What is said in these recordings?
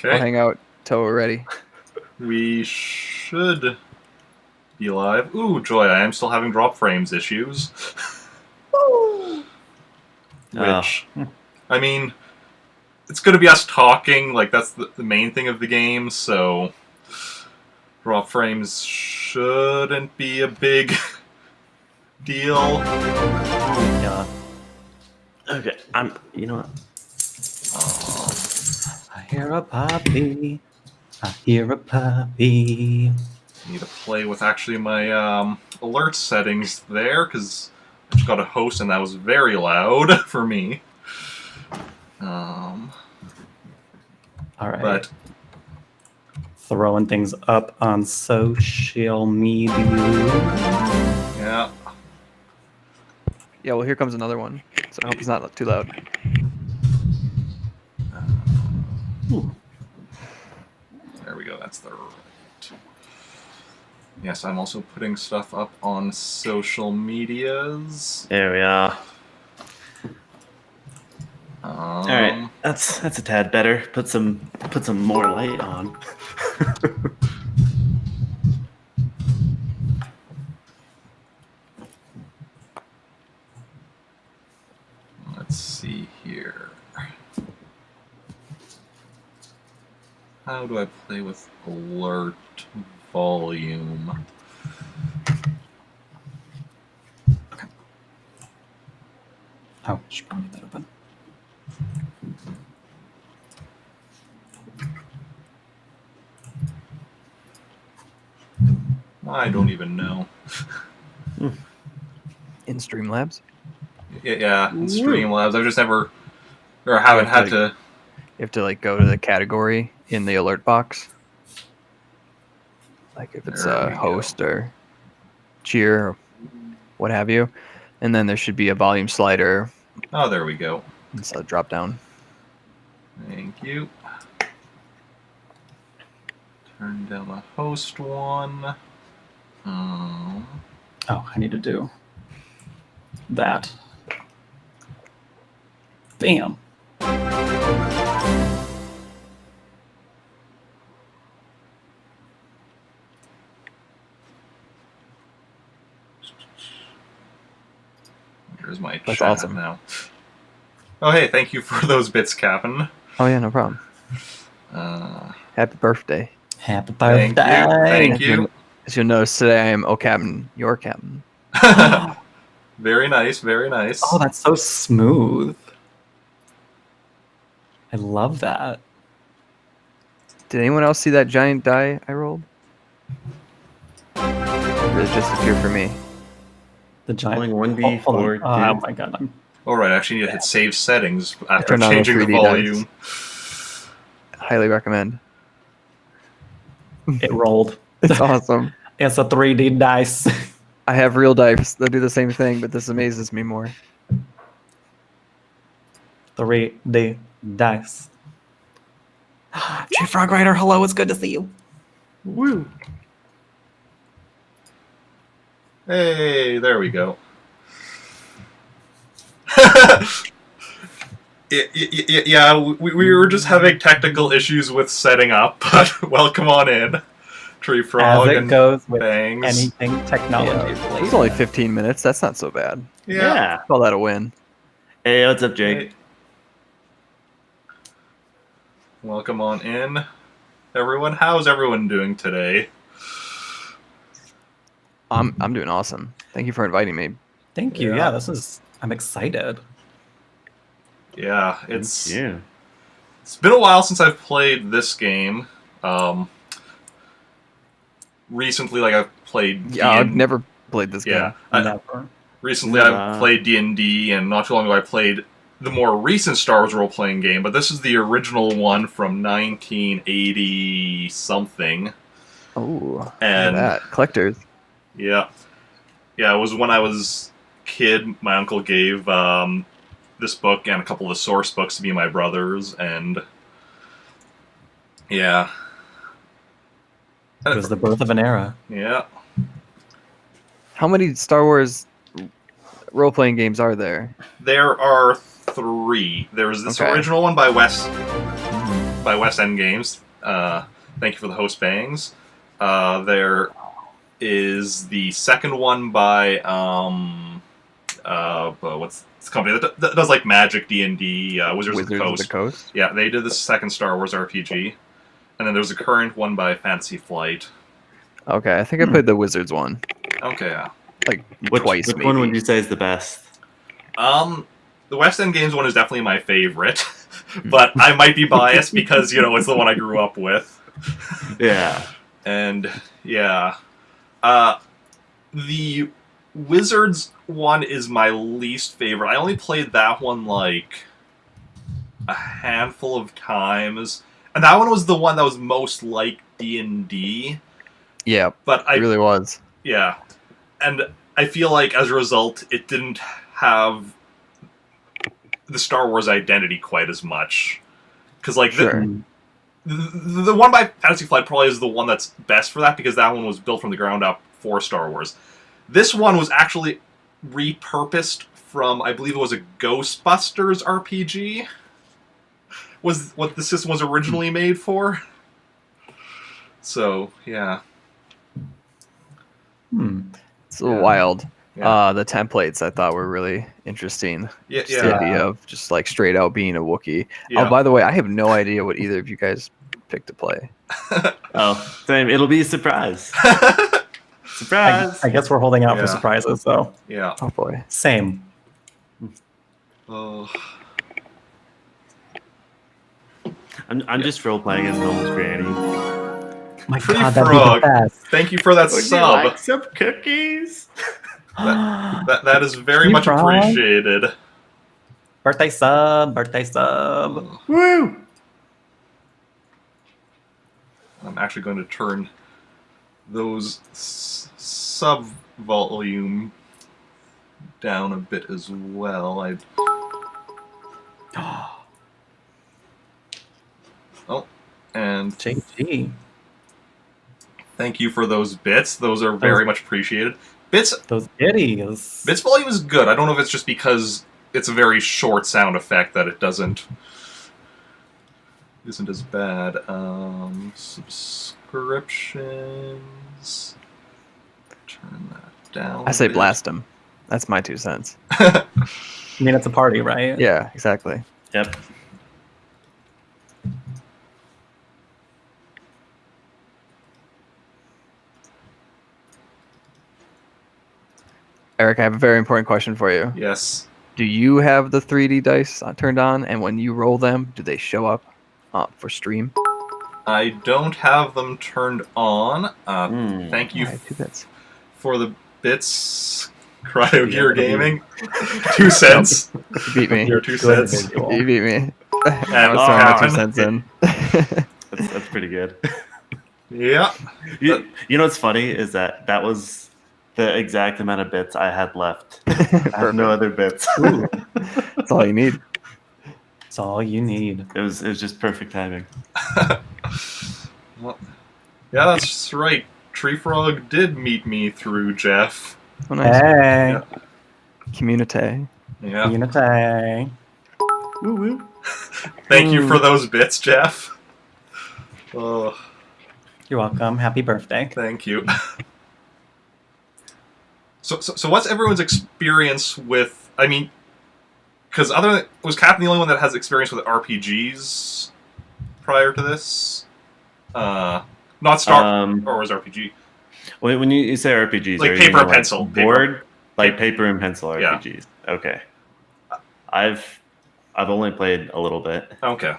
I'll hang out till we're ready. We should be live. Ooh, joy, I am still having drop frames issues. Which, I mean, it's going to be us talking, like that's the main thing of the game, so drop frames shouldn't be a big deal. Yeah. Okay, you know what? I hear a puppy. I hear a puppy. I need to play with actually my alert settings there, because I just got a host and that was very loud for me. All right. But throwing things up on social media. yeah. Yeah, well, here comes another one. So I hope it's not too loud. There we go, that's the right. Yes, I'm also putting stuff up on social medias. There we are. All right, that's a tad better. Put some more light on. Let's see here. How do I play with alert volume? Okay. Oh, should probably get that open. I don't even know. In Streamlabs? Yeah, in Streamlabs. I've just never, or haven't had to. You have to like go to the category in the alert box. Like if it's a host or cheer or what have you. And then there should be a volume slider. Oh, there we go. It's a drop down. Thank you. Turn down the host one. Oh, I need to do that. Bam. Here's my That's chat awesome. now. Oh, hey, thank you for those bits, Captain. Oh yeah, no problem. Happy birthday. Happy birthday. Thank you. As you'll notice today, I am Captain, your captain. Very nice, very nice. Oh, that's so smooth. I love that. Did anyone else see that giant die I rolled? Or did it just appear for me? The giant 1d4. Oh my god. Alright, I actually need to hit save settings after Turn on the changing the 3D volume. dice. Highly recommend. It rolled. It's awesome. It's a 3D dice. I have real dice that do the same thing, but this amazes me more. 3D dice. Chief Frog Rider, hello, it's good to see you. Woo! Hey, there we go. Yeah, we were just having technical issues with setting up, but welcome on in. Tree Frog As it and goes with Bangs. anything technology. It was only 15 minutes. That's not so bad. Yeah. Call that a win. Hey, what's up, Jake? Hey. Welcome on in, everyone. How's everyone doing today? I'm doing awesome. Thank you for inviting me. Thank you. Yeah, I'm excited. Yeah, it's Yeah. It's been a while since I've played this game. Recently, like I've played. Yeah, I've never played this game. Yeah, Never. recently I've played D&D, and not too long ago I played the more recent Star Wars role-playing game. But this is the original one from 1980 something. Oh, And that collectors. Yeah, it was when I was a kid. My uncle gave this book and a couple of the source books to be my brothers, and yeah. It was the birth of an era. Yeah. How many Star Wars role-playing games are there? There are 3. There's this original one by Wes by West End Games. Thank you for the host bangs. There is the second one by what's the company that does like Magic, D&D, Wizards of the Coast. Yeah, they did the second Star Wars RPG, and then there's a current one by Fantasy Flight. Okay, I think I played the Wizards one. Okay, yeah. Like Which twice, maybe. one would you say is the best? The West End Games one is definitely my favorite, but I might be biased because it's the one I grew up with. Yeah. And yeah, the Wizards one is my least favorite. I only played that one like a handful of times, and that one was the one that was most like D&D. Yeah, but it really was. Yeah, and I feel like as a result, it didn't have the Star Wars identity quite as much. Because like the one by Fantasy Flight probably is the one that's best for that, because that one was built from the ground up for Star Wars. This one was actually repurposed from, I believe it was a Ghostbusters RPG, was what the system was originally made for. So, yeah. It's a little wild. Yeah. The templates I thought were really interesting. Yeah, just the idea of just like straight out being a Wookiee. Yeah. Oh, by the way, I have no idea what either of you guys picked to play. Oh, same. It'll be a surprise. Surprise! I guess we're holding out for surprises, though. Yeah. Oh boy. Same. Oh. I'm just role playing as Noel's granny. My Pretty God, that'd be the best. Thank you for that Would sub. you like some cookies? That is very much Frog? appreciated. Birthday sub, birthday sub. Woo! I'm actually going to turn those sub volume down a bit as well. And JG. thank you for those bits. Those are very much appreciated. Those biddies. Bits volume is good. I don't know if it's just because it's a very short sound effect that it isn't as bad. Subscriptions. Turn that down. I say blast them. That's my 2 cents. I mean, it's a party, right? Yeah, exactly. Yep. Eric, I have a very important question for you. Yes. Do you have the 3D dice turned on, and when you roll them, do they show up for stream? I don't have them turned on. Thank you for the bits, CryoGearGaming. 2 cents. You beat me. Your 2 cents. You beat me. And I was throwing my 2 cents in. That's pretty good. Yeah. You know what's funny is that was the exact amount of bits I had left. I have no other bits. That's all you need. That's all you need. It was just perfect timing. Well, yeah, that's right. Tree Frog did meet me through Jeff. Oh, nice. Hey. Yeah. Community. Yeah. Unity. Woo woo. Thank you for those bits, Jeff. Oh, You're welcome. Happy birthday. thank you. So what's everyone's experience with? I mean, because was Captain the only one that has experience with RPGs prior to this? Not Star Wars RPG. When you say RPGs, Like are paper you and pencil. board, like paper and pencil RPGs. Yeah. Okay. I've only played a little bit. Okay.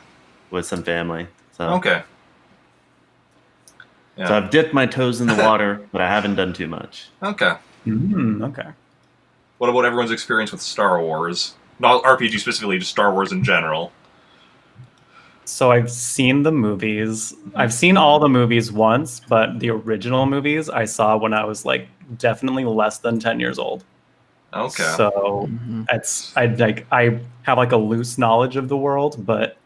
With some family. So. Okay. Yeah. So I've dipped my toes in the water, but I haven't done too much. Okay. Okay. What about everyone's experience with Star Wars? Not RPG specifically, just Star Wars in general. So I've seen the movies. I've seen all the movies once, but the original movies I saw when I was like definitely less than 10 years old. Okay. So I have like a loose knowledge of the world, but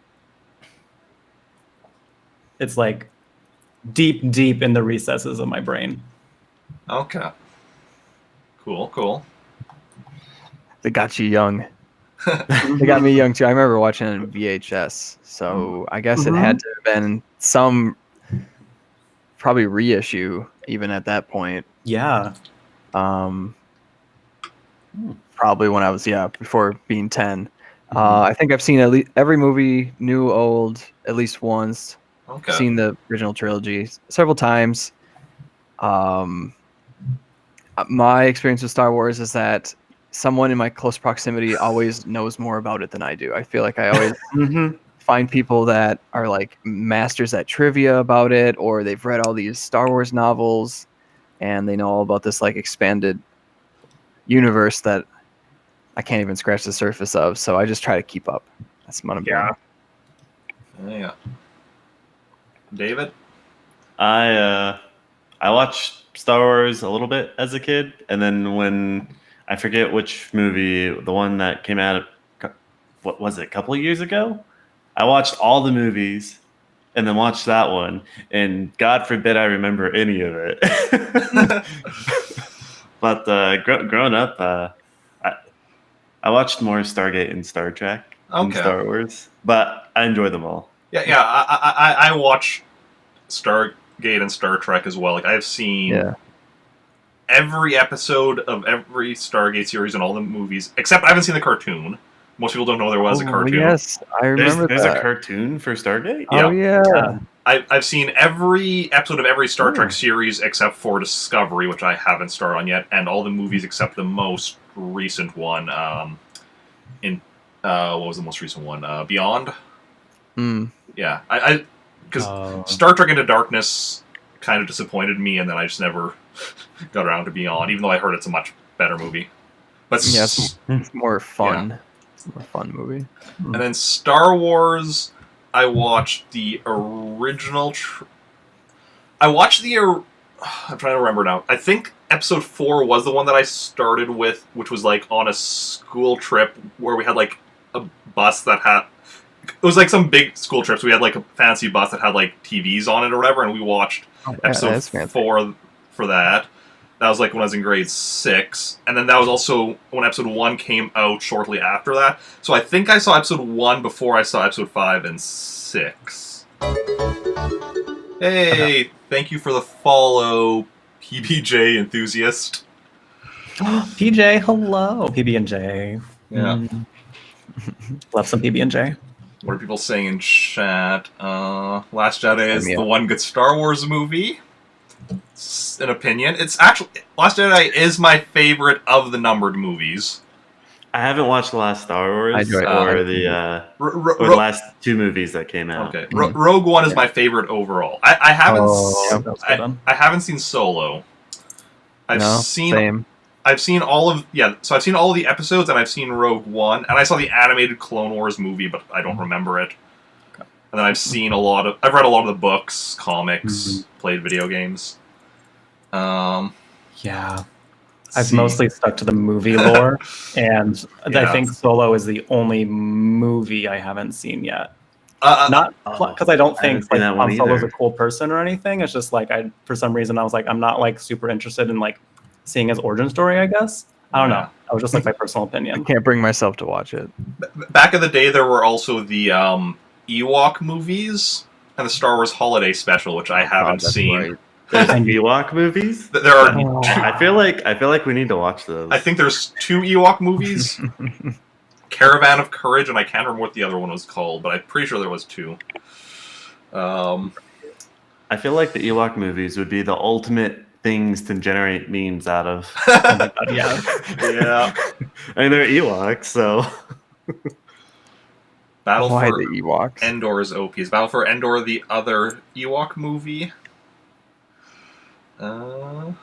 it's like deep in the recesses of my brain. Okay. Cool. They got you young. They got me young too. I remember watching it on VHS, so I guess it had to have been some probably reissue even at that point. Yeah. Probably when I was before being 10. I think I've seen at least every movie, new, old, at least once. Okay. Seen the original trilogy several times. My experience with Star Wars is that someone in my close proximity always knows more about it than I do. I feel like I always find people that are like masters at trivia about it, or they've read all these Star Wars novels and they know all about this like expanded universe that I can't even scratch the surface of. So I just try to keep up. That's what I'm doing. Yeah. David? I watched Star Wars a little bit as a kid, and then when I forget which movie, the one that came out, what was it, a couple of years ago? I watched all the movies, and then watched that one, and God forbid I remember any of it. But growing up, I watched more Stargate and Star Trek than Star Wars, but I enjoy them all. Yeah. I watch Stargate and Star Trek as well. Like I've seen every episode of every Stargate series and all the movies, except I haven't seen the cartoon. Most people don't know there was a cartoon. Yes, I remember there's that. a cartoon for Stargate? Oh, yeah. I've seen every episode of every Star Trek series except for Discovery, which I haven't started on yet, and all the movies except the most recent one. What was the most recent one? Beyond? Yeah. Because Star Trek Into Darkness kind of disappointed me, and then I just never got around to Beyond, even though I heard it's a much better movie. But it's more fun. Yeah. It's a more fun movie. And then Star Wars, I watched the original. I'm trying to remember now. I think episode 4 was the one that I started with, which was like on a school trip where we had like a bus that had. It was like some big school trips. We had like a fancy bus that had like TVs on it or whatever, and we watched episode 4 for that. That was like when I was in grade 6. And then that was also when episode 1 came out shortly after that. So I think I saw episode 1 before I saw episode 5 and 6. Hey, thank you for the follow, PBJ enthusiast. PJ, hello. PB&J. Yeah. Love some PB&J. What are people saying in chat? Last Jedi is the one good Star Wars movie. It's an opinion. It's actually Last Jedi is my favorite of the numbered movies. I haven't watched the last Star Wars or the last 2 movies that came out. Okay, Rogue One is my favorite overall. I haven't seen Solo. I've seen all of So I've seen all of the episodes, and I've seen Rogue One, and I saw the animated Clone Wars movie, but I don't remember it. And then I've read a lot of the books, comics, played video games. I've mostly stuck to the movie lore, and I think Solo is the only movie I haven't seen yet. Not because I don't think like Han Solo's a cool person or anything. It's just like for some reason I was like I'm not like super interested in like seeing his origin story. I guess I don't know. That was just like my personal opinion. I can't bring myself to watch it. Back in the day, there were also the Ewok movies and the Star Wars Holiday Special, which I haven't seen. Right. There's Ewok movies. There are. I feel like we need to watch those. I think there's 2 Ewok movies. Caravan of Courage, and I can't remember what the other one was called, but I'm pretty sure there was 2. I feel like the Ewok movies would be the ultimate things to generate memes out of. Yeah. I mean, they're Ewoks, so. Battle Why for the Ewoks? Endor is OP. Is Battle for Endor the other Ewok movie? Are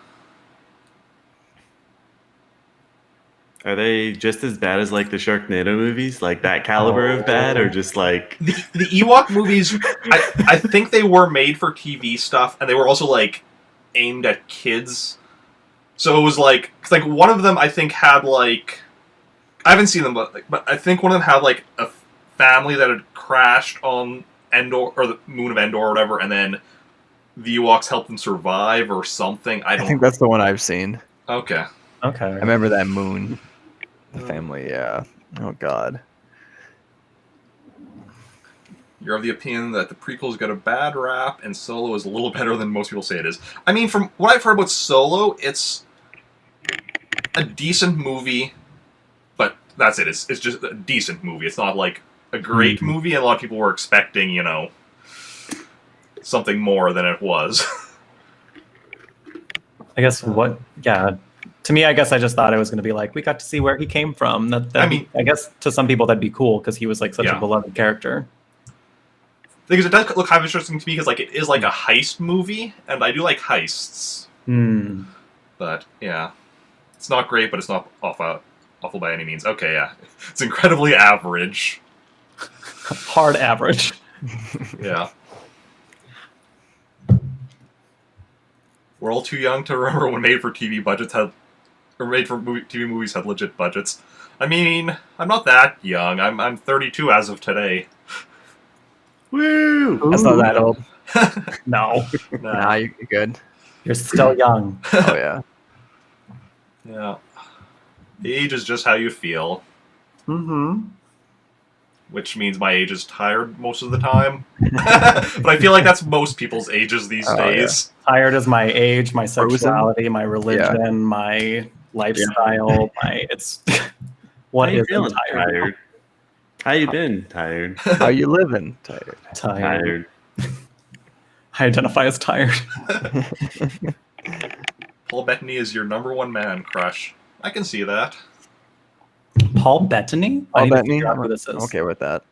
they just as bad as like the Sharknado movies, like that caliber of bad, or just like the Ewok movies? I think they were made for TV stuff, and they were also like aimed at kids. So it was like, cause like one of them I think had like, I haven't seen them, but I think one of them had like a family that had crashed on Endor or the moon of Endor or whatever, and then the Ewoks helped them survive or something. I think that's the one I've seen. Okay. I remember that moon. The family, yeah. Oh God. You're of the opinion that the prequels got a bad rap and Solo is a little better than most people say it is. I mean, from what I've heard about Solo, it's a decent movie, but that's it. It's just a decent movie. It's not like a great movie, and a lot of people were expecting, you know, something more than it was. I guess to me, I guess I just thought it was going to be like, we got to see where he came from. I guess to some people that'd be cool because he was like such a beloved character. Because it does look kind of interesting to me because like it is like a heist movie, and I do like heists. But yeah, it's not great, but it's not awful by any means. Okay, yeah, it's incredibly average. Hard average. Yeah. We're all too young to remember when made-for-TV TV movies had legit budgets. I mean, I'm not that young. I'm 32 as of today. Woo! That's not that old. No. Nah, you're good. You're still young. Oh yeah. Yeah. Age is just how you feel. Which means my age is tired most of the time. But I feel like that's most people's ages these days. Yeah. Tired is my age, my sexuality, my religion, my lifestyle. What is feeling tired? How you been? Tired. How you living? Tired. Tired. I identify as tired. Paul Bettany is your #1 man crush. I can see that. Paul Bettany? Paul Bettany? Who this is. Okay with that.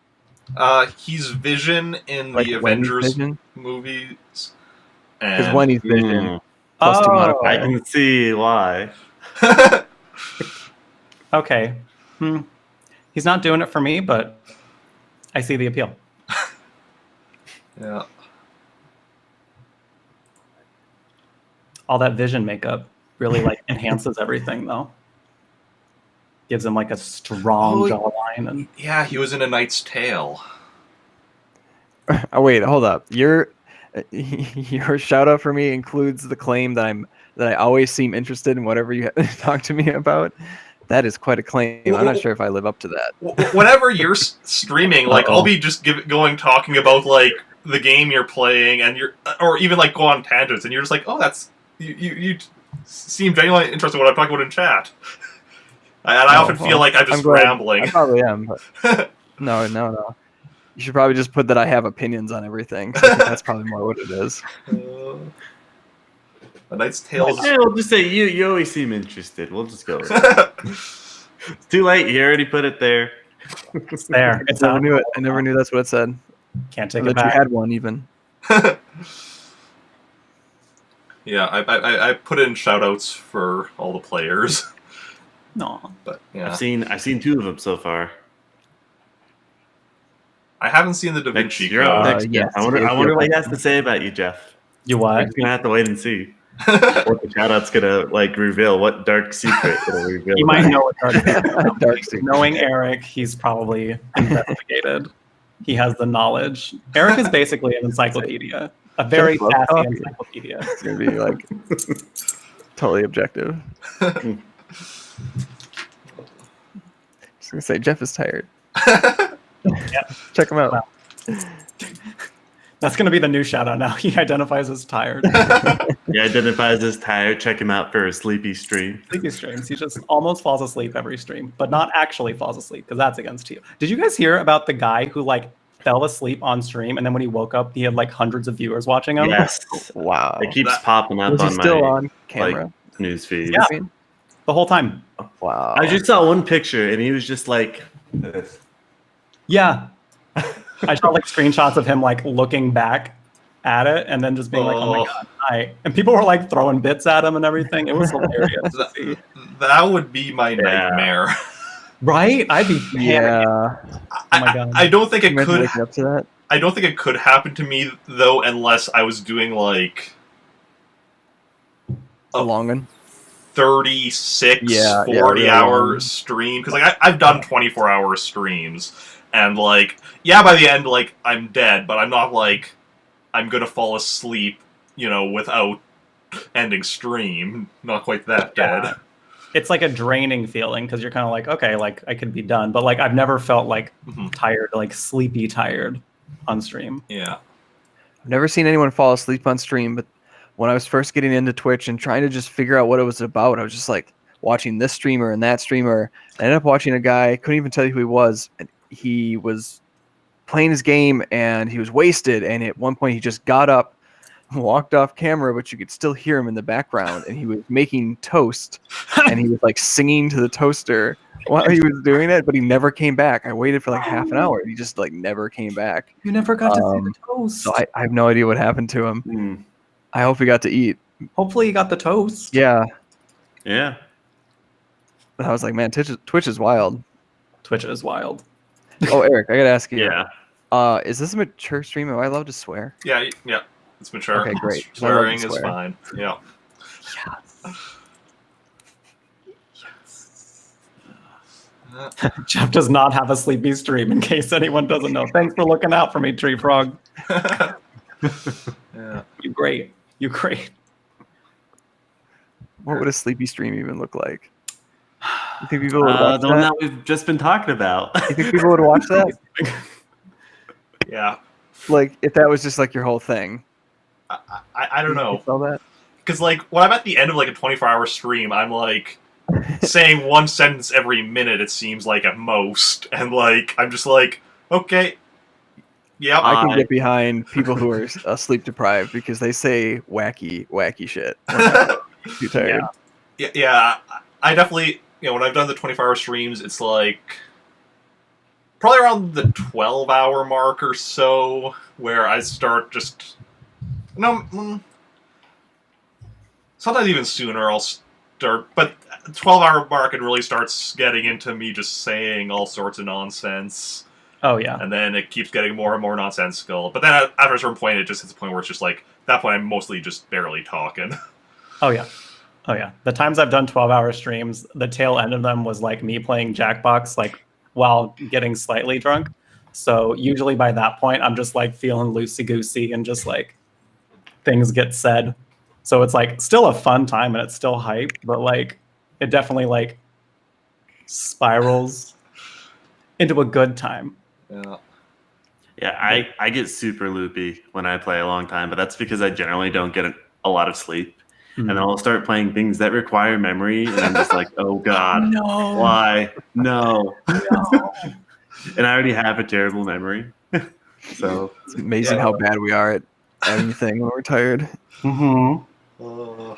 He's Vision in Like the when he's Avengers Vision? movies. Because when he's Vision, plus 2 I modifier. can see why. Okay. He's not doing it for me, but I see the appeal. Yeah. All that Vision makeup really like enhances everything, though. Gives him like a strong jawline. And yeah, he was in A Knight's Tale. Oh wait, hold up. Your shout out for me includes the claim that I always seem interested in whatever you talk to me about. That is quite a claim. I'm not sure if I live up to that. Whenever you're streaming, like I'll be just talking about like the game you're playing, and or even like go on tangents, and you're just like, oh, that's you seem genuinely interested in what I'm talking about in chat. And I often feel like I'm just rambling. I probably am, but no. You should probably just put that I have opinions on everything. I think that's probably more what it is. A Knight's Tale. We'll just say you always seem interested. We'll just go with it. It's too late. You already put it there. It's there. It's I never knew it. I never knew that's what it said. Can't take That it back. you had one even. Yeah, I put in shout-outs for all the players. No, but yeah, I've seen 2 of them so far. I haven't seen the Da Vinci You're up Code. next, yes, I wonder what he has to say about you, Jeff. You We're what? just gonna have to wait and see what the shout-out's gonna like reveal. What dark secret it'll reveal. You might know what Dark secret. Knowing Eric, he's probably investigated. He has the knowledge. Eric is basically an encyclopedia, a very Just love sassy coffee. encyclopedia. It's gonna be like totally objective. Just gonna say Jeff is tired. Yep. Check him out. Wow. That's going to be the new shout out now. He identifies as tired. He identifies as tired. Check him out for a sleepy stream. Sleepy streams. He just almost falls asleep every stream, but not actually falls asleep because that's against you. Did you guys hear about the guy who like fell asleep on stream and then when he woke up, he had like hundreds of viewers watching him? Yes. Wow. It keeps popping up Was he on still my on camera? news feed. Yeah. The whole time. Wow. I just saw one picture and he was just like this. Yeah. I saw like screenshots of him like looking back at it and then just being like, oh my God, hi. And people were like throwing bits at him and everything. It was hilarious to see. That would be my nightmare. Right? I'd be Yeah. Oh my God. I don't think it Imagine could. waking up to that. I don't think it could happen to me though, unless I was doing like A long one. 36, Yeah, 40 really hour long. stream. Because like I've done 24-hour streams, and like by the end like I'm dead, but I'm not like I'm gonna fall asleep, without ending stream. Not quite that dead. it's like a draining feeling because you're kind of like, okay, like I could be done, but like I've never felt like tired, like sleepy tired on stream. Yeah. I've never seen anyone fall asleep on stream, but when I was first getting into Twitch and trying to just figure out what it was about, I was just like watching this streamer and that streamer. I ended up watching a guy, couldn't even tell you who he was. And he was playing his game and he was wasted. And at one point he just got up, walked off camera, but you could still hear him in the background. And he was making toast and he was like singing to the toaster while he was doing it, but he never came back. I waited for like half an hour. And he just like never came back. You never got to see the toast. So I have no idea what happened to him. I hope he got to eat. Hopefully he got the toast. Yeah. Yeah. But I was like, man, Twitch is wild. Twitch is wild. Oh, Eric, I gotta ask you. Yeah. Is this a mature stream? Am I allowed to swear? Yeah. It's mature. Okay, great. Swearing is fine. Yeah. Jeff does not have a sleepy stream, in case anyone doesn't know. Thanks for looking out for me, Tree Frog. Yeah. You great. You great. What would a sleepy stream even look like? You think people would watch the one that we've just been talking about. You think people would watch that? Yeah. Like, if that was just like your whole thing. I don't know. All that? Because like when I'm at the end of like a 24-hour stream, I'm like saying one sentence every minute. It seems like at most, and like I'm just like, okay, yeah. I can get behind people who are sleep deprived because they say wacky shit. Too tired. Yeah. I definitely, when I've done the 24-hour streams, it's like probably around the 12-hour mark or so where I start just sometimes even sooner I'll start, but 12-hour mark it really starts getting into me just saying all sorts of nonsense. Oh yeah. And then it keeps getting more and more nonsensical. But then after a certain point, it just hits a point where it's just like, at that point I'm mostly just barely talking. Oh yeah. The times I've done 12-hour streams, the tail end of them was like me playing Jackbox, like while getting slightly drunk. So usually by that point, I'm just like feeling loosey-goosey and just like things get said. So it's like still a fun time and it's still hype, but like it definitely like spirals into a good time. Yeah, I get super loopy when I play a long time, but that's because I generally don't get a lot of sleep. And then I'll start playing things that require memory, and I'm just like, oh god, no. Why? No. And I already have a terrible memory. So it's amazing how bad we are at anything when we're tired.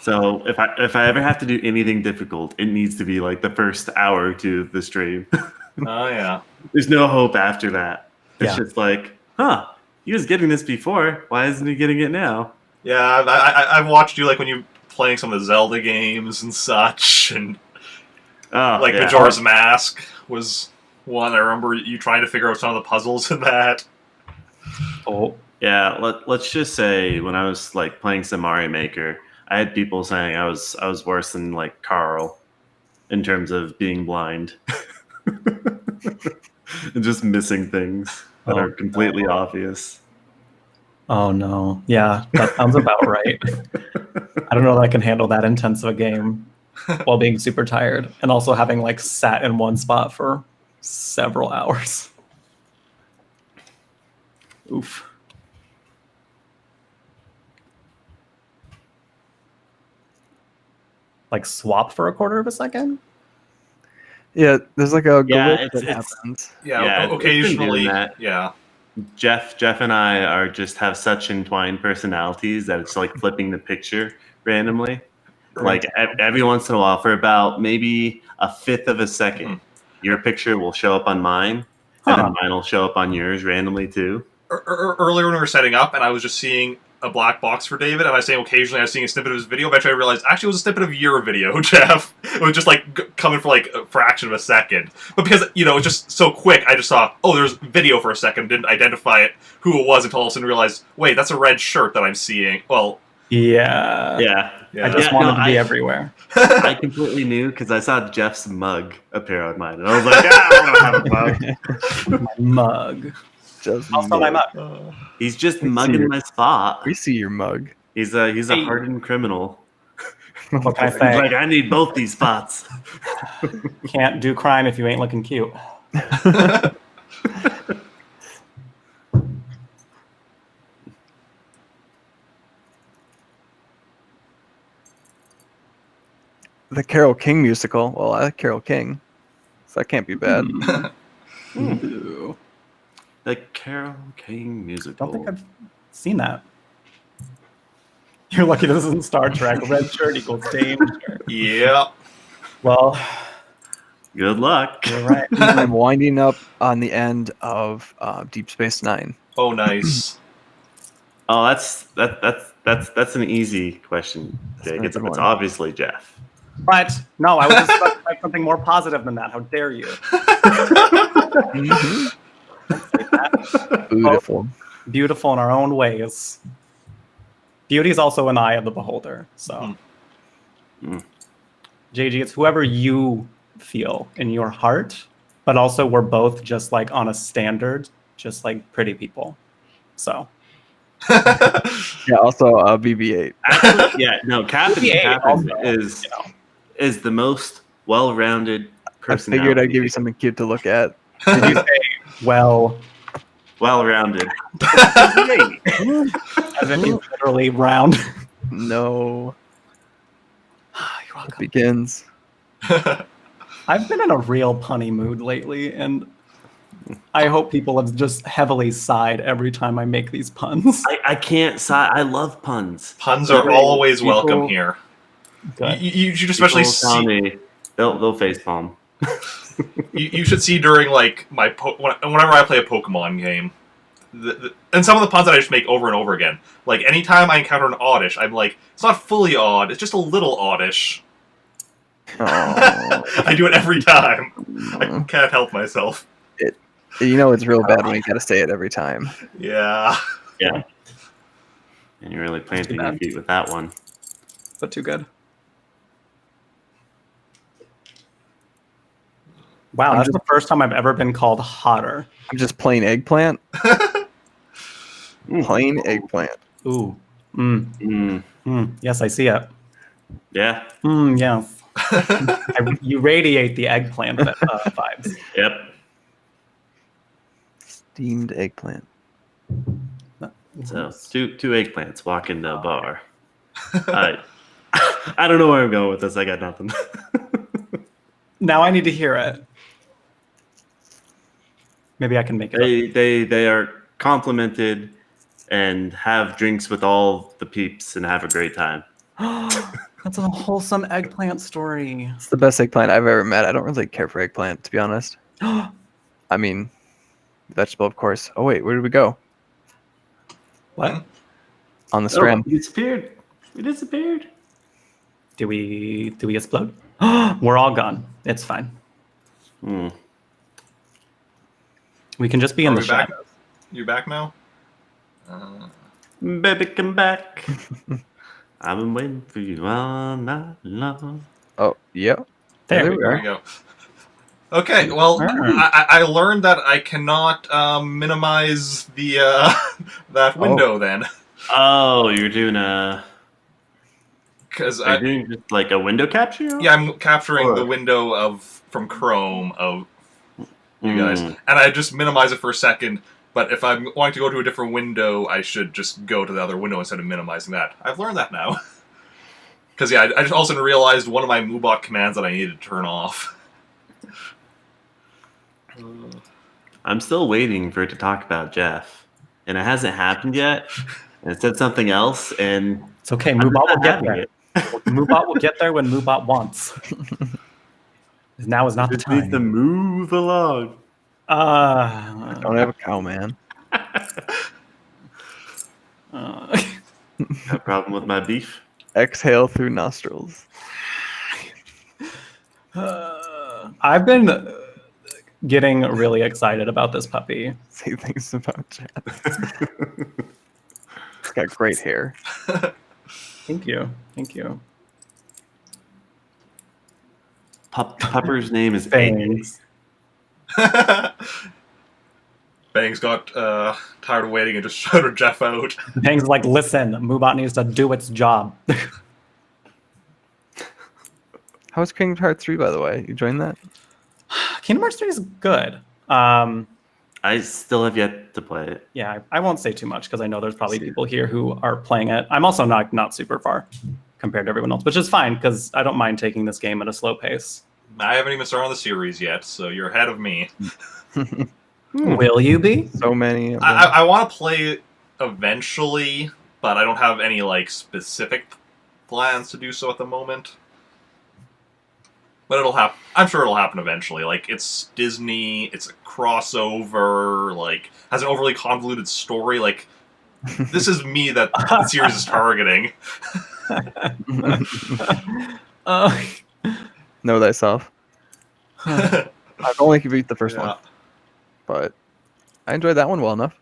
So if I ever have to do anything difficult, it needs to be like the first hour or two of the stream. Oh yeah. There's no hope after that. It's just like, he was getting this before. Why isn't he getting it now? Yeah, I've watched you like when you playing some of the Zelda games and such, and Majora's Mask was one. I remember you trying to figure out some of the puzzles in that. Oh yeah, let's just say when I was like playing some Mario Maker, I had people saying I was worse than like Carl in terms of being blind and just missing things that are completely obvious. Oh no. Yeah, that sounds about right. I don't know that I can handle that intense of a game while being super tired and also having like sat in one spot for several hours. Oof. Like swap for a quarter of a second? Yeah, there's like a glitch that happens. Yeah, occasionally. Yeah. Jeff and I are just have such entwined personalities that it's like flipping the picture randomly. Like every once in a while, for about maybe a fifth of a second, your picture will show up on mine, and then mine will show up on yours randomly too. Earlier when we were setting up, and I was just seeing a black box for David, and I was saying occasionally I was seeing a snippet of his video. Eventually I realized actually it was a snippet of your video, Jeff. It was just like coming for like a fraction of a second. But because, it was just so quick, I just saw, there's video for a second, didn't identify who it was until all of a sudden realized, wait, that's a red shirt that I'm seeing. Well, yeah. I just wanted to be everywhere. I completely knew because I saw Jeff's mug appear on mine, and I was like, I don't have a mug. Mug. Also my mug. He's just mugging my spot. We see your mug. He's a hardened criminal. What can I He's say? like, I need both these spots. Can't do crime if you ain't looking cute. The Carole King musical. Well, I like Carole King, so that can't be bad. Ooh. The Carole King musical. I don't think I've seen that. You're lucky this isn't Star Trek. Red shirt equals danger. Yeah. Well, Good luck. you're right. I'm winding up on the end of Deep Space Nine. Oh, nice. Oh, that's an easy question, Jake. It's obviously Jeff. But no, I was just expect something more positive than that. How dare you? Beautiful. Beautiful in our own ways. Beauty is also an eye of the beholder. So, JG, it's whoever you feel in your heart, but also we're both just like on a standard, just like pretty people. So. Yeah, also BB-8. Actually, yeah, no, Captain BB-8 is the most well-rounded person. I figured I'd give you something cute to look at. Did you say well-rounded? As in literally round. No. You're welcome. It begins. I've been in a real punny mood lately, and I hope people have just heavily sighed every time I make these puns. I can't sigh. I love puns. Puns are always welcome here. Good. You should especially see. They'll facepalm. You should see during like whenever I play a Pokemon game, and some of the puns that I just make over and over again. Like anytime I encounter an oddish, I'm like, it's not fully odd, it's just a little oddish. I do it every time. I can't help myself. You know it's real bad when you gotta say it every time. Yeah. Yeah. And you're really planting your feet with that one. But too good. Wow, that's the first time I've ever been called hotter. I'm just plain eggplant. Plain eggplant. Ooh. Yes, I see it. Yeah. Yes. You radiate the eggplant vibes. Yep. Steamed eggplant. So two eggplants walk into a bar. I don't know where I'm going with this. I got nothing. Now I need to hear it. Maybe I can make it. They are complimented and have drinks with all the peeps and have a great time. That's a wholesome eggplant story. It's the best eggplant I've ever met. I don't really care for eggplant, to be honest. I mean, vegetable, of course. Oh wait, where did we go? What? On the strand. We disappeared. We disappeared. Do we explode? We're all gone. It's fine. We can just be in the shadows. You back now? Baby, come back. I've been waiting for you all night long. Oh, yep. There we go. Okay, well, I learned that I cannot minimize the that window then. Oh, you're doing a... Because Are you doing just like a window capture? Yeah, I'm capturing the window from Chrome of you guys. And I just minimize it for a second, but if I'm wanting to go to a different window, I should just go to the other window instead of minimizing that. I've learned that now. Because, yeah, I just also realized one of my Moobot commands that I needed to turn off. I'm still waiting for it to talk about Jeff. And it hasn't happened yet. And it said something else, and... It's okay, Moobot will get there. Moobot will get there when Moobot wants. Now is not the time. Needs to move along. I don't have a cow, man. Got a problem with my beef? Exhale through nostrils. I've been getting really excited about this puppy. Say things about Jeff. It's got great hair. Thank you. Thank you. Pupper's name is Bangs. Bangs got tired of waiting and just shouted Jeff out. Bangs like, listen, Moobot needs to do its job. How's Kingdom Hearts 3, by the way? You joined that? Kingdom Hearts 3 is good. I still have yet to play it. Yeah, I won't say too much because I know there's probably people here who are playing it. I'm also not super far compared to everyone else, which is fine because I don't mind taking this game at a slow pace. I haven't even started on the series yet, so you're ahead of me. Will you be? So many. I want to play it eventually, but I don't have any like specific plans to do so at the moment. But it'll happen. I'm sure it'll happen eventually. Like, it's Disney, it's a crossover, like, has an overly convoluted story. Like, this is me that the series is targeting. Know thyself. I've only beat the first one, but I enjoyed that one well enough.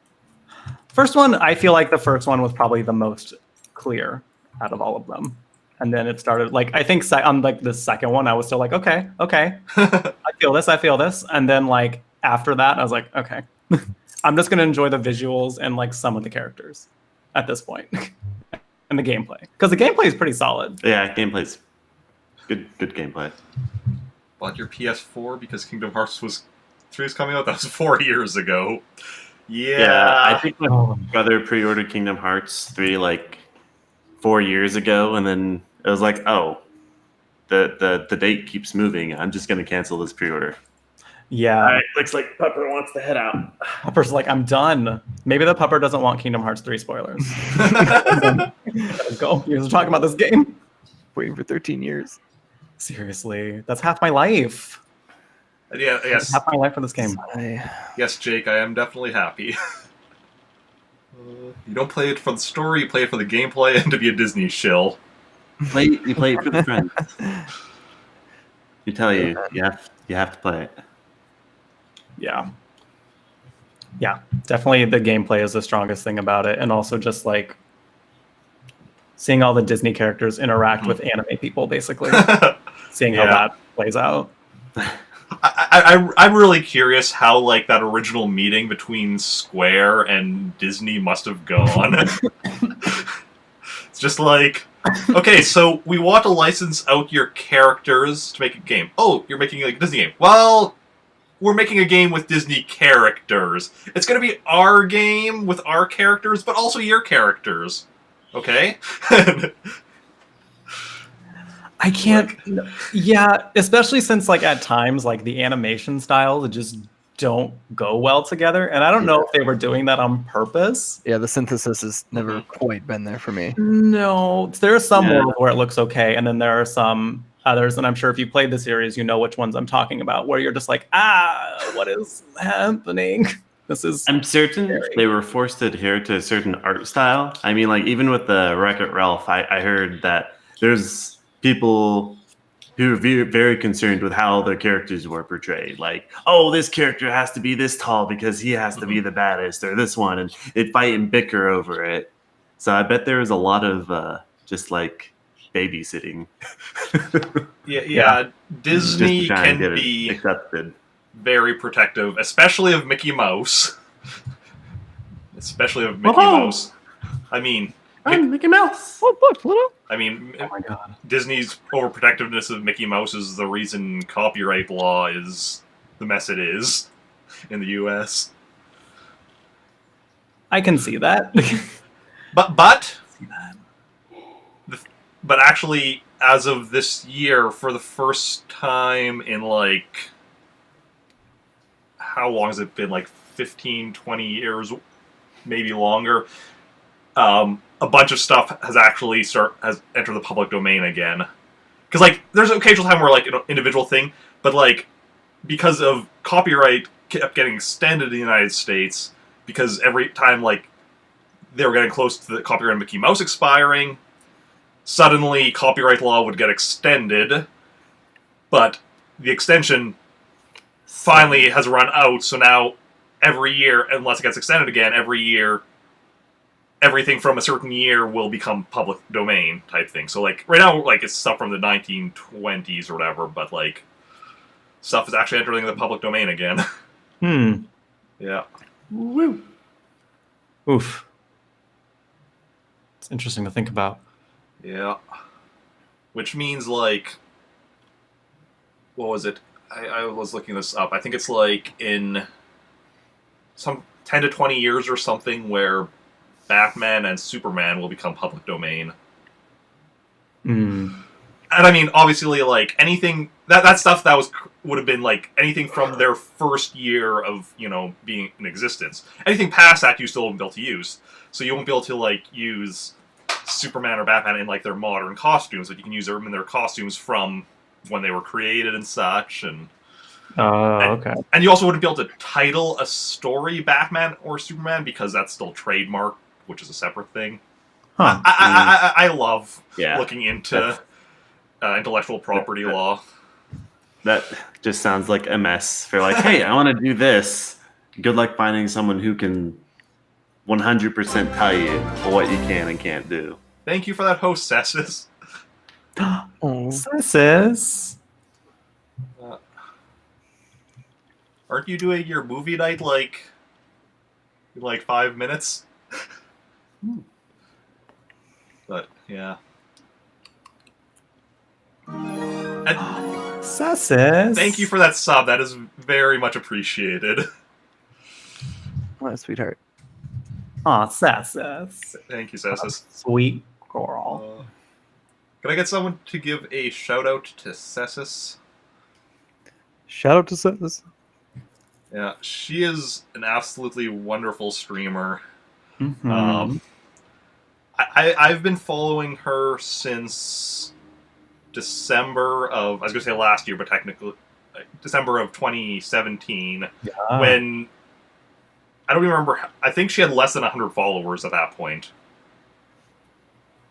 First one, I feel like the first one was probably the most clear out of all of them. And then it started, like, I think on like the second one, I was still like, okay. I feel this. And then like after that, I was like, okay, I'm just going to enjoy the visuals and like some of the characters at this point and the gameplay. Because the gameplay is pretty solid. Yeah, gameplay's good gameplay. Bought your PS4 because Kingdom Hearts 3 was coming out? That was 4 years ago. Yeah. I think my brother pre-ordered Kingdom Hearts 3 like 4 years ago, and then it was like, oh, the date keeps moving. I'm just going to cancel this pre-order. Yeah. All right, looks like Pupper wants to head out. Pupper's like, I'm done. Maybe the Pupper doesn't want Kingdom Hearts 3 spoilers. Let's go. You guys are talking about this game. Waiting for 13 years. Seriously, that's half my life. Yeah, yes. Half my life for this game. Yes, Jake, I am definitely happy. You don't play it for the story, you play it for the gameplay and to be a Disney shill. You play it for the friends. You have to play it. Yeah, definitely the gameplay is the strongest thing about it, and also just like seeing all the Disney characters interact with anime people, basically. Seeing how that plays out. I'm really curious how like that original meeting between Square and Disney must have gone. It's just like, okay, so we want to license out your characters to make a game. Oh, you're making like a Disney game. Well, we're making a game with Disney characters. It's going to be our game with our characters, but also your characters. Okay? I can't. Yeah, especially since like at times like the animation styles just don't go well together, and I don't know if they were doing that on purpose. Yeah, the synthesis has never quite been there for me. No, there are some worlds where it looks okay, and then there are some others, and I'm sure if you played the series, you know which ones I'm talking about, where you're just like, what is happening? This is. I'm certain scary. They were forced to adhere to a certain art style. I mean, like even with the Wreck-It Ralph, I heard that there's people who are very concerned with how their characters were portrayed. Like, oh, this character has to be this tall because he has to be the baddest, or this one, and they'd fight and bicker over it. So I bet there was a lot of just like babysitting. Yeah. Disney can be accepted. Very protective, especially of Mickey Mouse. Mouse. I mean, I'm Mickey Mouse. Oh, look, Pluto. I mean, oh my God. Disney's overprotectiveness of Mickey Mouse is the reason copyright law is the mess it is in the U.S. I can see that. But actually, as of this year, for the first time in like, how long has it been? Like 15, 20 years, maybe longer. A bunch of stuff has actually has entered the public domain again. Because like, there's an occasional time where like an individual thing, but like, because of copyright kept getting extended in the United States, because every time like they were getting close to the copyright on Mickey Mouse expiring, suddenly copyright law would get extended, but the extension finally has run out, so now every year, unless it gets extended again, every year, everything from a certain year will become public domain type thing. So like, right now, like, it's stuff from the 1920s or whatever, but like, stuff is actually entering the public domain again. Yeah. Woo. Oof. It's interesting to think about. Yeah. Which means, like, what was it? I was looking this up. I think it's like in some 10 to 20 years or something where Batman and Superman will become public domain. Mm. And I mean, obviously, like anything that stuff that would have been like anything from their first year of being in existence. Anything past that, you still won't be able to use. So you won't be able to like use Superman or Batman in like their modern costumes, but you can use them in their costumes from when they were created and such. Okay. And you also wouldn't be able to title a story Batman or Superman because that's still trademark, which is a separate thing. Huh. I love looking into intellectual property law. That just sounds like a mess for like, hey, I want to do this. Good luck finding someone who can 100% tell you what you can and can't do. Thank you for that host, Sessis. Sessis. Aren't you doing your movie night in like 5 minutes? But yeah. And Sessis. thank you for that sub. That is very much appreciated. What a sweetheart. Aw, Sessis. Thank you, Sessis. Sweet girl. Can I get someone to give a shout out to Sessis? Shout out to Sessis. Yeah, she is an absolutely wonderful streamer. Mm-hmm. I've been following her since December of, I was going to say last year, but technically December of 2017, when, I don't remember, I think she had less than 100 followers at that point.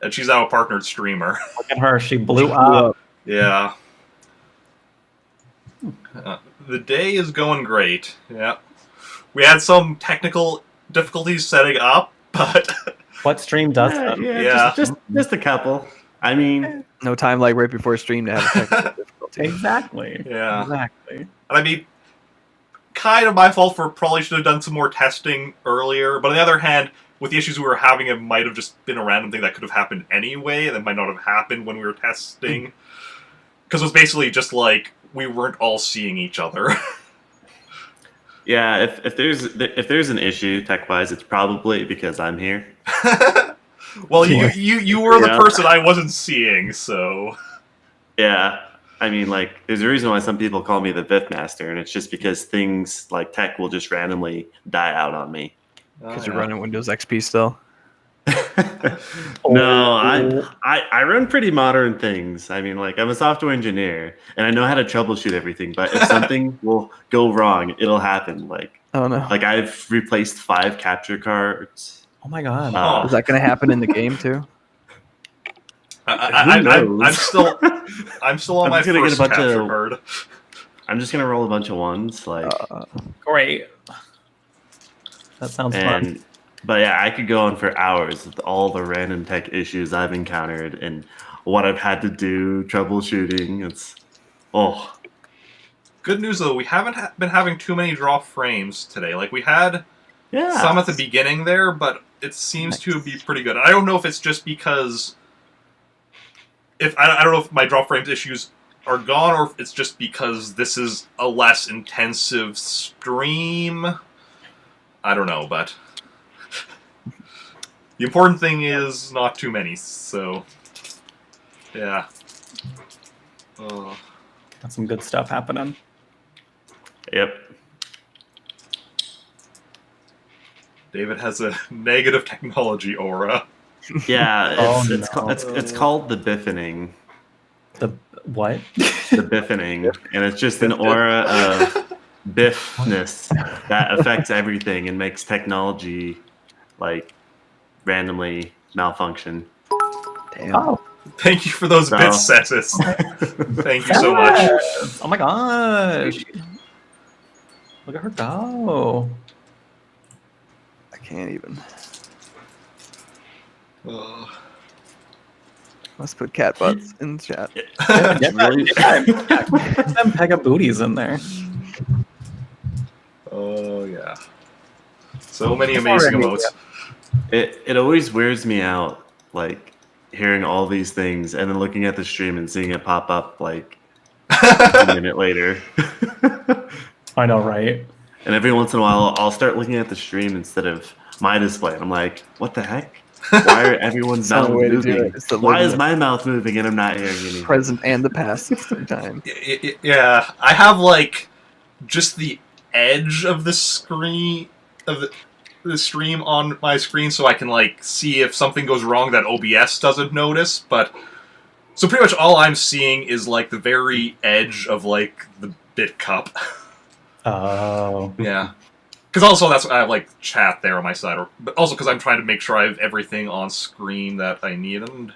And she's now a partnered streamer. Look at her, she blew up. Yeah. The day is going great. Yeah. We had some technical difficulties setting up, but... What stream does that? Yeah. Just a couple. I mean... No time like right before stream to have technical difficulty. Exactly. Yeah. Exactly. And I mean, kind of my fault for probably should have done some more testing earlier, but on the other hand, with the issues we were having, it might have just been a random thing that could have happened anyway, that might not have happened when we were testing. Because it was basically just like, we weren't all seeing each other. Yeah, if there's an issue tech-wise, it's probably because I'm here. Well, you were the person I wasn't seeing, so... Yeah, I mean, like, there's a reason why some people call me the Fifth Master, and it's just because things like tech will just randomly die out on me. Because you're running Windows XP still. No, I run pretty modern things. I mean, like, I'm a software engineer, and I know how to troubleshoot everything, but if something will go wrong, it'll happen. Like, oh no. Like, I've replaced 5 capture cards. Oh my god. Is that going to happen in the game too? I'm still on my first capture card. I'm just gonna roll a bunch of ones, like great. That sounds fun. But yeah, I could go on for hours with all the random tech issues I've encountered and what I've had to do troubleshooting. It's Good news though, we haven't been having too many drop frames today. Like we had some at the beginning there, but it seems to be pretty good. I don't know if it's just because I don't know if my drop frames issues are gone or if it's just because this is a less intensive stream. I don't know, but the important thing is not too many, so yeah. Got some good stuff happening. Yep. David has a negative technology aura. Yeah, it's called the biffening. The what? The biffening, and it's just an aura of biffness that affects everything and makes technology like randomly malfunction. Damn. Oh, thank you for those bits, Sessis. Thank you so much. Oh my gosh! Look at her go. I can't even. Let's put cat butts in the chat. Get them pega booties in there. Oh yeah. So many amazing emotes. It always wears me out, like hearing all these things and then looking at the stream and seeing it pop up like a minute later. I know, right? And every once in a while, I'll start looking at the stream instead of my display. And I'm like, what the heck? Why are everyone's mouths moving? Why is my mouth moving and I'm not hearing anything? Present and the past at the same time. Yeah, I have like just the edge of the screen of the stream on my screen, so I can like see if something goes wrong that OBS doesn't notice. But so pretty much all I'm seeing is like the very edge of like the bit cup. Oh, yeah. Because also that's I have like chat there on my side, but also because I'm trying to make sure I have everything on screen that I need, and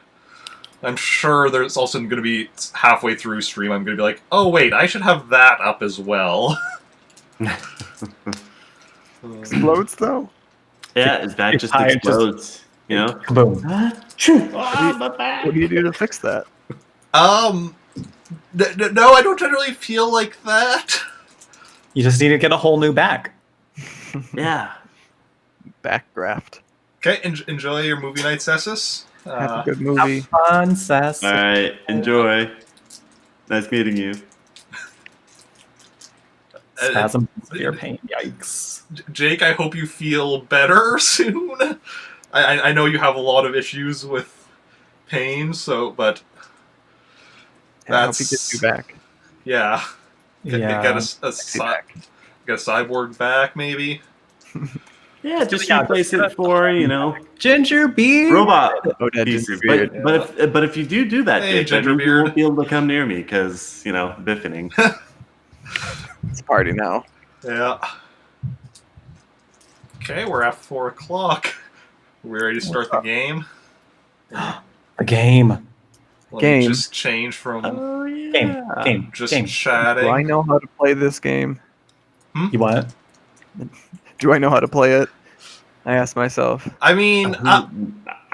I'm sure there's also going to be halfway through stream I'm going to be like, oh wait, I should have that up as well. Explodes though. Yeah, his back just explodes. You know, boom. What do you do to fix that? No, I don't generally feel like that. You just need to get a whole new back. Yeah. Backgraft. Okay, enjoy your movie night, Cessus. Have a good movie. Have fun, Cess. All right, enjoy. Nice meeting you. Spasm severe pain. Yikes. Jake, I hope you feel better soon. I know you have a lot of issues with pain, so but I hope he gets you back. Yeah. Yeah. Get a cyborg back, maybe. Yeah, just replace it for, you know, Ginger Beard robot. Oh, that pieces. Ginger Beard. But if you do that, hey, Jake, you won't be able to come near me because, you know, biffing. It's a party now. Yeah. Okay, we're at 4 o'clock. We ready to start the game? The game. Game. Just change from Game. Just game. chatting. Do I know how to play this game? You what? Do I know how to play it? I ask myself. I mean, I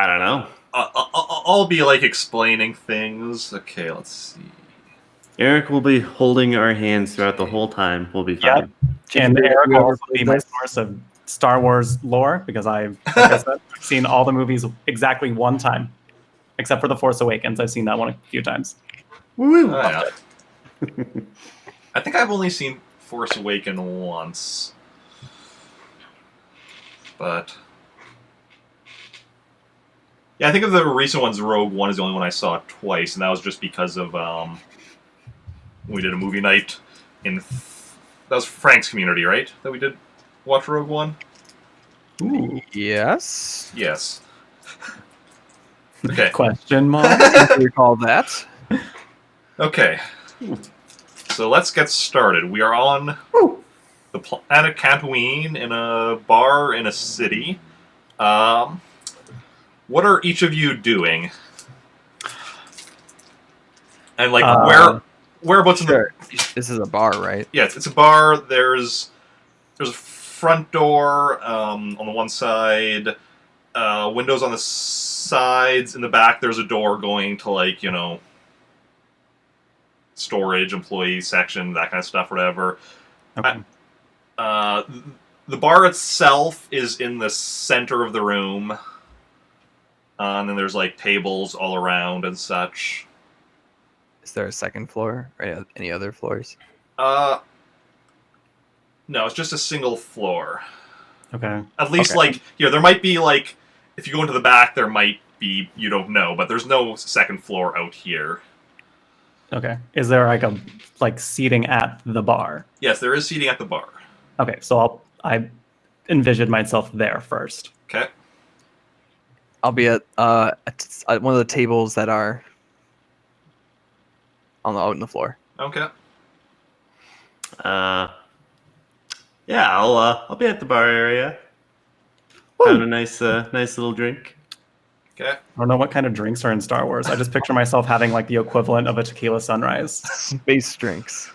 don't know. I'll be like explaining things. Okay, let's see. Eric will be holding our hands throughout the whole time. We'll be fine. Yep. And Eric will also be my source of Star Wars lore because I've seen all the movies exactly one time, except for The Force Awakens. I've seen that one a few times. Woo! Oh, yeah. I think I've only seen Force Awakens once. But yeah, I think of the recent ones, Rogue One is the only one I saw twice, and that was just because of we did a movie night in that was Frank's community, right? That we did watch Rogue One. Ooh. Yes. Yes. Okay. Question mark. I recall that. Okay. So let's get started. We are on the planet Tatooine in a bar in a city. What are each of you doing? And like whereabouts in the... This is a bar, right? Yes, it's a bar. There's a front door on the one side, windows on the sides. In the back, there's a door going to, like, you know, storage, employee section, that kind of stuff, whatever. Okay. The bar itself is in the center of the room. And then there's, like, tables all around and such. Is there a second floor or any other floors? No, it's just a single floor. Okay. At least, like, there might be, like, if you go into the back, there might be, you don't know, but there's no second floor out here. Okay. Is there like seating at the bar? Yes, there is seating at the bar. Okay, so I envisioned myself there first. Okay. I'll be at one of the tables that are out in the floor. Okay. Yeah, I'll be at the bar area. Having a nice little drink. Okay. I don't know what kind of drinks are in Star Wars. I just picture myself having like the equivalent of a tequila sunrise. Space drinks.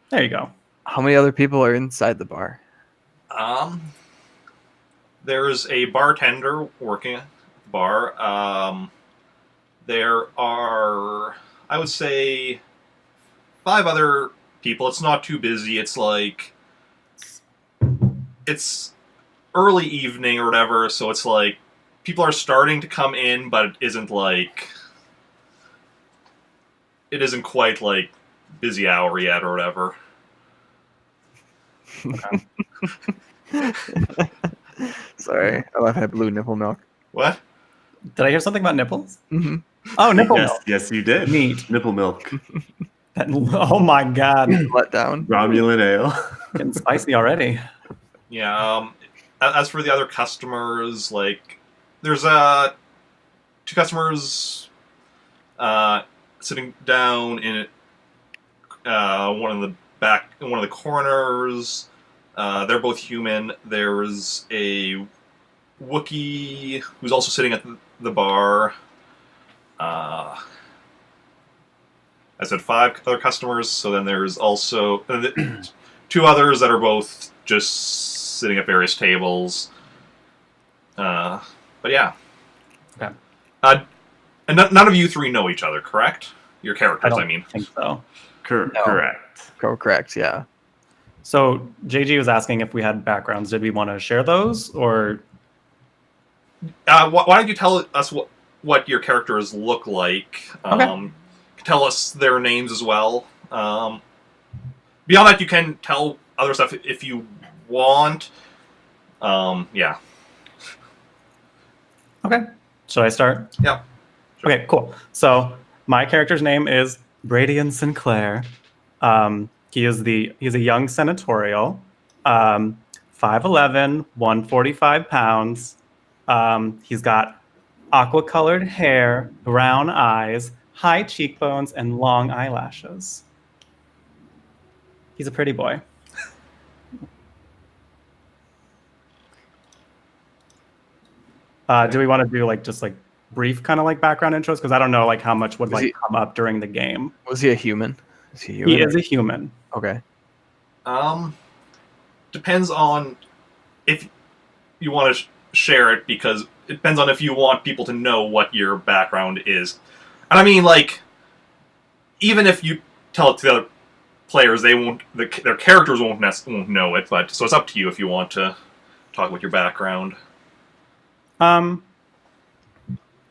There you go. How many other people are inside the bar? There's a bartender working at the bar. There are, I would say, 5 other people. It's not too busy. It's like, it's early evening or whatever, so it's like people are starting to come in, but it isn't quite like busy hour yet or whatever. Okay. Sorry, I've had blue nipple milk. What? Did I hear something about nipples? Mm-hmm. Oh, nipple yes, milk. Yes, you did. Neat. Nipple milk. Oh my god. Let down. Romulan ale. Getting spicy already. Yeah. As for the other customers, like, there's 2 customers sitting down in one of the corners. They're both human. There's a Wookiee who's also sitting at the bar. I said 5 other customers, so then there's also 2 others that are both just sitting at various tables. But yeah. Okay. And none of you 3 know each other, correct? Your characters, I mean. Think so. Correct. Correct, yeah. So JG was asking if we had backgrounds. Did we want to share those, or? Why don't you tell us what your characters look like? Okay. Tell us their names as well. Beyond that, you can tell other stuff if you want. Yeah. Okay. Should I start? Yeah. Sure. Okay, cool. So my character's name is Bradian Sinclair. He's a young senatorial, 5'11", 145 pounds. He's got aqua-colored hair, brown eyes, high cheekbones, and long eyelashes. He's a pretty boy. Do we want to do just brief kind of background intros? Because I don't know how much would come up during the game. Was he a human? He is a human. Okay. Depends on if you want to share it, because it depends on if you want people to know what your background is. And I mean, even if you tell it to the other players, they won't. Their characters won't know it. But so it's up to you if you want to talk about your background.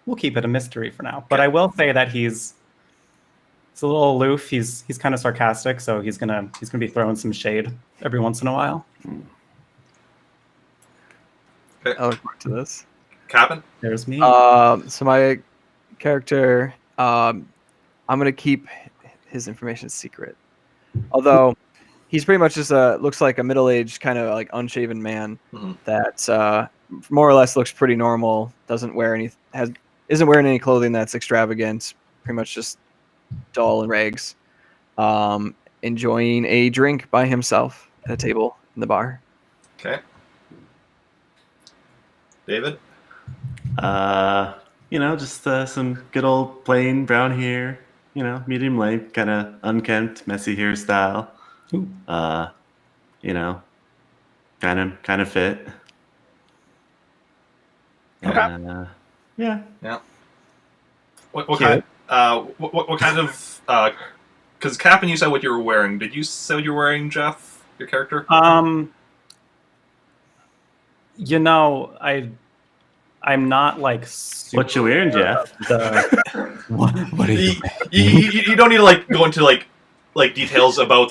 We'll keep it a mystery for now. But I will say that he's a little aloof. He's kind of sarcastic, so he's gonna be throwing some shade every once in a while. Okay. I look forward to this. Captain? There's me. So my character, I'm gonna keep his information secret. Although he's pretty much just looks like a middle-aged kind of unshaven man that more or less looks pretty normal. Isn't wearing any clothing that's extravagant. Pretty much just dull and rags. Enjoying a drink by himself at a table in the bar. Okay. David? Just some good old plain brown hair, medium length, kind of unkempt, messy hairstyle. Ooh. Kind of fit. Okay. Yeah. What kind? What kind of? Because Captain, you said what you were wearing. Did you say what you were wearing, Jeff? Your character? I'm not super, what you wearing, Jeff? What are you? You don't need to go into details about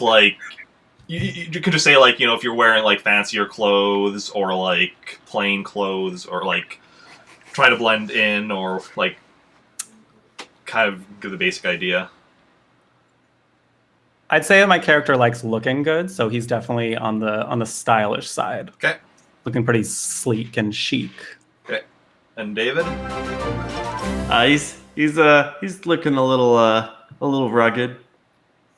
you can just say if you're wearing fancier clothes or plain clothes or trying to blend in or kind of give the basic idea. I'd say that my character likes looking good, so he's definitely on the stylish side. Okay. Looking pretty sleek and chic. Okay. And David? He's looking a little rugged.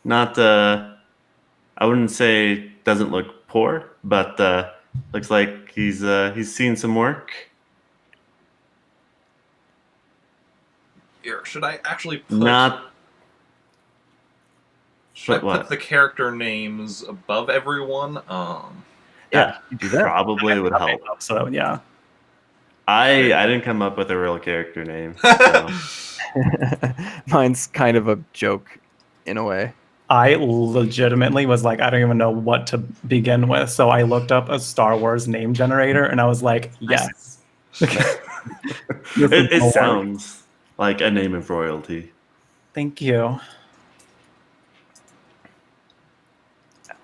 Not I wouldn't say doesn't look poor, but looks like he's seen some work. Here, should I actually put... Not... Should I put the character names above everyone? Yeah, you do that. Probably would help. So, yeah. I didn't come up with a real character name. So. Mine's kind of a joke, in a way. I legitimately was I don't even know what to begin with. So I looked up a Star Wars name generator, and I was like, yes. It sounds like a name of royalty. Thank you.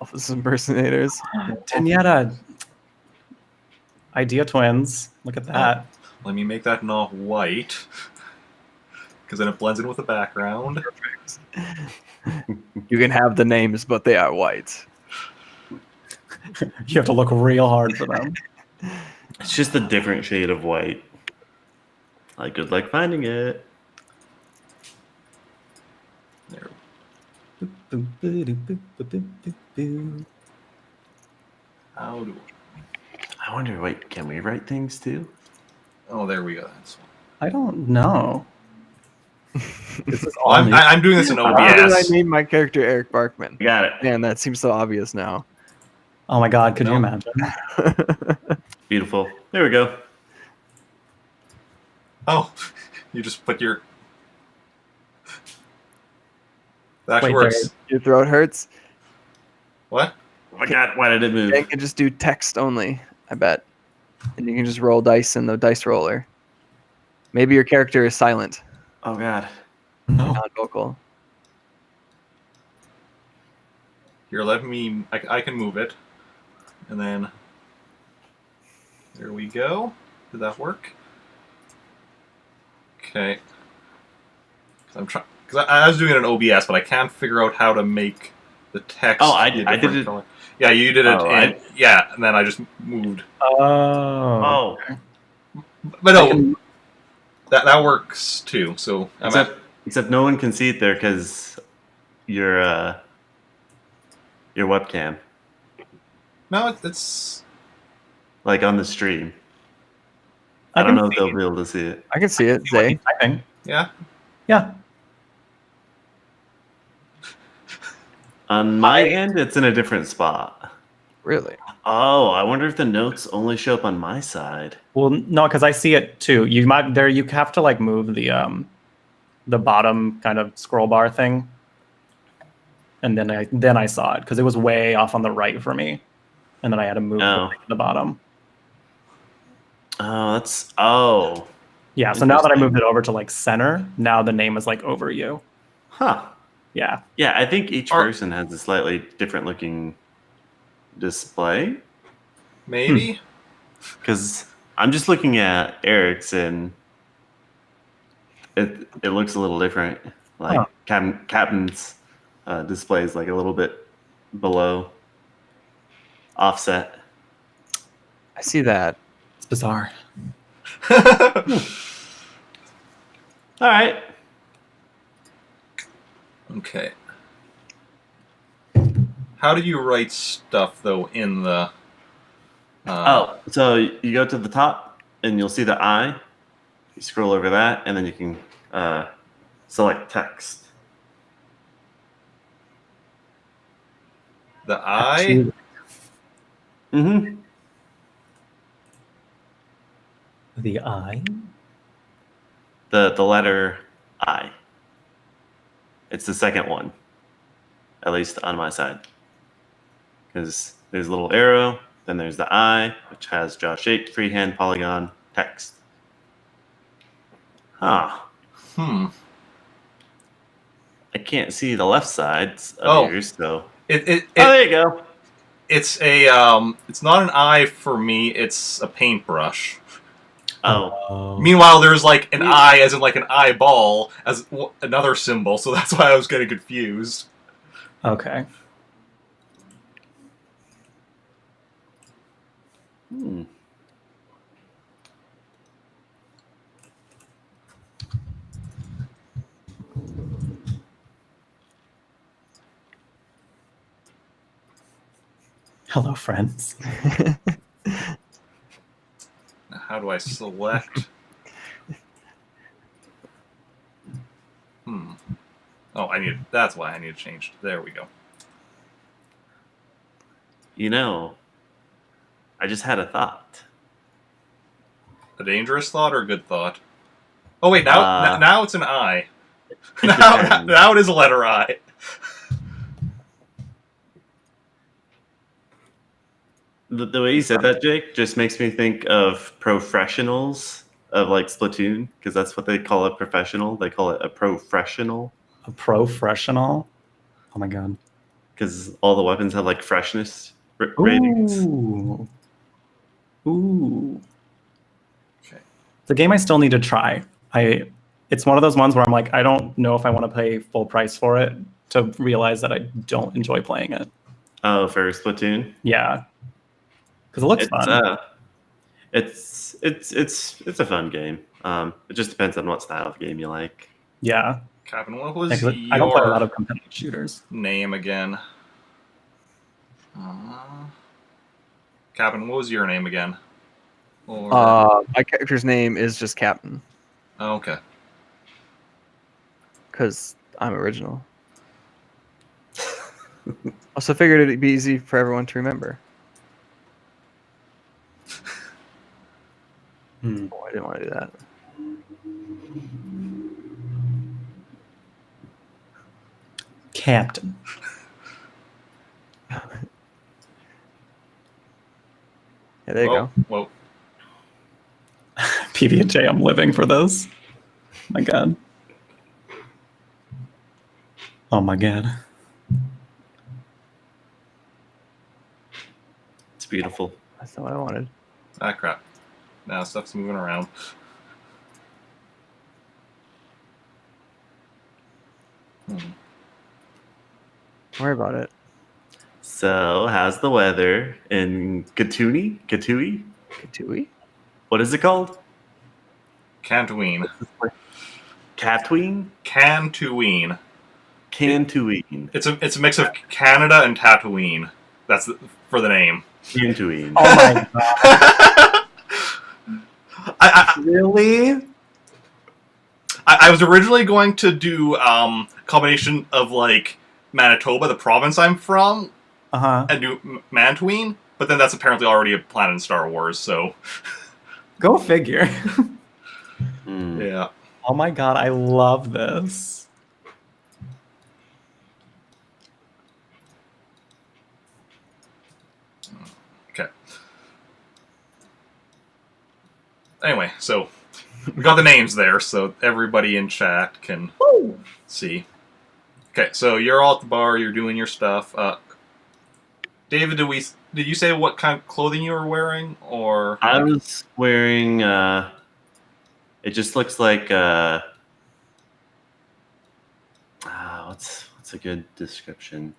Elvis impersonators. Tenetta. Idea twins. Look at that. Let me make that not white. Because then it blends in with the background. Perfect. You can have the names, but they are white. You have to look real hard for them. It's just a different shade of white. Like, good luck finding it. There. How do I wonder, wait, can we write things too? Oh, there we go. That's I don't know. I'm doing this in OBS. How did I name my character Eric Barkman? Got it. Man, that seems so obvious now. Oh my god, could you imagine? Beautiful. There we go. Oh, you just put your... That actually Wait, works. Your throat hurts? What? Oh my god, why did it move? You can just do text only, I bet. And you can just roll dice in the dice roller. Maybe your character is silent. Oh god. Not vocal. Here, let me... I can move it. And then... There we go. Did that work? Okay. I'm trying... Because I was doing it in OBS, but I can't figure out how to make the text... Oh, I did it... Color. Yeah, you did it yeah, and then I just moved. Oh. But no, that works too, so... Except no one can see it there because your webcam. No, it's... Like on the stream. I don't know if they'll be able to see it. I can see it, Zay. Yeah? Yeah. On my end, it's in a different spot. Really? Oh, I wonder if the notes only show up on my side. Well, no, because I see it too. You have to like move the bottom kind of scroll bar thing, and then I saw it because it was way off on the right for me, and then I had to move the bottom. Oh. Yeah. So now that I moved it over to like center, now the name is like over you. Huh. Yeah. Yeah, I think each person has a slightly different looking display. Maybe? Because I'm just looking at Eric's and it looks a little different. Like Captain's display is like a little bit below offset. I see that. It's bizarre. All right. Okay. How do you write stuff, though, in the... so you go to the top, and you'll see the I. You scroll over that, and then you can select text. The I? Mm-hmm. The I? The letter I. It's the second one, at least on my side. Because there's a little arrow, then there's the I, which has jaw shaped, freehand, polygon, text. Huh. I can't see the left sides of yours, so... there you go. It's a it's not an eye for me, it's a paintbrush. Meanwhile, there's like an eye, as in like an eyeball, as another symbol, so that's why I was getting confused. Okay. Hello, friends. How do I select? Oh, that's why I need to change. There we go. You know, I just had a thought. A dangerous thought or a good thought? Oh wait, now it's an I. now it is a letter I. The way you said that, Jake, just makes me think of professionals of like Splatoon, because that's what they call a professional. They call it a professional. A professional? Oh my god. because all the weapons have like freshness ratings. Ooh. Okay. The game I still need to try. It's one of those ones where I'm like, I don't know if I want to pay full price for it to realize that I don't enjoy playing it. Oh, for Splatoon? Yeah. Because it looks fun. It's a fun game. It just depends on what style of game you like. Yeah. Captain, what was I don't play a lot of competitive shooters. Name again? Captain, what was your name again? Or... my character's name is just Captain. Oh, okay. Because I'm original. Also figured it'd be easy for everyone to remember. Oh, I didn't want to do that. Captain. Yeah, there you go. Whoa. PB&J, I'm living for this. My God. Oh my God. It's beautiful. That's not what I wanted. Ah, crap. Now stuff's moving around. Don't worry about it. So, how's the weather in Katui? Katui? What is it called? Cantooine. Tatooine? Cantooine. Cantooine. It's a mix of Canada and Tatooine. That's for the name. Cantooine. Oh my God. Really? I was originally going to do a combination of like Manitoba, the province I'm from, and do Mantooine, but then that's apparently already a planet in Star Wars, so... Go figure. Yeah. Oh my God, I love this. Okay. Anyway, so we got the names there, so everybody in chat can see. Okay, so you're all at the bar, you're doing your stuff. David, did you say what kind of clothing you were wearing, or? I was wearing. It just looks like. What's a good description?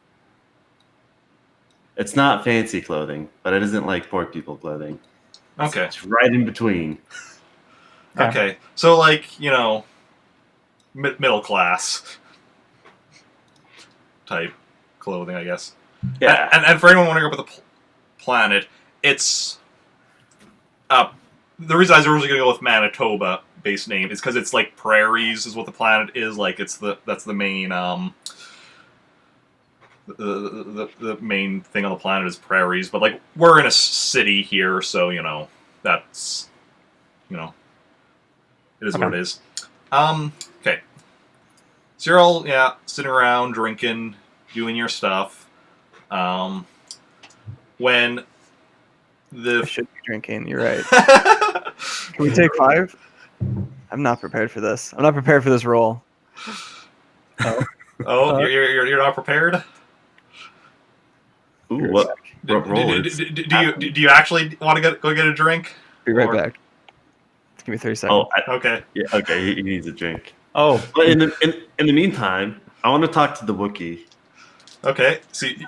It's not fancy clothing, but it isn't like poor people clothing. Okay. It's right in between. Okay, so like, you know, middle class type clothing, I guess. Yeah. And for anyone wondering about the planet, it's the reason I was originally going to go with Manitoba base name is because it's like prairies is what the planet is. Like that's the main the main thing on the planet is prairies. But like we're in a city here, so you know that's it is what it is. Okay. So you're all sitting around drinking, doing your stuff. When I should be drinking, you're right. Can we take 5? I'm not prepared for this. I'm not prepared for this role. You're not prepared? Ooh, what role do you actually want to go get a drink? Be right back. Give me 30 seconds. Oh, okay. Yeah, okay. He needs a drink. Oh, but in the meantime, I want to talk to the Wookiee. Okay. See,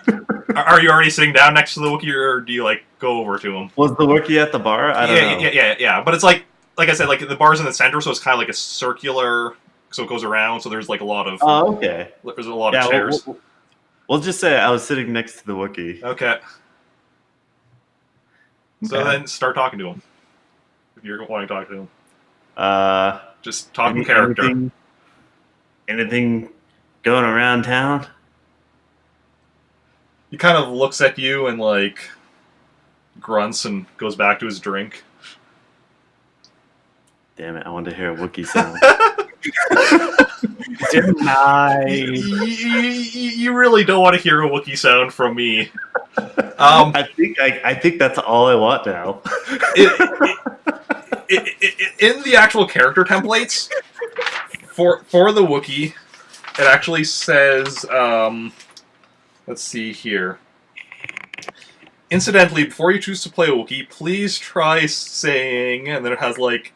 are you already sitting down next to the Wookiee, or do you like go over to him? Was the Wookiee at the bar? I don't know. Yeah. But it's like I said, like the bar's in the center, so it's kind of like a circular. So it goes around. So there's like a lot of. Oh, okay. There's a lot of chairs. We'll just say I was sitting next to the Wookiee. Okay. So then start talking to him. If you're wanting to talk to him. Just talk in character. Anything going around town? He kind of looks at you and like grunts and goes back to his drink. Damn it! I wanted to hear a Wookiee sound. You really don't want to hear a Wookiee sound from me. I think that's all I want now. In the actual character templates for the Wookiee, it actually says Let's see here. Incidentally, before you choose to play a Wookiee, please try saying, and then it has like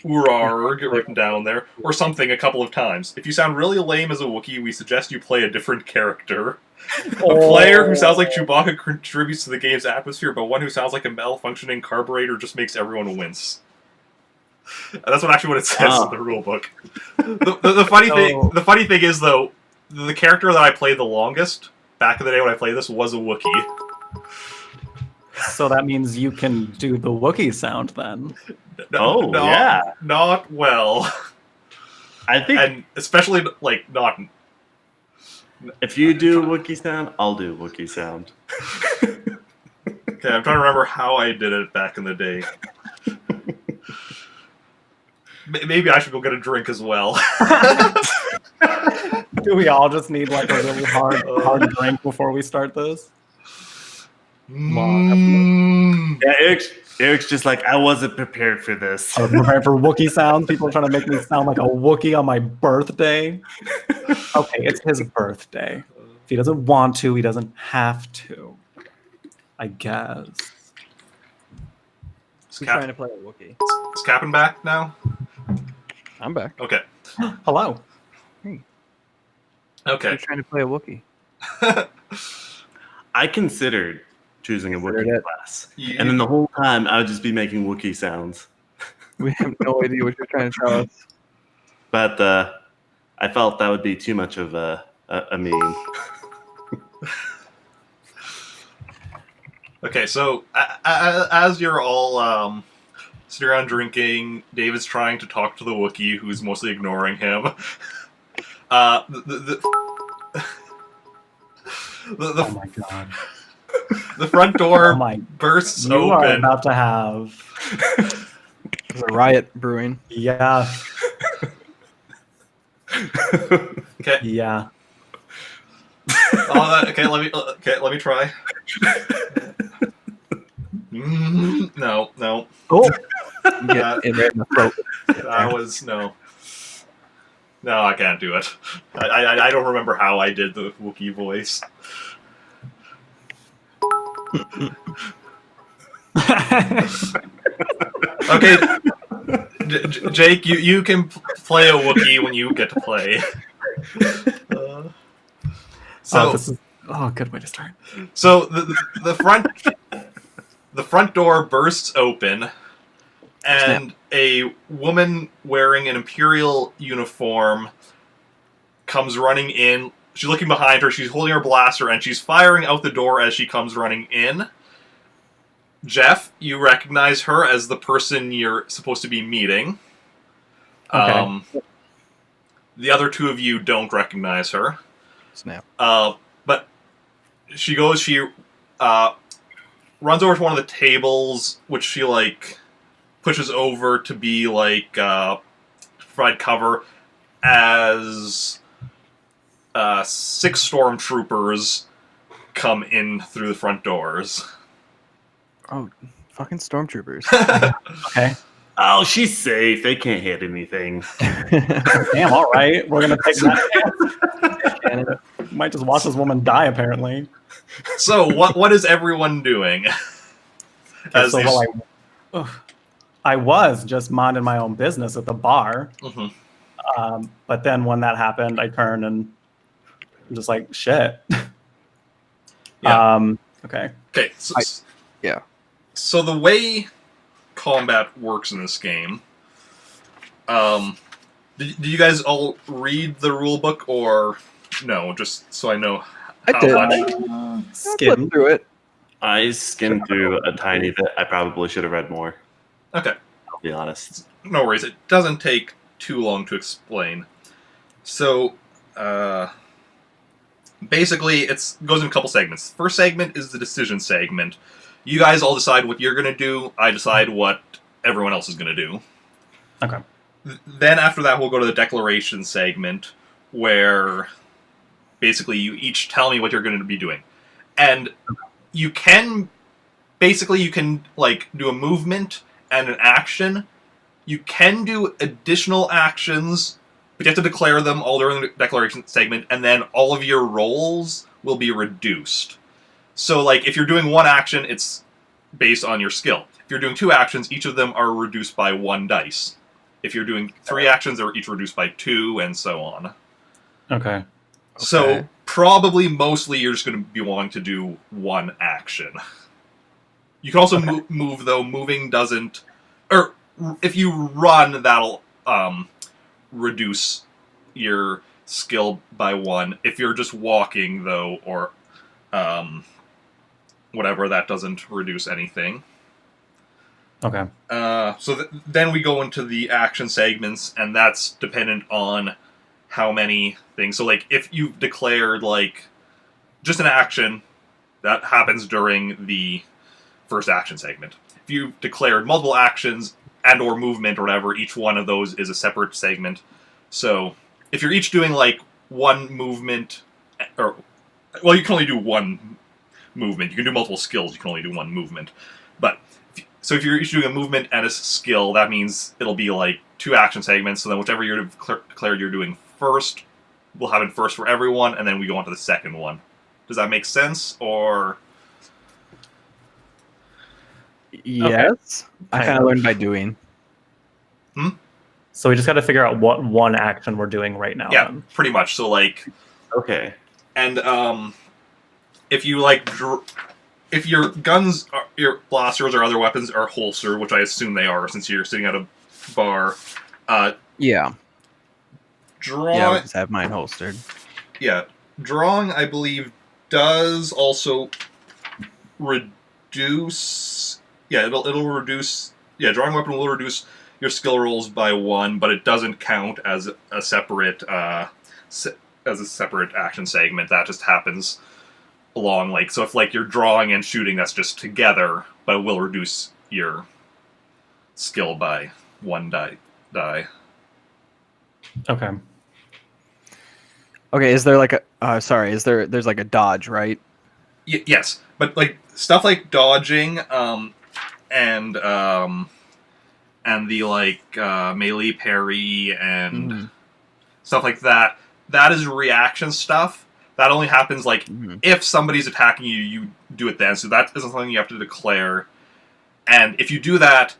Urarg written down there, or something a couple of times. If you sound really lame as a Wookiee, we suggest you play a different character. A player who sounds like Chewbacca contributes to the game's atmosphere, but one who sounds like a malfunctioning carburetor just makes everyone wince. And that's actually what it says in the rulebook. The funny thing is, though, the character that I played the longest back in the day when I played this was a Wookiee. So that means you can do the Wookiee sound then. Not well. I think, and especially like not. If you do Wookiee sound, I'll do Wookiee sound. Okay, I'm trying to remember how I did it back in the day. Maybe I should go get a drink as well. Do we all just need like a really hard drink before we start this? Yeah, Eric's just like, I wasn't prepared for this. I was prepared for Wookiee sounds. People are trying to make me sound like a Wookiee on my birthday. Okay, it's his birthday. If he doesn't want to, he doesn't have to. I guess. Who's trying to play a Wookiee? Is Captain back now? I'm back. Okay. Hello. Hey. Okay. Who's trying to play a Wookiee? I considered choosing a Wookiee class. And then the whole time, I would just be making Wookiee sounds. We have no idea what you're trying to tell us. But I felt that would be too much of a meme. Okay, so as you're all sitting around drinking, David's trying to talk to the Wookiee, who's mostly ignoring him. Oh my god. The front door bursts open. You are about to have... There's a riot brewing. Yeah. Okay. Yeah. Okay, let me try. No. Oh. Get it right in the throat. That was no. No, I can't do it. I don't remember how I did the Wookiee voice. Okay, Jake, you can play a Wookiee when you get to play. This is a good way to start. So the front door bursts open, and a woman wearing an Imperial uniform comes running in. She's looking behind her, she's holding her blaster, and she's firing out the door as she comes running in. Jeff, you recognize her as the person you're supposed to be meeting. Okay. The other two of you don't recognize her. Snap. But she runs over to one of the tables, which she, like, pushes over to be, like, provide cover, as 6 stormtroopers come in through the front doors. Oh, fucking stormtroopers. Okay. Oh, she's safe. They can't hit anything. Damn, all right. We're going to take that. Might just watch this woman die, apparently. So, what is everyone doing? I was just minding my own business at the bar. Mm-hmm. But then when that happened, I turned and I'm just like, shit. Yeah. Okay. Okay. Yeah. So the way combat works in this game, did you guys all read the rule book, or no? Just so I know how much. Skim through it. I skimmed through a tiny bit. I probably should have read more. Okay. I'll be honest. No worries. It doesn't take too long to explain. So, basically, it goes in a couple segments. First segment is the decision segment. You guys all decide what you're going to do. I decide what everyone else is going to do. Okay. Then after that, we'll go to the declaration segment, where basically you each tell me what you're going to be doing. And you can like do a movement and an action. You can do additional actions, but you have to declare them all during the declaration segment, and then all of your rolls will be reduced. So, like, if you're doing one action, it's based on your skill. If you're doing 2 actions, each of them are reduced by 1 dice. If you're doing 3 actions, they're each reduced by 2, and so on. Okay. So, probably, mostly, you're just going to be wanting to do 1 action. You can also move, though. Moving doesn't... Or, if you run, that'll reduce your skill by 1. If you're just walking, though, or whatever, that doesn't reduce anything. Okay. So then we go into the action segments, and that's dependent on how many things. So, like, if you've declared, like, just an action, that happens during the first action segment. If you've declared multiple actions and or movement or whatever, each one of those is a separate segment. So, if you're each doing, like, 1 movement, or, well, you can only do 1 movement. You can do multiple skills, you can only do 1 movement. But, so if you're each doing a movement and a skill, that means it'll be, like, 2 action segments, so then whichever you're declared you're doing first, we'll have it first for everyone, and then we go on to the second one. Does that make sense, or...? Yes. Okay. I kind of learned by doing. So we just got to figure out what 1 action we're doing right now. Yeah, then. Pretty much. So, like... Okay. And, if you, like... If your guns, your blasters or other weapons are holstered, which I assume they are since you're sitting at a bar... Yeah. Drawing... Yeah, I just have mine holstered. Yeah. Drawing, I believe, does also reduce... Yeah, it'll reduce... Yeah, drawing weapon will reduce your skill rolls by 1, but it doesn't count as a separate action segment. That just happens along, like, so if, like, you're drawing and shooting, that's just together, but it will reduce your skill by 1 die. Okay. Okay, is there, like, a... there's, like, a dodge, right? Yes, but, like, stuff like dodging, and the, like, melee parry and stuff like that, that is reaction stuff. That only happens, like, if somebody's attacking you, you do it then. So that isn't something you have to declare. And if you do that,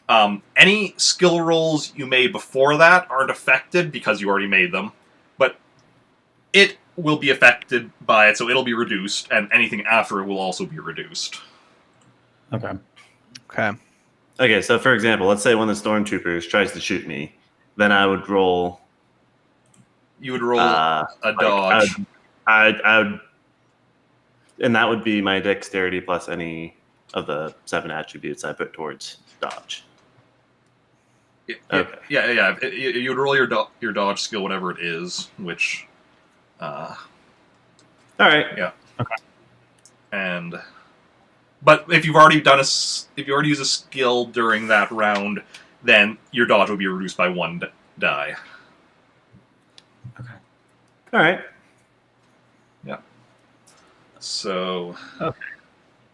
any skill rolls you made before that aren't affected because you already made them. But it will be affected by it, so it'll be reduced, and anything after it will also be reduced. Okay. Okay, so for example, let's say one of the stormtroopers tries to shoot me, then I would roll... You would roll a dodge. I would, and that would be my dexterity plus any of the 7 attributes I put towards dodge. Okay. Yeah. You would roll your dodge skill, whatever it is, which... All right. Yeah. Okay. But if you've already used a skill during that round, then your dodge will be reduced by 1 die. Okay. All right. Yeah. So. Okay.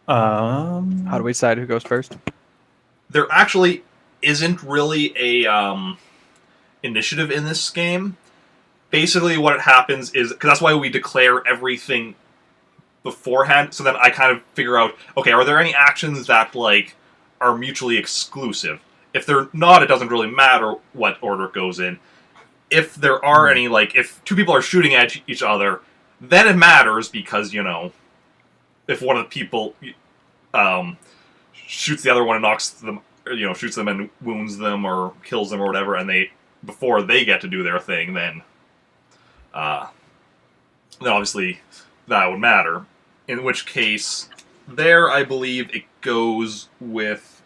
How do we decide who goes first? There actually isn't really a initiative in this game. Basically, what happens is, because that's why we declare everything beforehand, so then I kind of figure out, okay, are there any actions that, like, are mutually exclusive? If they're not, it doesn't really matter what order it goes in. If there are any, like, if 2 people are shooting at each other, then it matters because, you know, if one of the people shoots the other one and knocks them, or, you know, shoots them and wounds them or kills them or whatever, and before they get to do their thing, then obviously that would matter. In which case, there I believe it goes with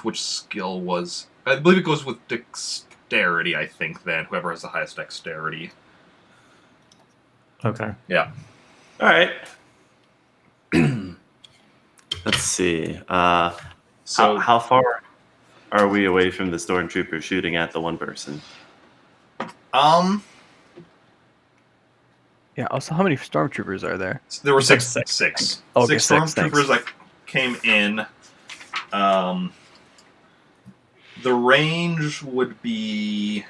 which skill was... I believe it goes with dexterity, I think, then. Whoever has the highest dexterity. Okay. Yeah. All right. Let's see. So how far are we away from the stormtrooper shooting at the one person? Yeah, also, how many stormtroopers are there? There were six. Okay, 6 six, stormtroopers that came in. The range would be...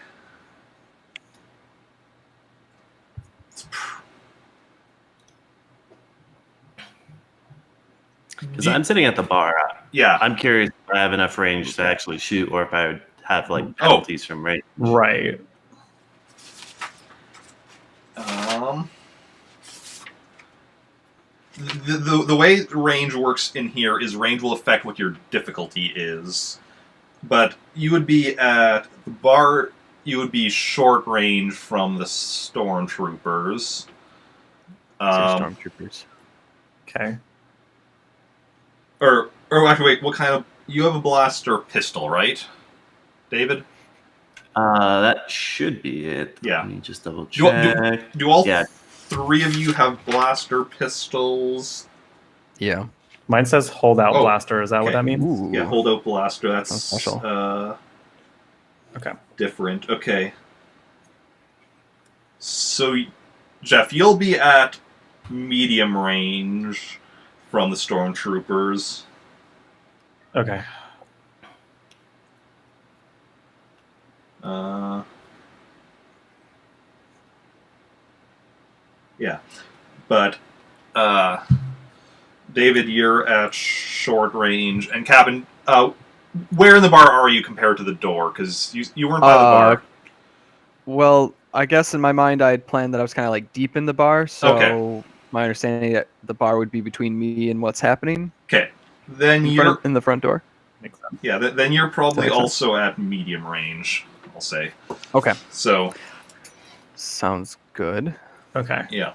Because I'm sitting at the bar. Yeah. I'm curious if I have enough range to actually shoot, or if I would have like penalties from range. Right. The way range works in here is range will affect what your difficulty is. But you would be at the bar, you would be short range from the stormtroopers. Stormtroopers. Okay. Or actually, wait, what kind of... You have a blaster pistol, right, David? That should be it. Yeah. Let me just double check. Do all three of you have blaster pistols? Yeah. Mine says hold out blaster. Is that what that means? Ooh. Yeah, hold out blaster. That's special. Okay. Different. Okay. So, Jeff, you'll be at medium range from the stormtroopers. Okay. Yeah. But, David, you're at short range. And Cabin, where in the bar are you compared to the door? Because you weren't by the bar. Well, I guess in my mind I had planned that I was kind of like deep in the bar, so my understanding that the bar would be between me and what's happening. Okay. Then you're in the front door. Makes sense. Yeah, then you're probably also at medium range, I'll say. Okay. So. Sounds good. Okay. Yeah.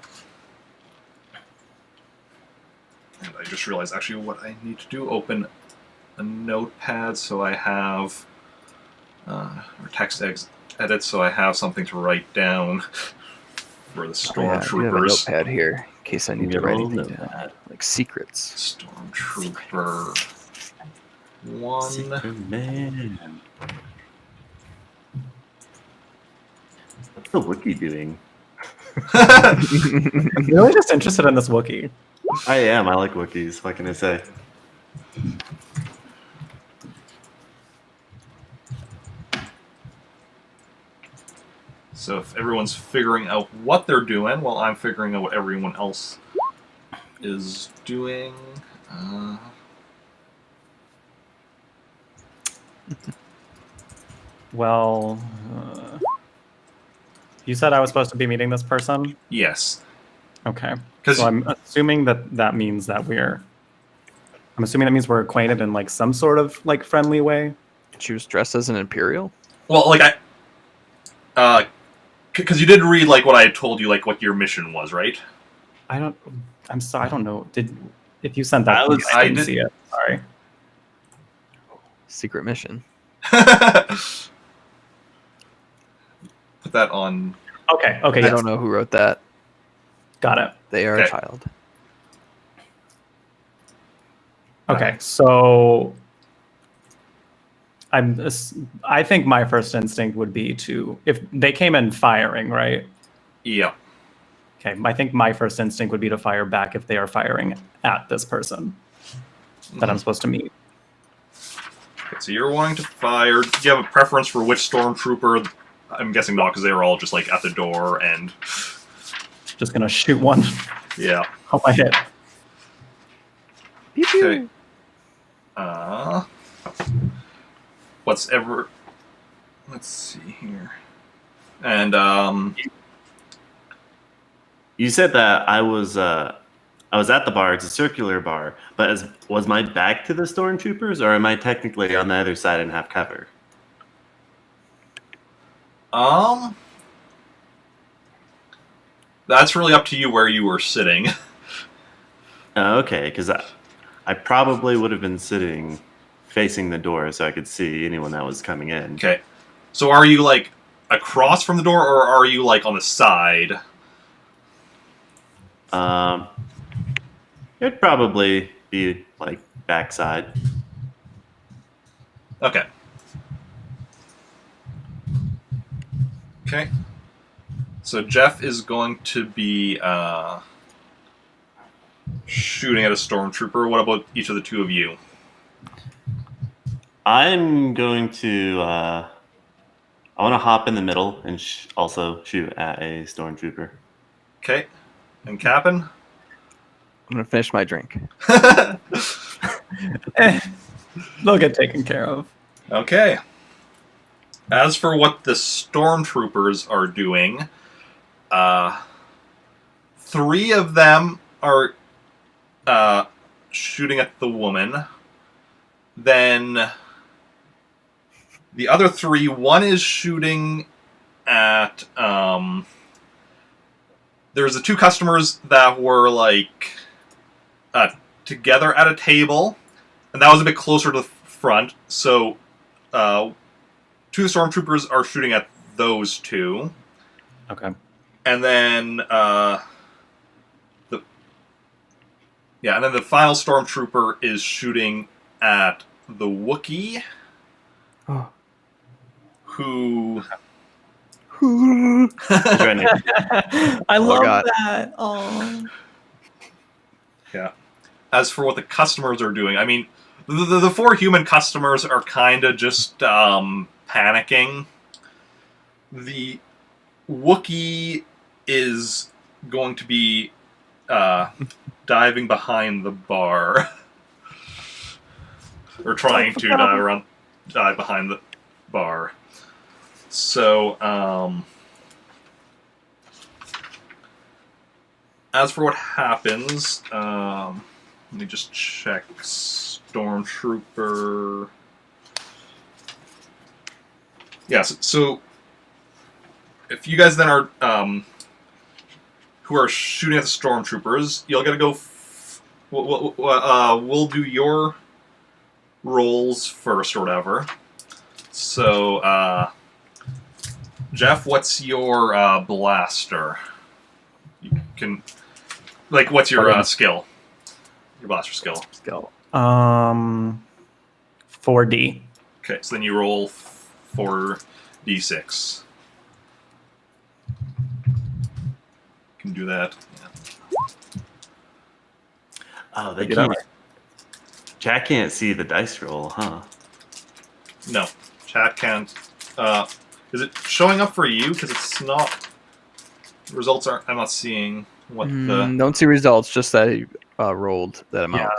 And I just realized actually what I need to do, open a notepad so I have, or text edit so I have something to write down for the stormtroopers. Notepad here in case I need to write anything down, like secrets. Stormtrooper 1. Secret man. What's the Wookiee doing? I'm really just interested in this Wookiee. I am. I like Wookiees. What can I say? So if everyone's figuring out what they're doing, while I'm figuring out what everyone else is doing. Well, you said I was supposed to be meeting this person? Yes. Okay. So I'm assuming that means that we're acquainted in like some sort of like friendly way. She was dressed as an Imperial? Well, like because you did read like what I had told you, like what your mission was, right? I'm sorry, I don't know. If you sent that, I didn't see it. Sorry. Secret mission. Put that on. Okay. I don't know who wrote that. Got it. They are a child. Okay, so I think my first instinct would be if they came in firing, right? Yeah. Okay, I think my first instinct would be to fire back if they are firing at this person that I'm supposed to meet. Okay, so you're wanting to fire. Do you have a preference for which stormtrooper? I'm guessing not, because they were all just like at the door and. Just gonna shoot one. Yeah. Hope I hit. Okay. Let's see here. And you said that I was at the bar. It's a circular bar, but was my back to the stormtroopers, or am I technically on the other side and have cover? That's really up to you where you were sitting. Okay, because I probably would have been sitting facing the door so I could see anyone that was coming in. Okay. So are you, like, across from the door, or are you, like, on the side? It'd probably be, like, backside. Okay. Okay. So Jeff is going to be shooting at a stormtrooper. What about each of the two of you? I'm going to. I want to hop in the middle and also shoot at a stormtrooper. Okay. And Cap'n? I'm gonna finish my drink. They'll get taken care of. Okay. As for what the stormtroopers are doing, 3 of them are shooting at the woman. Then the other 3, one is shooting at... there's the 2 customers that were, like, together at a table, and that was a bit closer to the front, so 2 stormtroopers are shooting at those 2. Okay. And then the final stormtrooper is shooting at the Wookiee, Oh. who I love that. Oh. Yeah. As for what the customers are doing, I mean, the 4 human customers are kind of just panicking. The Wookiee is going to be diving behind the bar. Or trying to dive behind the bar. So, as for what happens, let me just check Stormtrooper. Yes, so if you guys then are who are shooting at the Stormtroopers, you'll gotta go. We'll do your rolls first or whatever. So, Jeff, what's your blaster? You can, like, what's your skill? Your blaster skill. 4D. Okay, so then you roll 4d6. Can do that. Yeah. Oh, they can't. Chat can't see the dice roll, huh? No, chat can't. Is it showing up for you? Because it's not. Results aren't. I'm not seeing what the. Don't see results. Just that he rolled that amount.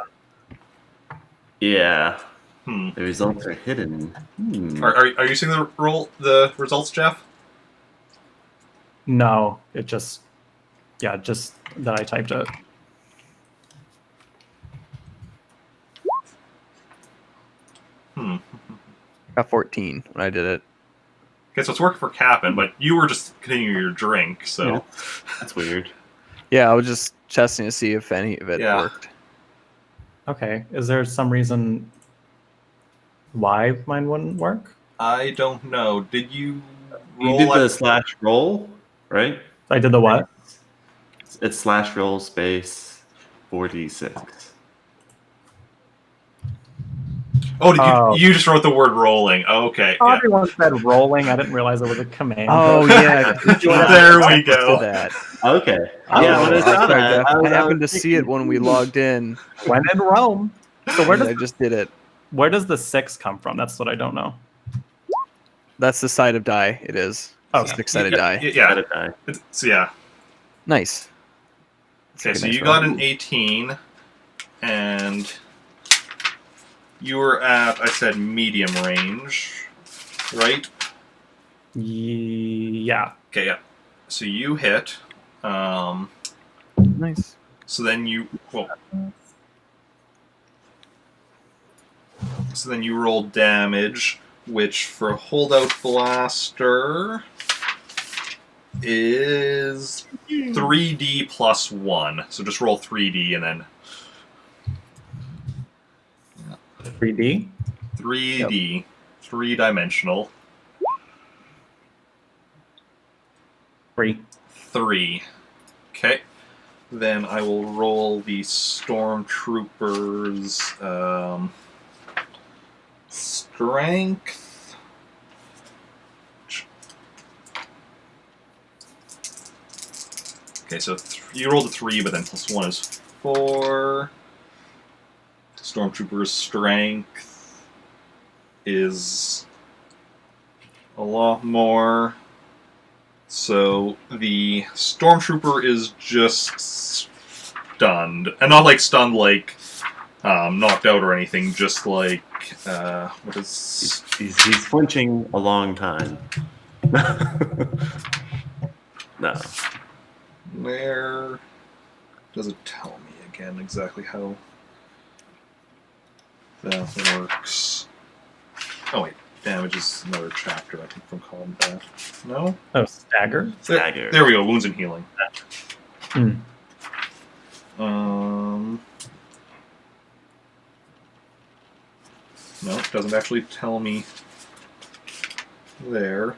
Yeah. The results are hidden. Are you seeing the results, Jeff? No, it just just that I typed it. Got 14 when I did it. Okay, so it's working for Cap'n, but you were just continuing your drink, so... Yeah. That's weird. Yeah, I was just testing to see if any of it worked. Okay, is there some reason why mine wouldn't work? I don't know. Did you roll... You did the slash roll, right? I did the what? It's slash roll space 4d6. Oh, you just wrote the word rolling. Oh, okay. Oh, everyone said rolling. I didn't realize it was a command. Oh, yeah. There we go. That. Okay. I happened to see it when we logged in. When in Rome. So where does I just did it. Where does the 6 come from? That's what I don't know. That's the side of die. It is. It's a 6-sided die. Yeah. Yeah. Nice. Okay, so you got an 18, and you were at, I said, medium range, right? Yeah. Okay, yeah. So you hit. Nice. So then you roll damage, which for holdout blaster is 3d plus 1. So just roll 3d and then 3D? 3d. Yep. 3-dimensional. 3. Okay. Then I will roll the Stormtroopers' strength. Okay, so you rolled a 3, but then plus 1 is 4. Stormtroopers' strength is a lot more. So the stormtrooper is just stunned, and not like stunned like knocked out or anything. Just like what is? He's flinching a long time. No. Where does it tell me again exactly how that works? Oh wait, damage is another chapter, I think, from combat. No? Oh, stagger? Stagger. There we go, wounds and healing. Hmm. No, it doesn't actually tell me there.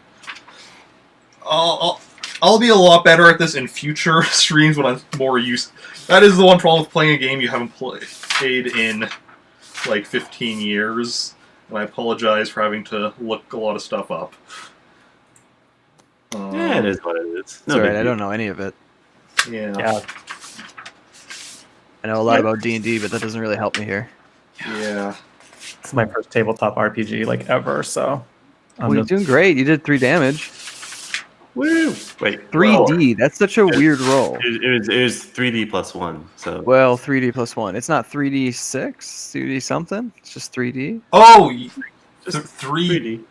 I'll be a lot better at this in future streams when I'm more used. That is the one problem with playing a game you haven't played in like 15 years, and I apologize for having to look a lot of stuff up. Yeah, it is what it is. It's alright, I don't know any of it. Yeah. I know a lot about D&D, but that doesn't really help me here. Yeah. It's my first tabletop RPG like ever, so. Well, you're doing great. You did 3 damage. Woo! Wait. 3D. That's such a weird roll. It was 3D plus 1. So. Well, 3D plus 1. It's not 3D 6, 3D something. It's just 3D. Oh, Just 3D.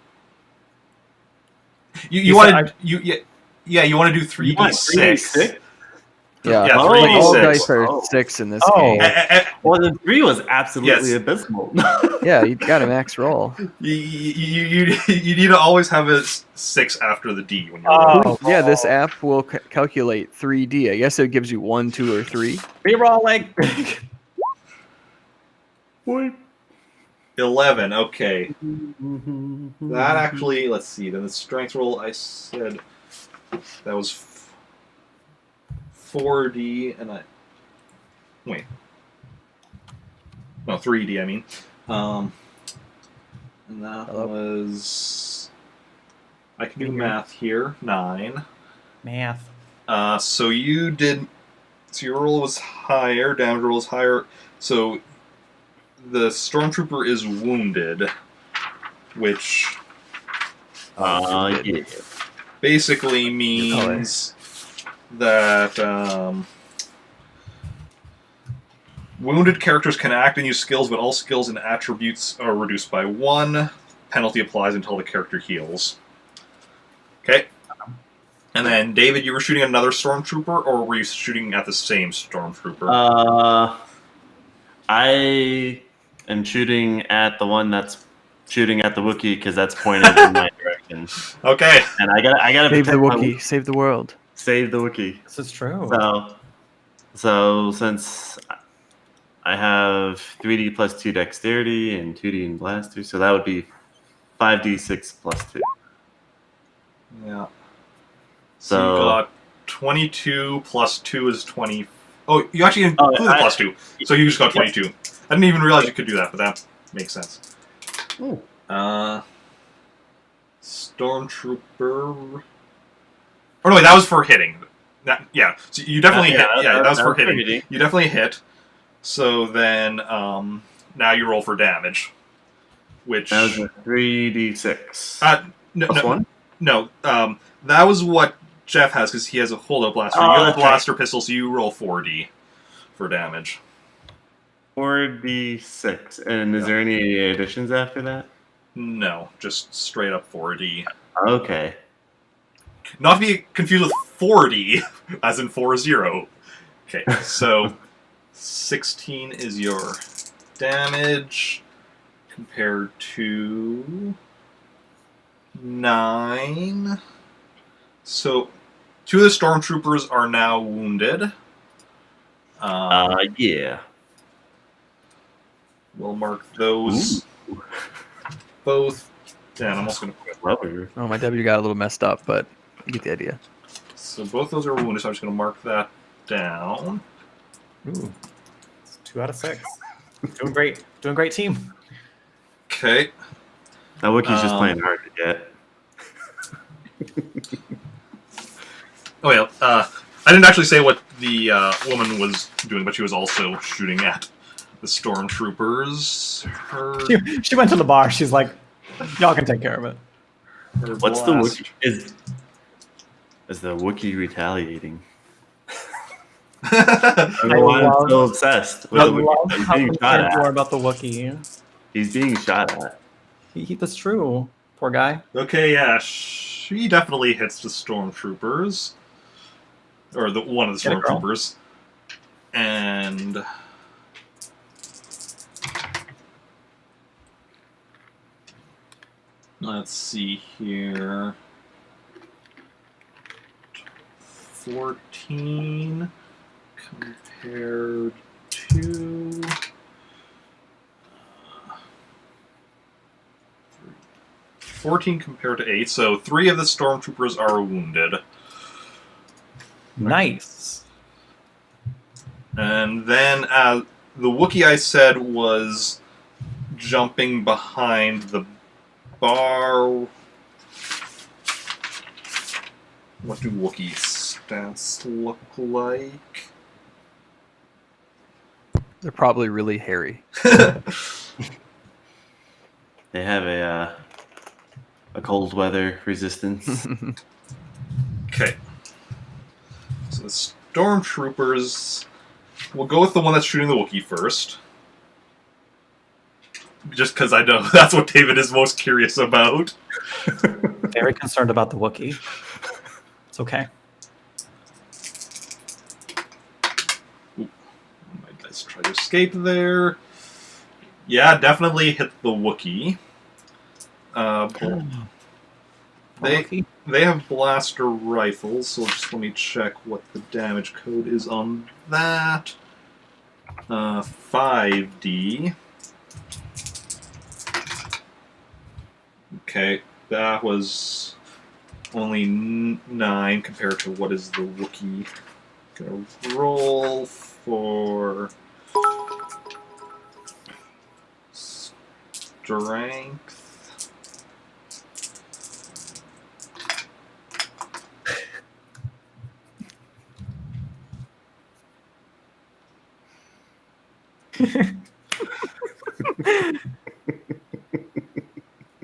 You want to you want to do 3D6. Yeah, 3D6. All dice are 6 in this game. Well, the 3 was absolutely abysmal. Yeah, you got a max roll. You need to always have a 6 after the D when you're Yeah, this app will calculate 3D. I guess it gives you 1, 2, or 3. Rerolling. 11. Okay. That actually, let's see. Then the strength roll, I said that was 4D, and wait. No, 3D. I mean, and that was. I can do math here. 9. Math. So you did. So your roll was higher. Damage roll was higher. So the stormtrooper is wounded, which basically means that wounded characters can act and use skills, but all skills and attributes are reduced by 1. Penalty applies until the character heals. Okay. And then, David, you were shooting at another stormtrooper, or were you shooting at the same stormtrooper? I am shooting at the one that's shooting at the Wookiee because that's pointed in my direction. Okay. And I gotta save the Wookiee, save the world. Save the Wookiee. This is true. So since I have 3D plus 2 dexterity and 2D in blaster, so that would be 5d6 plus 2. Yeah. So you got 22 plus 2 is 20. Oh, you actually included plus 2. So you just got 22. I didn't even realize you could do that, but that makes sense. Ooh. Stormtrooper. Oh no, wait, that was for hitting. So you definitely hit. That was for hitting. You definitely hit. So then, now you roll for damage, which that was a 3d6. No. That was what Jeff has because he has a holdout blaster. You have a blaster pistol, so you roll 4d for damage. 4d6. And is there any additions after that? No, just straight up 4d. Okay. Not to be confused with 4d, as in 4-0. Okay, so 16 is your damage compared to 9. So 2 of the stormtroopers are now wounded. Yeah. We'll mark those both. Yeah, I'm also going to put rubber. Oh, my W got a little messed up, but you get the idea. So both those are wounded, so I'm just going to mark that down. Ooh. It's 2 out of 6. Doing great. Doing great, team. Okay. Now Wookiee's just playing hard to get. Oh yeah, I didn't actually say what the woman was doing, but she was also shooting at the stormtroopers. She went to the bar. She's like, Y'all can take care of it. What's the Wookiee? Is the Wookiee retaliating? I don't know why I'm so obsessed with the Wookiee. He's being shot at. More about the Wookiee. He's being shot at. That's true. Poor guy. Okay, yeah, she definitely hits the stormtroopers, or one of the stormtroopers, and let's see here. 14 compared to 14 compared to 8, so 3 of the stormtroopers are wounded. Nice. And then the Wookiee I said was jumping behind the bar. What do Wookiee stats look like? They're probably really hairy. They have a cold weather resistance. Okay. So the stormtroopers... We'll go with the one that's shooting the Wookiee first. Just because I know that's what David is most curious about. Very concerned about the Wookiee. It's okay. Ooh, my dice try to escape there. Yeah, definitely hit the Wookiee. They have blaster rifles, so just let me check what the damage code is on that. 5D. Okay, that was only 9 compared to what is the Wookiee. Gonna roll for strength.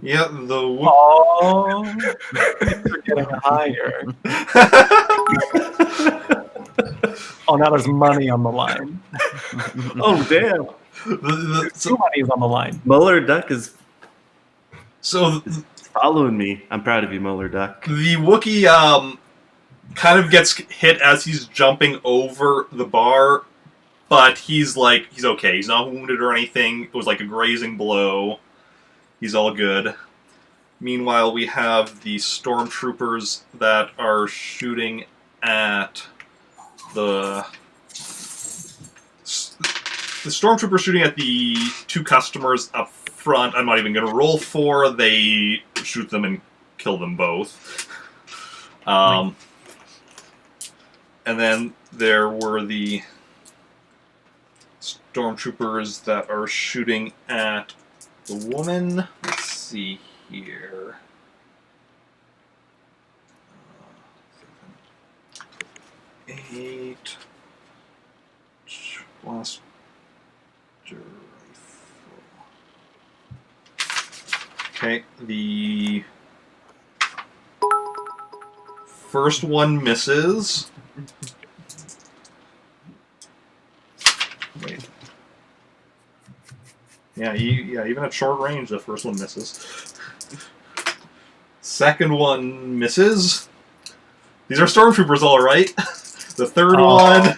Yeah, the Wookiee. You're getting higher. Oh, now there's money on the line. Oh, damn. Two money is on the line. Muller Duck is following me. I'm proud of you, Muller Duck. The Wookiee kind of gets hit as he's jumping over the bar, but he's okay. He's not wounded or anything. It was like a grazing blow. He's all good. Meanwhile, we have the stormtroopers that are shooting at the stormtroopers shooting at the 2 customers up front. I'm not even going to roll for. They shoot them and kill them both. And then there were the stormtroopers that are shooting at the woman. Let's see here. 8. Blaster rifle. Okay, the first one misses. Wait. Yeah, even at short range, the first one misses. Second one misses. These are stormtroopers, all right. The third one...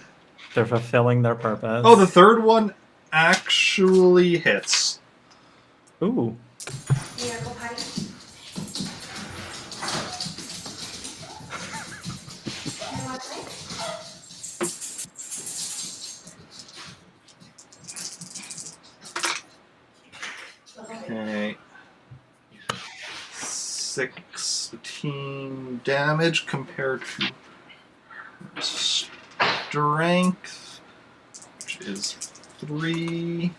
They're fulfilling their purpose. Oh, the third one actually hits. Ooh. Okay. 16 damage compared to her strength, which is 3.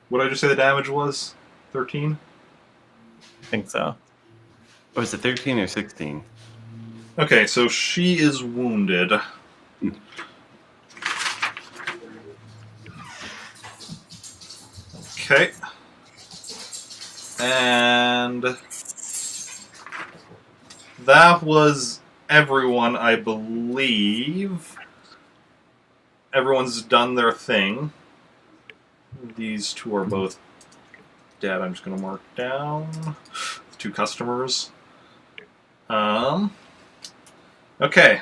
What did I just say the damage was? 13? I think so. Oh, is it 13 or 16? Okay, so she is wounded. Okay. And that was everyone, I believe. Everyone's done their thing. These two are both dead. I'm just going to mark down the two customers. Okay,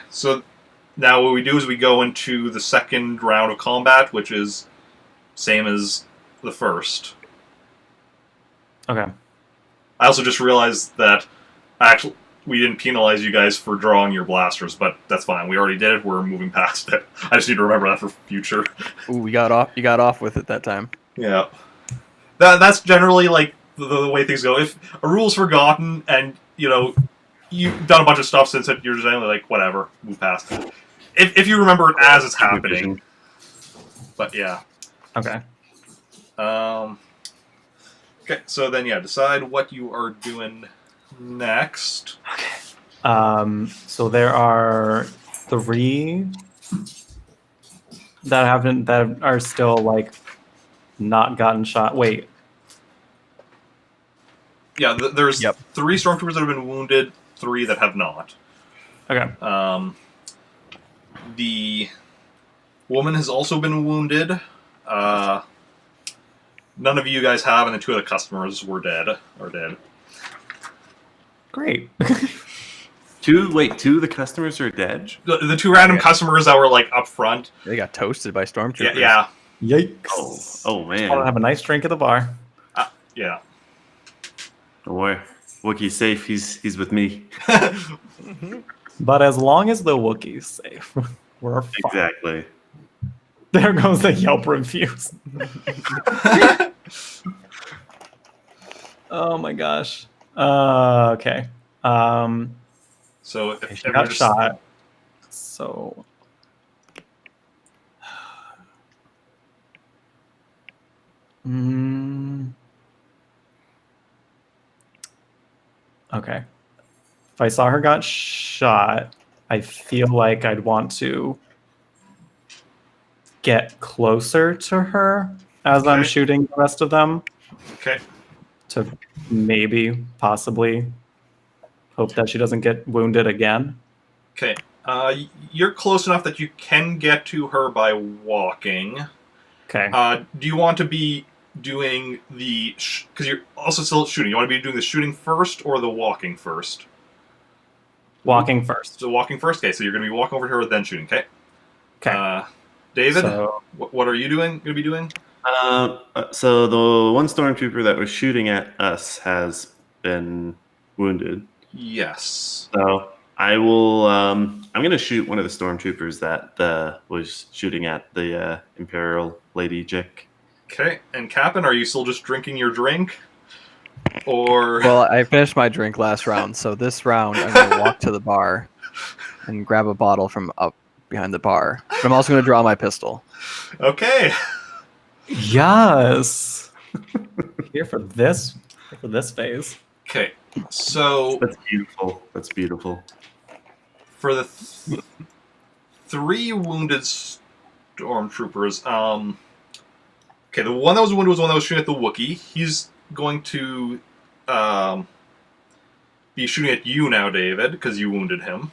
so now what we do is we go into the second round of combat, which is same as the first. Okay. I also just realized that actually we didn't penalize you guys for drawing your blasters, but that's fine. We already did it. We're moving past it. I just need to remember that for future. Ooh, you got off with it that time. Yeah. That's generally like the way things go. If a rule's forgotten and, you've done a bunch of stuff since it, you're just like, whatever, move past it. If you remember it as it's happening. But yeah. Okay. Okay, so then decide what you are doing next. Okay. So there are 3 that are still like not gotten shot. Wait. Yeah, there's 3 stormtroopers that have been wounded, 3 that have not. Okay. The woman has also been wounded. None of you guys have, and the 2 of the customers are dead. Great. 2 of the customers are dead? The 2 random customers that were like up front. They got toasted by stormtroopers. Yeah. Yikes. Oh man. I'll have a nice drink at the bar. Yeah. Don't worry. Wookiee's safe. He's with me. But as long as the Wookiee's safe, we're fine. Exactly. There goes the Yelp reviews. Oh my gosh. Okay. So if she got shot. So. Okay. If I saw her got shot, I feel like I'd want to get closer to her as I'm shooting the rest of them. Okay. To maybe, possibly, hope that she doesn't get wounded again. Okay. You're close enough that you can get to her by walking. Okay. Do you want to be doing the... Because you're also still shooting. You want to be doing the shooting first or the walking first? Walking first. So walking first? Okay, so you're going to be walking over to her, then shooting, okay? Okay. David, what are you going to be doing? So the one stormtrooper that was shooting at us has been wounded. Yes. So I will. I'm going to shoot one of the stormtroopers that was shooting at the Imperial Lady Jick. Okay. And Captain, are you still just drinking your drink? Or... Well, I finished my drink last round, so this round I'm going to walk to the bar and grab a bottle from up behind the bar. But I'm also going to draw my pistol. Okay. Yes. Here for this phase. Okay. So that's beautiful. That's beautiful. For the 3 wounded stormtroopers, okay, the one that was wounded was the one that was shooting at the Wookiee. He's going to be shooting at you now, David, because you wounded him.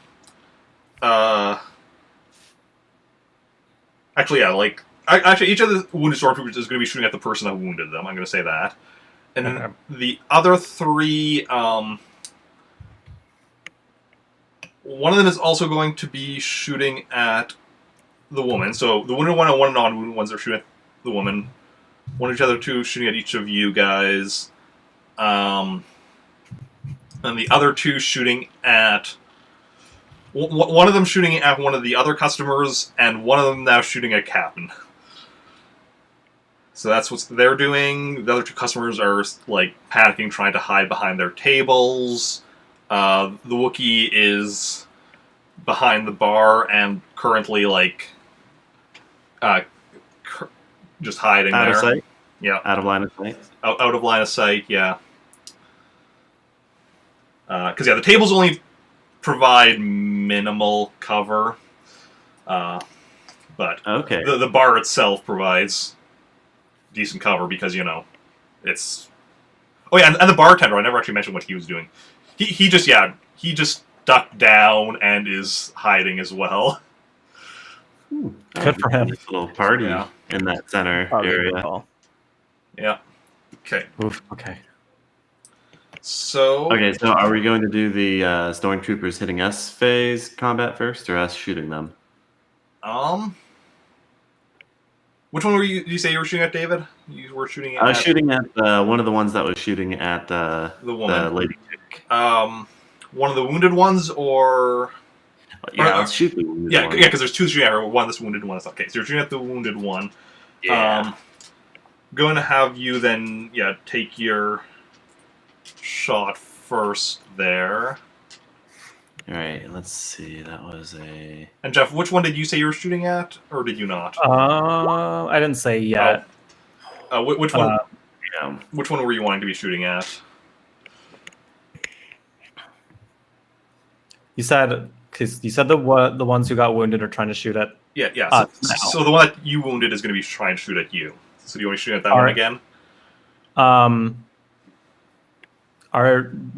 Actually, yeah, actually, each of the wounded stormtroopers is going to be shooting at the person that wounded them. I'm going to say that. And the other 3, one of them is also going to be shooting at the woman. So the wounded one and one non-wounded ones are shooting at the woman. One of the other 2 shooting at each of you guys. And the other 2 shooting at... One of them shooting at one of the other customers, and one of them now shooting at Captain. So that's what they're doing. The other 2 customers are, panicking, trying to hide behind their tables. The Wookiee is behind the bar and currently, just hiding out there. Of sight? Yeah. Out of line of sight? Out of line of sight, yeah. Because, the tables only provide minimal cover. But okay. the bar itself provides decent cover because, it's... Oh yeah, and the bartender, I never actually mentioned what he was doing. He just ducked down and is hiding as well. Good for him. Nice little party in that center area. Yeah. Okay. Oof. Okay. So are we going to do the stormtroopers hitting us phase combat first, or us shooting them? Which one were you? Did you say you were shooting at, David? You were shooting at. I was shooting at one of the ones that was shooting at the woman, the lady chick. One of the wounded ones, or yeah, let's shoot the wounded one. Yeah, because there's two shooting at her. One that's wounded, one that's okay. So you're shooting at the wounded one. Yeah. Going to have you then, take your shot first there. All right, let's see. That was a... And Jeff, which one did you say you were shooting at, or did you not? I didn't say yet. Which one? Which one were you wanting to be shooting at? You said the ones who got wounded are trying to shoot at. Yeah. So the one that you wounded is going to be trying to shoot at you. So do you want to shoot at that one again?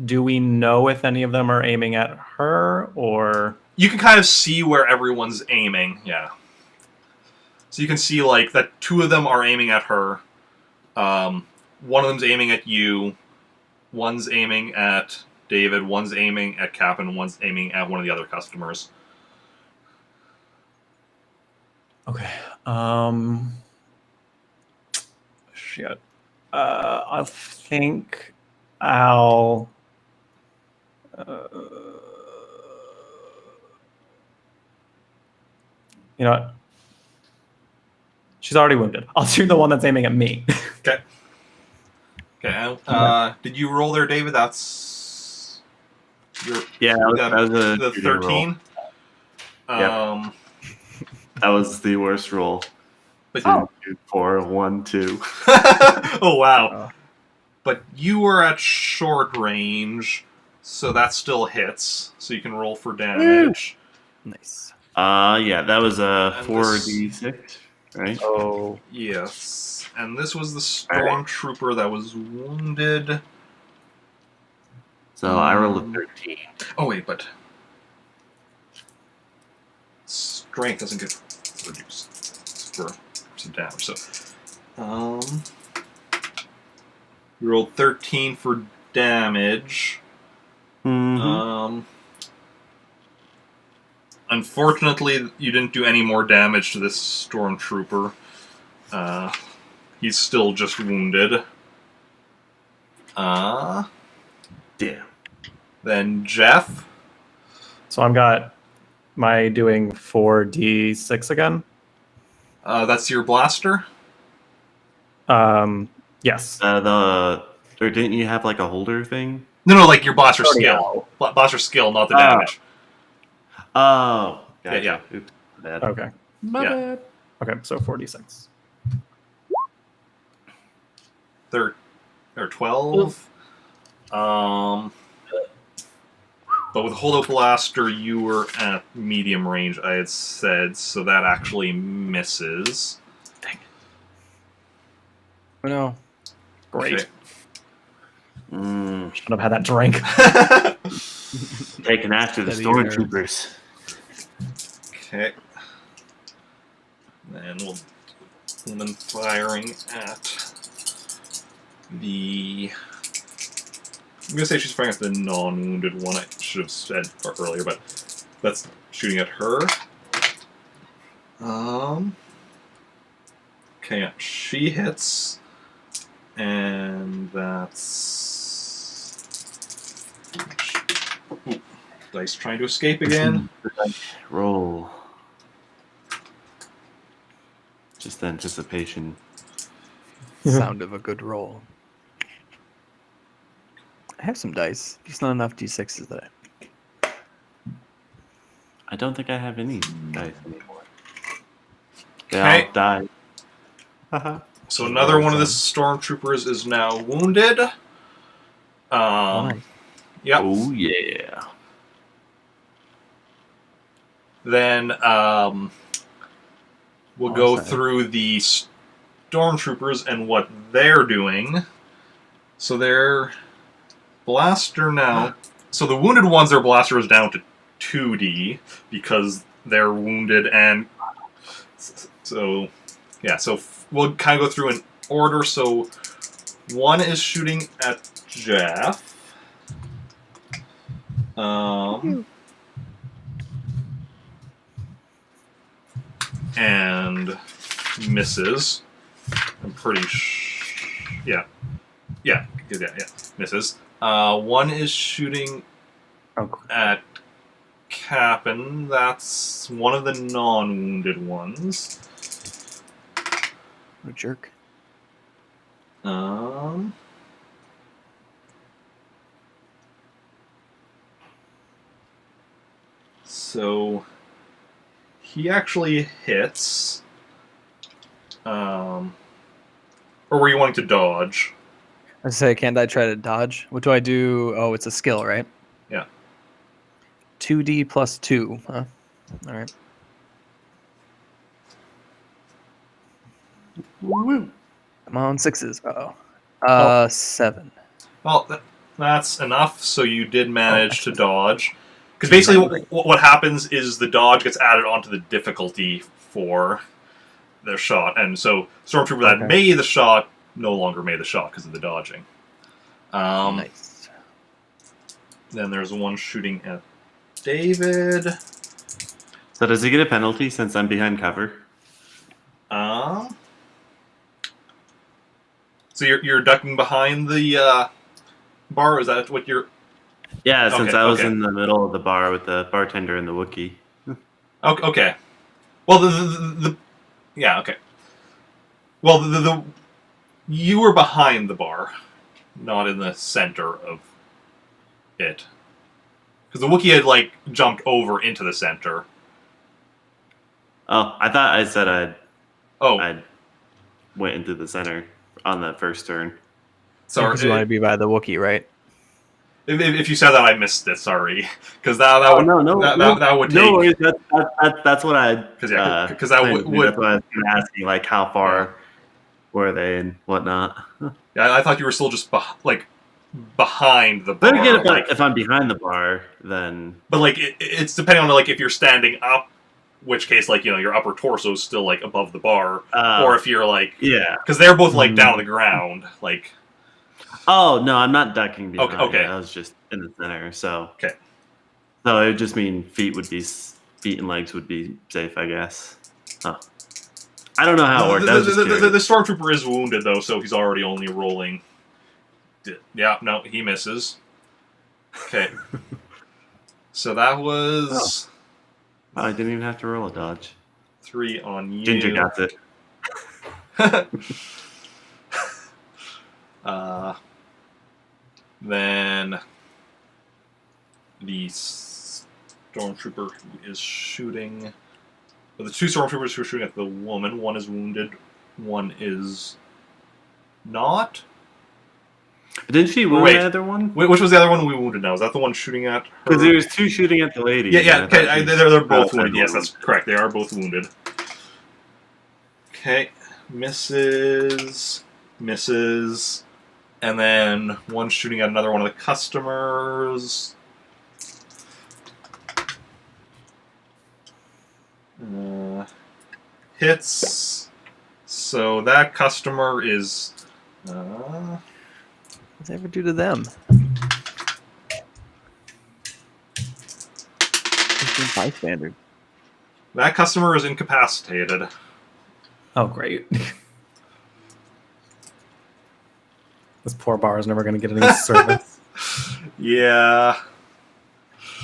Do we know if any of them are aiming at her, or you can kind of see where everyone's aiming? Yeah. So you can see like that two of them are aiming at her. One of them's aiming at you. One's aiming at David. One's aiming at Cap, and one's aiming at one of the other customers. Okay. Shit. I think I'll. You know what? She's already wounded. I'll shoot the one that's aiming at me. Okay. Okay. Did you roll there, David? That's your that was the 13. That was the worst roll. But 2, 4, 1, 2. Oh wow! But you were at short range, so that still hits. So you can roll for damage. Nice. That was a 4d6, right? Oh yes, and this was the stormtrooper that was wounded. So I rolled a 13. Oh wait, but strength doesn't get reduced for some damage. So, you rolled 13 for damage. Mm-hmm. Unfortunately, you didn't do any more damage to this stormtrooper. He's still just wounded. Damn. Then Jeff. So I've got my doing 4d6 again. That's your blaster? Yes. Or didn't you have like a holder thing? No, like your blaster skill. Blaster skill, not the damage. Oh. Gotcha. Yeah. Oops. Bad. Okay. My bad. Okay, so 4d6. 12. But with Holdo Blaster, you were at medium range, I had said, so that actually misses. Dang it. Oh no. Great. Okay. Should have had that drink. Taking after the stormtroopers. Okay. And we'll and then firing at the... I'm going to say she's firing at the non-wounded one. I should have said earlier, but that's shooting at her. Okay, yeah, she hits. And that's... Ooh, dice trying to escape again. Roll. Just anticipation. Sound of a good roll. I have some dice, just not enough d6s that I don't think I have any dice anymore. They Okay. all died. So another one of the stormtroopers is now wounded. Nice. Yep. Oh yeah. Then we'll go through the stormtroopers and what they're doing. So their blaster now. So the wounded ones, their blaster is down to 2D because they're wounded, and so yeah. So we'll kind of go through in order. So one is shooting at Jeff. And misses. I'm pretty yeah, misses. One is shooting at Cap'n. That's one of the non-wounded ones. What a jerk. So he actually hits. Or were you wanting to dodge? I say, can't I try to dodge? What do I do? Oh, it's a skill, right? Yeah. 2D plus 2. Huh? All right. Woo. Come on, 6s. Uh-oh. 7. Well, that's enough. So you did manage to dodge. Because basically what happens is the dodge gets added onto the difficulty for their shot. And so Stormtrooper that made the shot no longer made the shot because of the dodging. Nice. Then there's one shooting at David. So does he get a penalty since I'm behind cover? So you're ducking behind the bar? Is that what you're... Yeah, since I was in the middle of the bar with the bartender and the Wookiee. Okay. Well, yeah, okay. Well, you were behind the bar, not in the center of it. Because the Wookiee had, like, jumped over into the center. Oh, I thought I said I went into the center on that first turn. Sorry, because you want to be by the Wookiee, right? If you said that, I missed it. Sorry, because that would take. No, that's what I. Because that would. That's what I was asking, like how far were they and whatnot. Yeah, I thought you were still just behind the bar. But again, if I'm behind the bar, then. But like it's depending on like if you're standing up, which case like your upper torso is still like above the bar, or if you're like because they're both like down on the ground like. Oh no, I'm not ducking behind. Okay. I was just in the center, so. Okay. So it would just mean feet and legs would be safe, I guess. Huh. I don't know how it worked. The Stormtrooper is wounded though, so he's already only rolling. Yeah, no, he misses. Okay. So that was. Oh, I didn't even have to roll a dodge. 3 on you. Ginger got it. Then the Stormtrooper who is shooting... Well, the 2 Stormtroopers who are shooting at the woman, one is wounded, one is not. Didn't she wound the other one? Which was the other one we wounded now? Is that the one shooting at her? Because there was 2 shooting at the lady. Yeah, okay, they're both wounded. Yes, that's correct. They are both wounded. Okay, misses, and then one shooting at another one of the customers. Hits. So that customer is... What's that ever do to them? Bystander. That customer is incapacitated. Oh, great. This poor bar is never going to get any service. Yeah.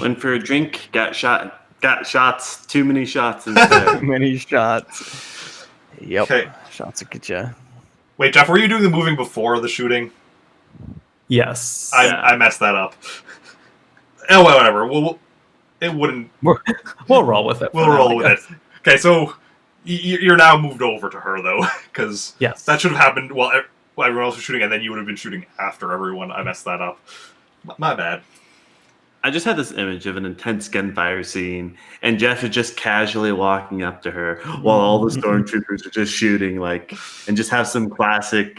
Went for a drink, got shots, too many shots instead. Too many shots. Yep. Okay. Shots will get you. Wait, Jeff, were you doing the moving before the shooting? Yes. I messed that up. Oh, well, whatever. It wouldn't... We'll roll with it. We'll roll with it. Okay, so you're now moved over to her, though, because that should have happened while everyone else was shooting, and then you would have been shooting after everyone. I messed that up. My bad. I just had this image of an intense gunfire scene, and Jeff is just casually walking up to her while all the stormtroopers are just shooting, and just have some classic,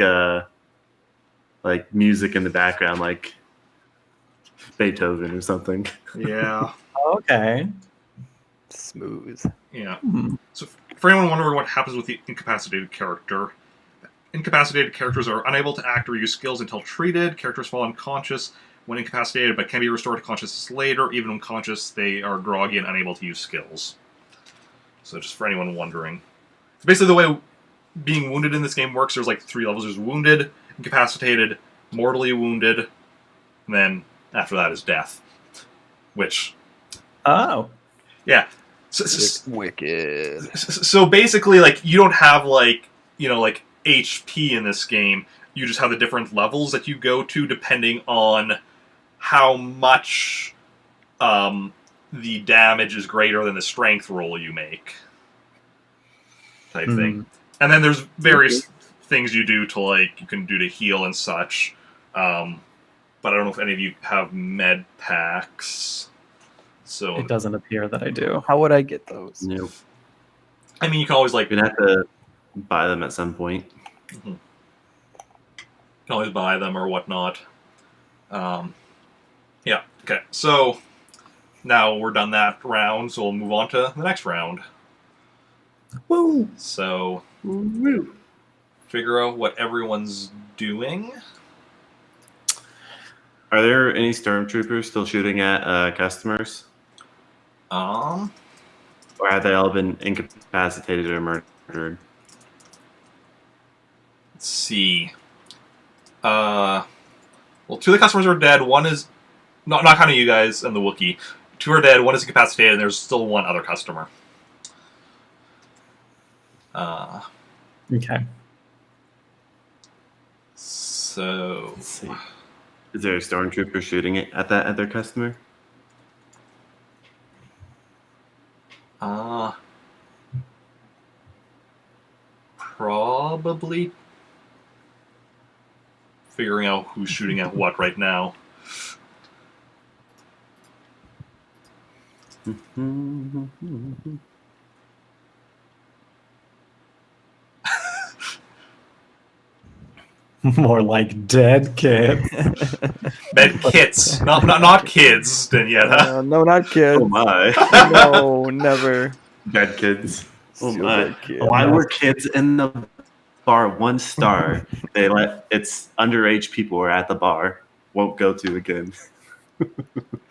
like music in the background, like Beethoven or something. Yeah. Okay. Smooth. Yeah. So for anyone wondering what happens with the incapacitated character, incapacitated characters are unable to act or use skills until treated. Characters fall unconscious when incapacitated, but can be restored to consciousness later. Even when conscious, they are groggy and unable to use skills. So just for anyone wondering. So basically the way being wounded in this game works, there's like 3 levels. There's wounded, incapacitated, mortally wounded, and then after that is death. Which... Oh. Yeah. Wicked. So basically, like, you don't have, like, you know, like, HP in this game. You just have the different levels that you go to depending on how much the damage is greater than the strength roll you make. Type thing. And then there's various things you do to, like, you can do to heal and such. But I don't know if any of you have med packs. So it doesn't appear that I do. How would I get those? Nope. I mean, you can always, like... You're going to have to buy them at some point. Mm-hmm. You can always buy them or whatnot. Yeah, okay. So, now we're done that round, so we'll move on to the next round. Woo! So, Woo. figure out what everyone's doing. Are there any stormtroopers still shooting at customers? Or have they all been incapacitated or murdered? Let's see. Well, 2 of the customers are dead. One is... Not counting you guys and the Wookiee. 2 are dead, 1 is incapacitated, and there's still 1 other customer. Okay. So... Let's see. Is there a stormtrooper shooting it at that other customer? Probably. Figuring out who's shooting at what right now. More like dead kids. Dead kits, not kids, Daniela. No, not kids. Oh my. No, never. Dead kids. Oh Super my. kid. Why were kids in the bar 1 star? It's underage people are at the bar. Won't go to again.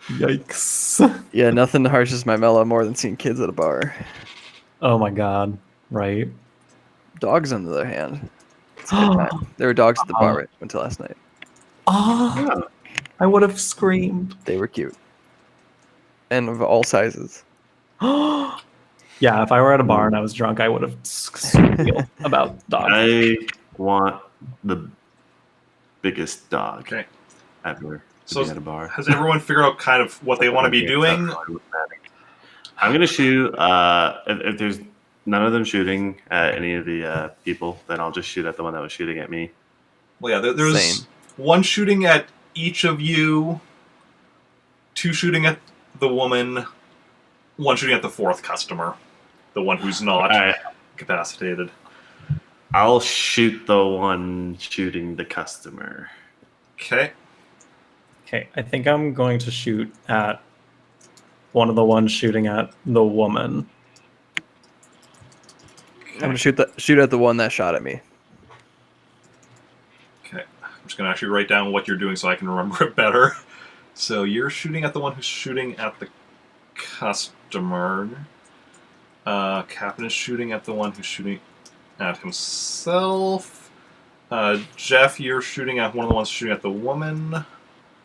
Yikes. Yeah, nothing harshes my mellow more than seeing kids at a bar. Oh my god. Right. Dogs, on the other hand. It's a good time. There were dogs at the bar right until last night. Oh, I would have screamed. They were cute. And of all sizes. Yeah, if I were at a bar and I was drunk, I would have squealed about dogs. I want the biggest dog Okay. ever to So be at a bar. has everyone figured out kind of what they want to be doing? I'm going to shoot. If there's none of them shooting at any of the people, then I'll just shoot at the one that was shooting at me. Well, yeah, there's Same. 1 shooting at each of you, 2 shooting at the woman, 1 shooting at the 4th customer, the one who's not incapacitated. I'll shoot the one shooting the customer. Okay. Okay, I think I'm going to shoot at one of the ones shooting at the woman. I'm gonna shoot at the one that shot at me. Okay. I'm just going to actually write down what you're doing so I can remember it better. So you're shooting at the one who's shooting at the customer. Captain is shooting at the one who's shooting at himself. Jeff, you're shooting at one of the ones shooting at the woman.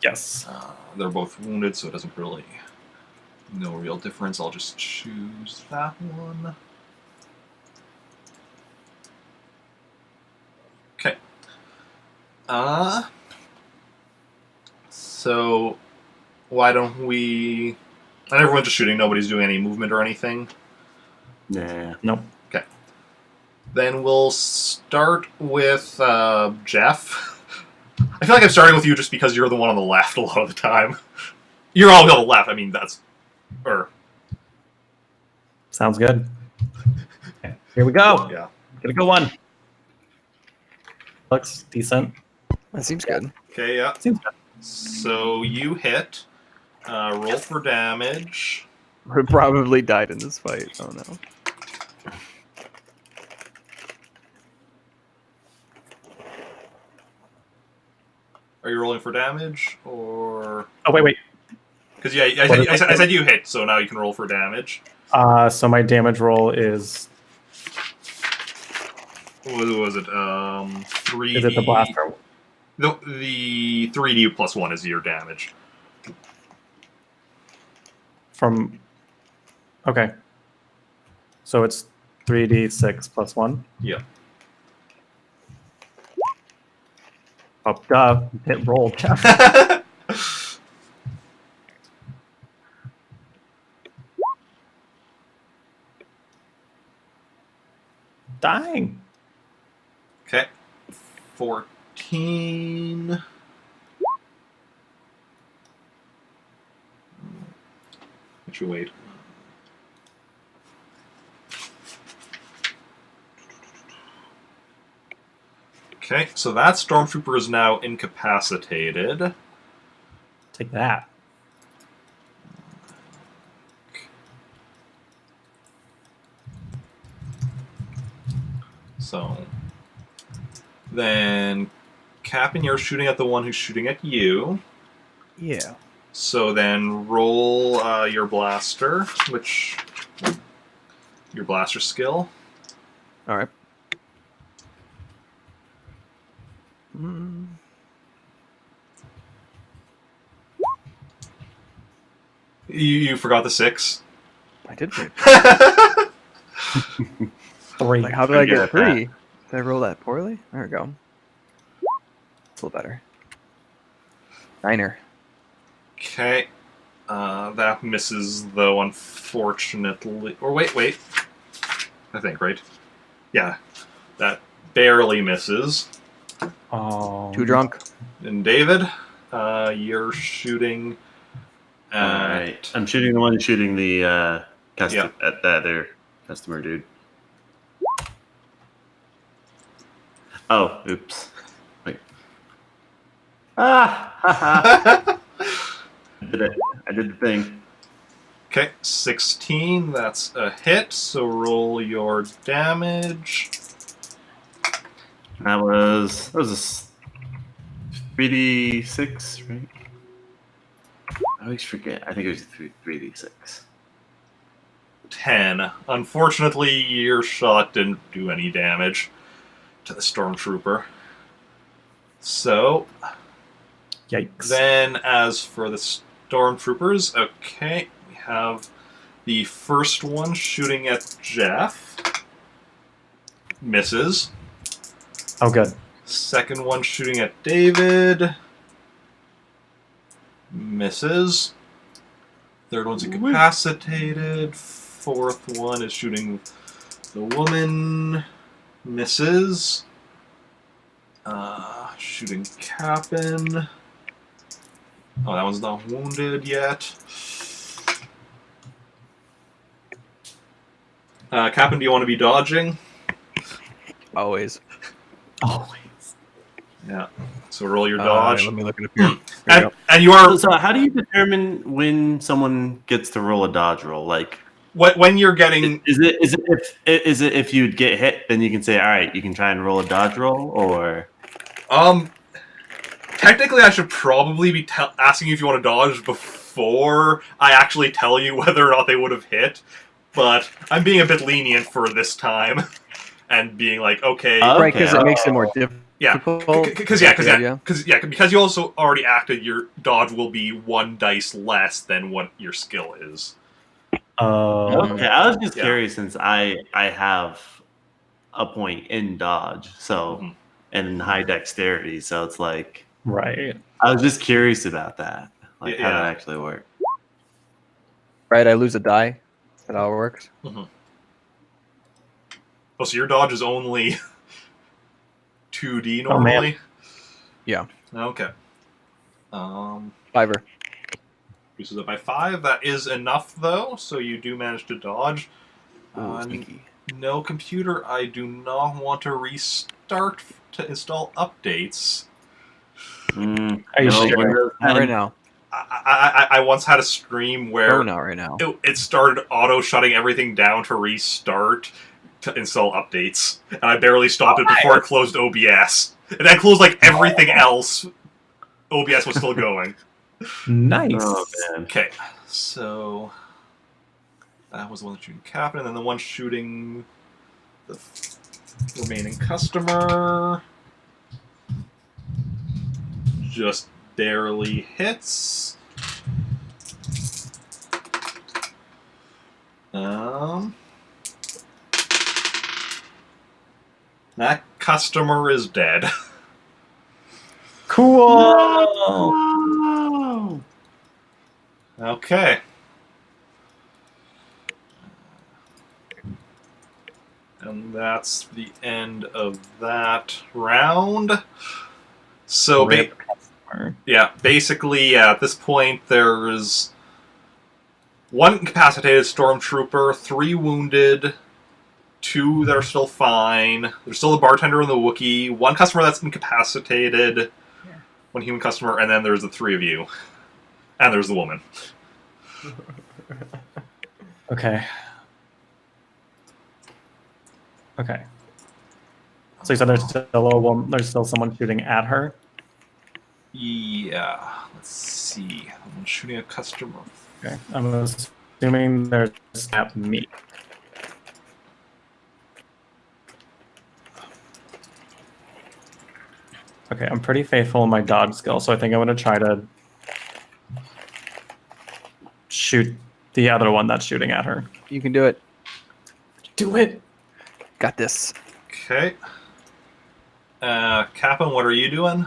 Yes. They're both wounded, so it doesn't really... No real difference. I'll just choose that one. Okay. So why don't we... And everyone's just shooting. Nobody's doing any movement or anything. Nah. Nope. Okay. Then we'll start with Jeff. I feel like I'm starting with you just because you're the one on the left a lot of the time. You're all on the left. I mean, that's... Sounds good. Okay, here we go. Yeah. Get a good one. Looks decent. That seems good. Okay, yeah. Seems good. So you hit. Roll for damage. We probably died in this fight. Oh no. Are you rolling for damage or? Oh wait. Because yeah, I said you hit, so now you can roll for damage. So my damage roll is. What was it? 3D. Is it the blaster? No, the 3D plus 1 is your damage. From. Okay. So it's 3d6 plus 1? Yeah. Oh, duh. Hit roll, Jeff. Dying. Okay. 14. Let you wait. Okay, so that stormtrooper is now incapacitated. Take that. So then, Captain, you're shooting at the one who's shooting at you. Yeah. So then roll your blaster, your blaster skill. All right. Mm. You forgot the 6. I did great. 3. Like, how did I get 3? Did I roll that poorly? There we go. It's a little better. 9er. Okay. That misses, though, unfortunately. Or wait. I think, right? Yeah. That barely misses. Too drunk. And David, you're shooting at... Alright. I'm shooting the one who's shooting the at that other customer dude. Oh, oops. Wait. I did it. I did the thing. Okay, 16. That's a hit, so roll your damage. That was a 3d6, right? I always forget. I think it was 3d6. 10. Unfortunately, your shot didn't do any damage to the stormtrooper. So, Yikes. then as for the stormtroopers, okay, we have the first one shooting at Jeff. Misses. Oh, good. Second one shooting at David. Misses. Third one's incapacitated. Fourth one is shooting the woman. Misses. Shooting Captain. Oh, that one's not wounded yet. Captain, do you want to be dodging? Always. Always. Yeah. So roll your dodge. Let me look it up here. And you are... So how do you determine when someone gets to roll a dodge roll? Like, when you're getting... Is it if you get hit, then you can say, all right, you can try and roll a dodge roll, or... Technically, I should probably be asking you if you want to dodge before I actually tell you whether or not they would have hit. But I'm being a bit lenient for this time. And being like, okay... Right, because it makes it more difficult. Yeah, because you also already acted, your dodge will be 1 dice less than what your skill is. Okay, I was just curious since I have a point in dodge, so and high dexterity, so it's like right. I was just curious about that, like how that actually works. Right, I lose a die. Is that how it works? Mm-hmm. Oh, so your dodge is only 2D normally? Yeah. Okay. 5er. Reduces it by 5. That is enough, though, so you do manage to dodge. Sneaky. No, computer, I do not want to restart to install updates. Are you sure? Not right now. I once had a stream where not right now. It started auto-shutting everything down to restart to install updates, and I barely stopped it before it closed OBS. And then closed like everything else. OBS was still going. Nice. Oh, man. Okay, so that was the one shooting Captain, and then the one shooting the remaining customer just barely hits. That customer is dead. Cool. Okay. And that's the end of that round. So, basically, at this point, there's one incapacitated stormtrooper, 3 wounded, 2 that are still fine. There's still a bartender and the Wookiee, 1 customer that's incapacitated, 1 human customer, and then there's the 3 of you. And there's the woman. Okay. Okay. So you said there's still a woman, there's still someone shooting at her? Yeah. Let's see. I'm shooting a customer. Okay. I'm assuming there's at me. Okay, I'm pretty faithful in my dodge skill, so I think I'm going to try to shoot the other one that's shooting at her. You can do it. Do it! Got this. Okay. Captain, what are you doing?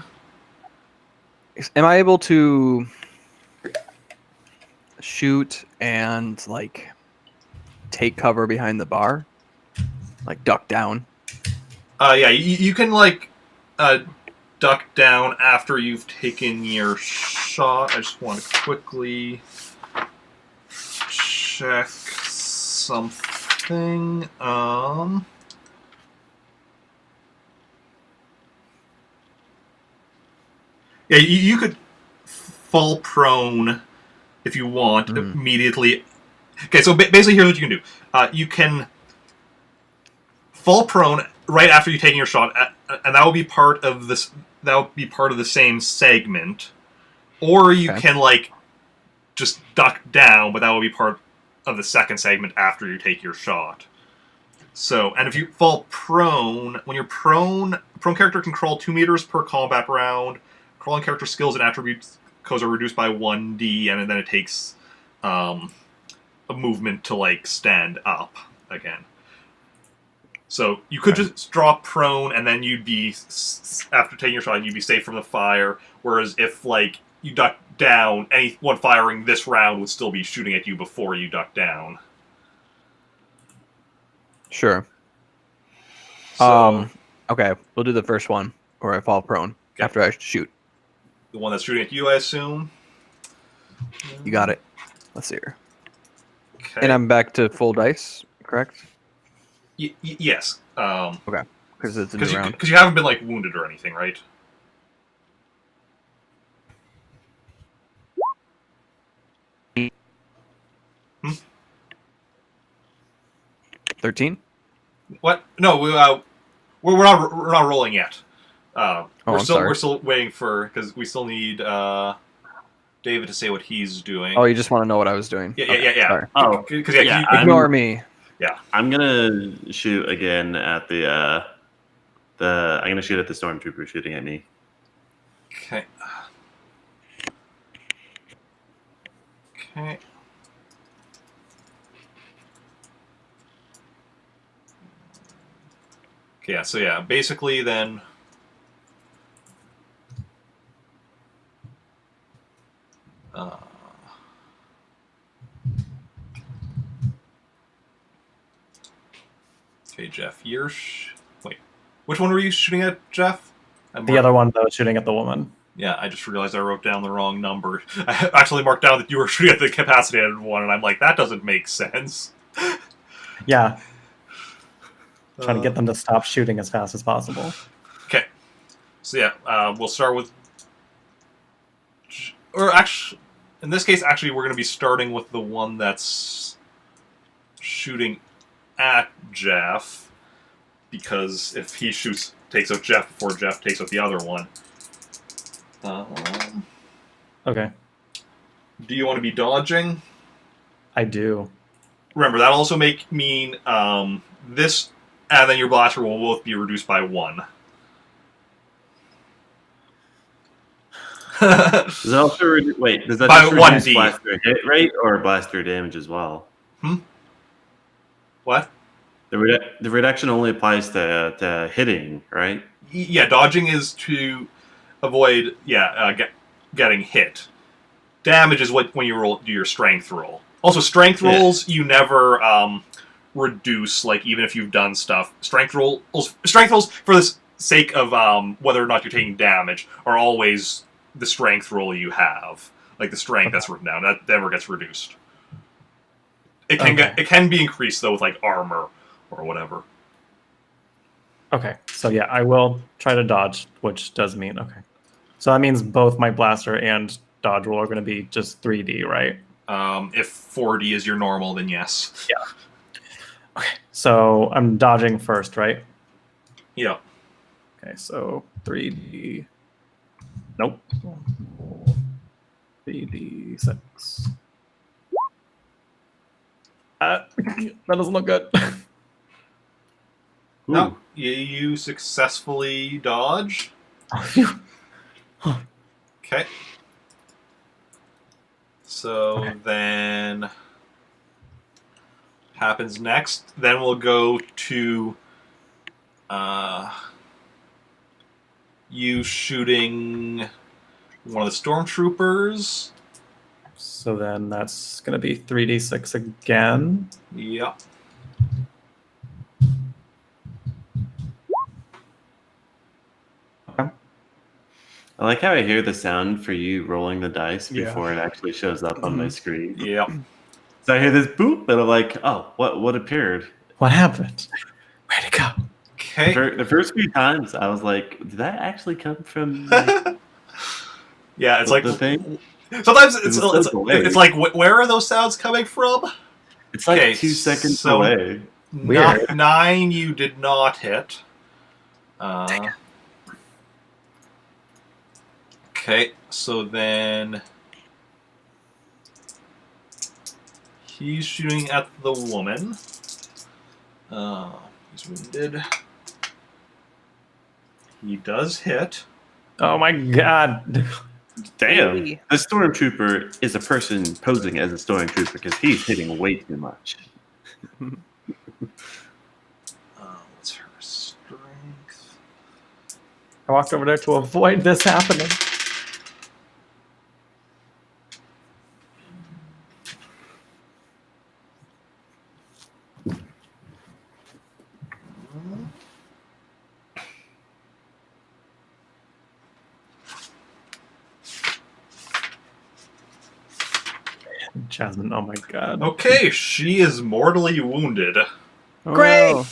Am I able to shoot and, like, take cover behind the bar? Like, duck down? Yeah, you can, like, duck down after you've taken your shot. I just want to quickly check something. Yeah, you could fall prone if you want immediately. Okay, so basically here's what you can do. You can fall prone right after you've taken your shot, and that will be part of this. That will be part of the same segment. Or you can, like, just duck down, but that will be part of the second segment after you take your shot. So, and if you fall prone, when you're prone character can crawl 2 meters per combat round. Crawling character skills and attributes are reduced by 1d, and then it takes a movement to, like, stand up again. So you could just drop prone, and then you'd be, after taking your shot, you'd be safe from the fire. Whereas if, like, you duck down, anyone firing this round would still be shooting at you before you duck down. Sure. So, okay, we'll do the first one, where I fall prone after I shoot. The one that's shooting at you, I assume? You got it. Let's see here. Okay. And I'm back to full dice, correct? Yes. Okay. Because it's a new round. Because you haven't been, like, wounded or anything, right? Hmm? 13? What? No, we're not rolling yet. We're still waiting for, because we still need David to say what he's doing. Oh, you just want to know what I was doing? Yeah. Sorry. Oh, because ignore me. Yeah, I'm gonna shoot again at I'm gonna shoot at the stormtrooper shooting at me. Okay. Okay. Okay. Yeah. So yeah, basically then. Okay, Jeff, wait. Which one were you shooting at, Jeff? The other one that was shooting at the woman. Yeah, I just realized I wrote down the wrong number. I actually marked down that you were shooting at the capacitated one, and I'm like, that doesn't make sense. Yeah. Trying to get them to stop shooting as fast as possible. Okay. So yeah, we'll start with or actually, in this case, actually, we're going to be starting with the one that's shooting at Jeff, because if he takes out Jeff before Jeff takes out the other one. Okay. Do you want to be dodging? I do. Remember, that'll also mean this, and then your blaster will both be reduced by 1. Does it also wait? Does that by just 1D blaster hit rate or blaster damage as well? What? The reduction only applies to hitting, right? Yeah, dodging is to avoid getting hit. Damage is when you do your strength roll. Also, strength rolls you never reduce, like even if you've done stuff. Strength rolls for the sake of whether or not you're taking damage are always the strength roll you have, like the strength that's written down. That never gets reduced. It can be increased though with like armor or whatever. Okay, so yeah, I will try to dodge, which does mean so that means both my blaster and dodge roll are going to be just 3D, right? If 4D is your normal, then yes. Yeah. Okay, so I'm dodging first, right? Yeah. Okay, so 3D. Nope. 3D6. That doesn't look good. No, you successfully dodge. Okay. So then happens next. Then we'll go to you shooting one of the stormtroopers. So then that's going to be 3D6 again. Yep. I like how I hear the sound for you rolling the dice before it actually shows up on my screen. Yep. So I hear this boop, and I'm like, oh, what appeared? What happened? Where'd it go? Okay. The first few times, I was like, did that actually come from yeah, it's like the thing? Sometimes it's like, where are those sounds coming from? It's like 2 seconds away. Weird. 9 you did not hit. Okay, so then he's shooting at the woman. He's wounded. He does hit. Oh my god. Damn. The stormtrooper is a person posing as a stormtrooper because he's hitting way too much. What's her strength? I walked over there to avoid this happening. Jasmine, oh my god. Okay, she is mortally wounded. Great! Oh,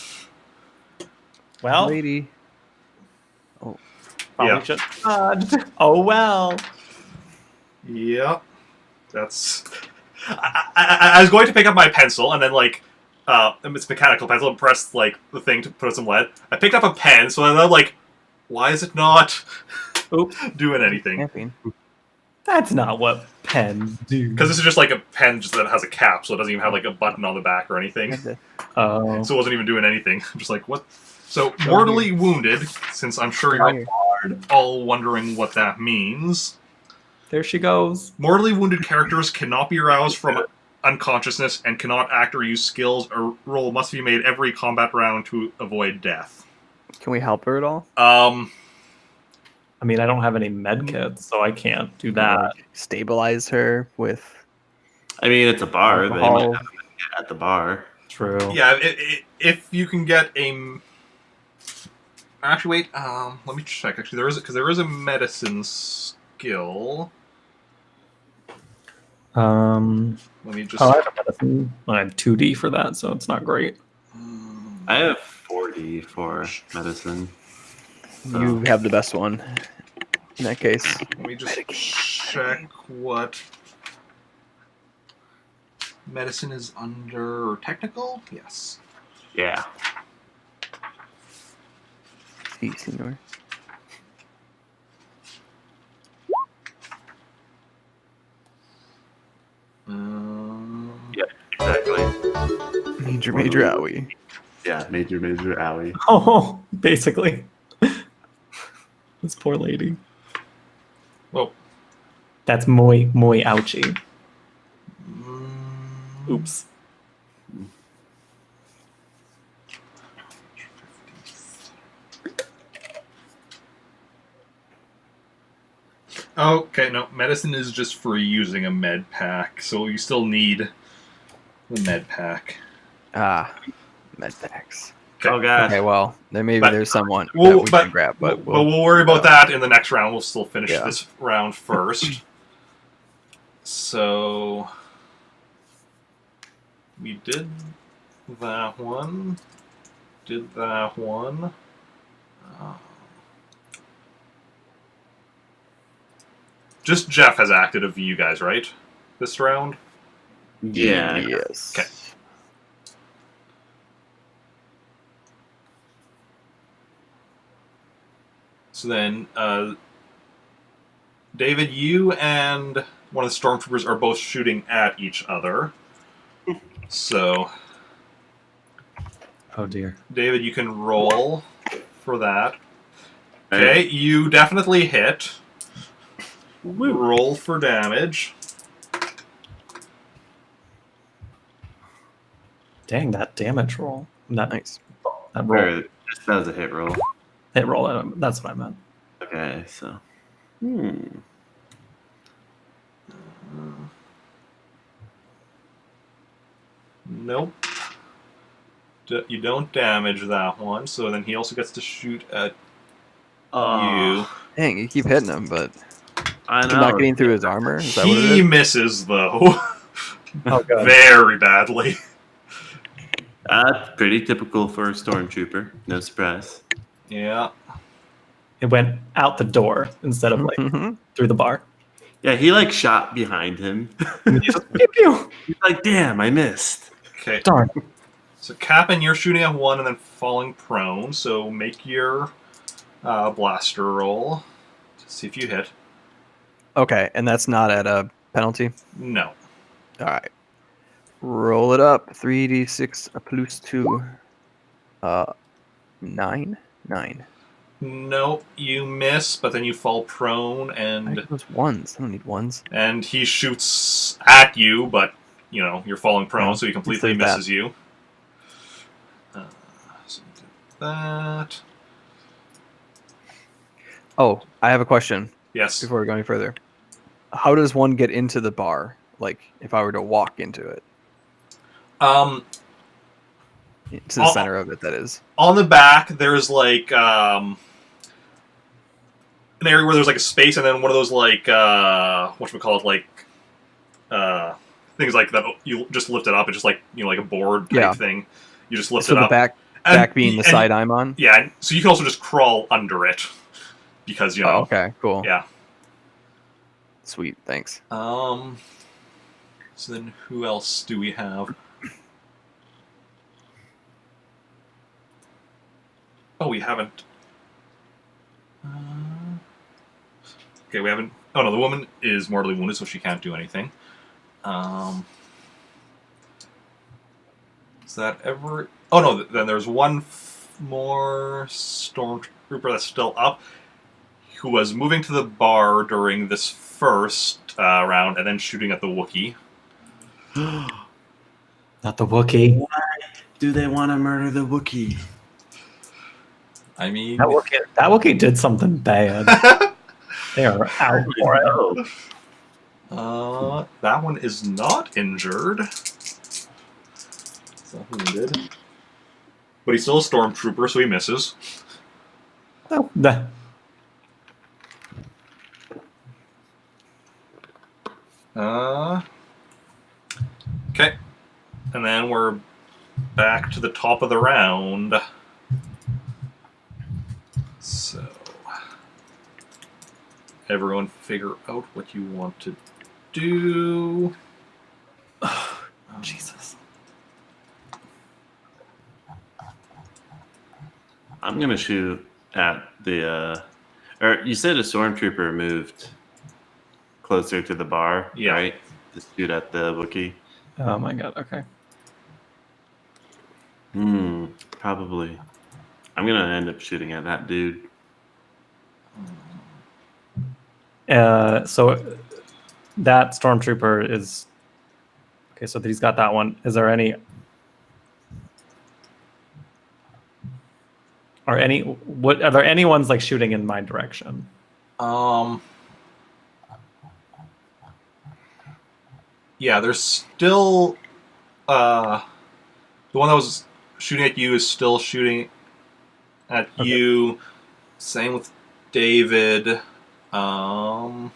Well, lady. probably should oh well. Yep. That's... I was going to pick up my pencil and then, like, it's a mechanical pencil, and press, like, the thing to put out some lead. I picked up a pen, so I'm like, why is it not doing anything? Camping. That's not what pens do. Because this is just like a pen just that has a cap, so it doesn't even have like a button on the back or anything. Oh. So it wasn't even doing anything. I'm just like, what? So, mortally wounded, since I'm sure you're all wondering what that means. There she goes. Mortally wounded characters cannot be aroused from unconsciousness and cannot act or use skills. A roll must be made every combat round to avoid death. Can we help her at all? I mean, I don't have any med kits, so I can't do that. Stabilize her with... I mean, it's a bar. They alcohol. might have it at the bar. True. Yeah, if you can get a... Actually, wait. Let me check. Actually, there is a medicine skill. Let me just... Oh, I have a medicine. I have 2D for that, so it's not great. I have 4D for medicine. You have the best one. In that case, let me just check what medicine is under technical. Yes. Yeah. Si, senor. Yeah, exactly. Major owie. Yeah, major owie. Oh, basically. This poor lady. Well, that's muy ouchie. Oops. Okay, no, medicine is just for using a med pack, so you still need the med pack. Ah, med packs. Okay. Oh god. Okay, well, then maybe there's someone that Well, we can grab, but we'll worry about that in the next round. We'll still finish Yeah. this round first. So we did that one. Did that one. Just Jeff has acted of you guys, right? This round? Yeah. Yes. Okay. So then, David, you and one of the stormtroopers are both shooting at each other. So, Oh dear. David, you can roll for that. Okay, you definitely hit. Woo. Roll for damage. Dang, that damage roll. Nice. That roll. Or just that was a hit roll. Hit roll. That's what I meant. Okay, so. Nope. You don't damage that one, so then he also gets to shoot at you. Dang, you keep hitting him, but I know. not getting through his armor. Is that what it He is? misses, though. Oh, God. Very badly. Pretty typical for a stormtrooper. No surprise. Yeah. It went out the door instead of like through the bar. Yeah, he like shot behind him. Just, pew, pew. He's like, damn, I missed. Okay. Darn. So, Captain, you're shooting at one and then falling prone, so make your blaster roll to see if you hit. Okay, and that's not at a penalty? No. All right. Roll it up. 3d6 plus 2. 9? 9. Nope, you miss, but then you fall prone, and Those ones. I don't need ones. and he shoots at you, but you know you're falling prone, Oh, so he completely let's leave misses you. So we did that. Oh, I have a question Yes. before we go any further. How does one get into the bar? Like, if I were to walk into it, to the center of it, that is. On the back, there's like an area where there's like a space, and then one of those like whatchamacallit, like things like that. You just lift it up. It's just like like a board type thing. You just lift it up. So the back being the side I'm on. Yeah. So you can also just crawl under it because you know. Oh, okay. Cool. Yeah. Sweet. Thanks. So then, who else do we have? Oh, we haven't. Okay, we haven't. Oh no, the woman is mortally wounded, so she can't do anything. Is that ever? Oh no, then there's one more stormtrooper that's still up, who was moving to the bar during this first round, and then shooting at the Wookiee. Not the Wookiee. Why do they want to murder the Wookiee? I mean, That Wookiee did something bad. They are out for it. that one is not injured. It's not wounded. But he's still a stormtrooper, so he misses. Oh, Okay. And then we're back to the top of the round. So. everyone figure out what you want to do. Jesus. I'm gonna shoot at the. Or you said a stormtrooper moved closer to the bar, right? To shoot at the Wookiee. Oh my god. Okay. Probably. I'm gonna end up shooting at that dude. So that stormtrooper is okay. So he's got that one. Is there any? Are there any ones like shooting in my direction? Yeah, there's still the one that was shooting at you is still shooting at you. Same with David. The one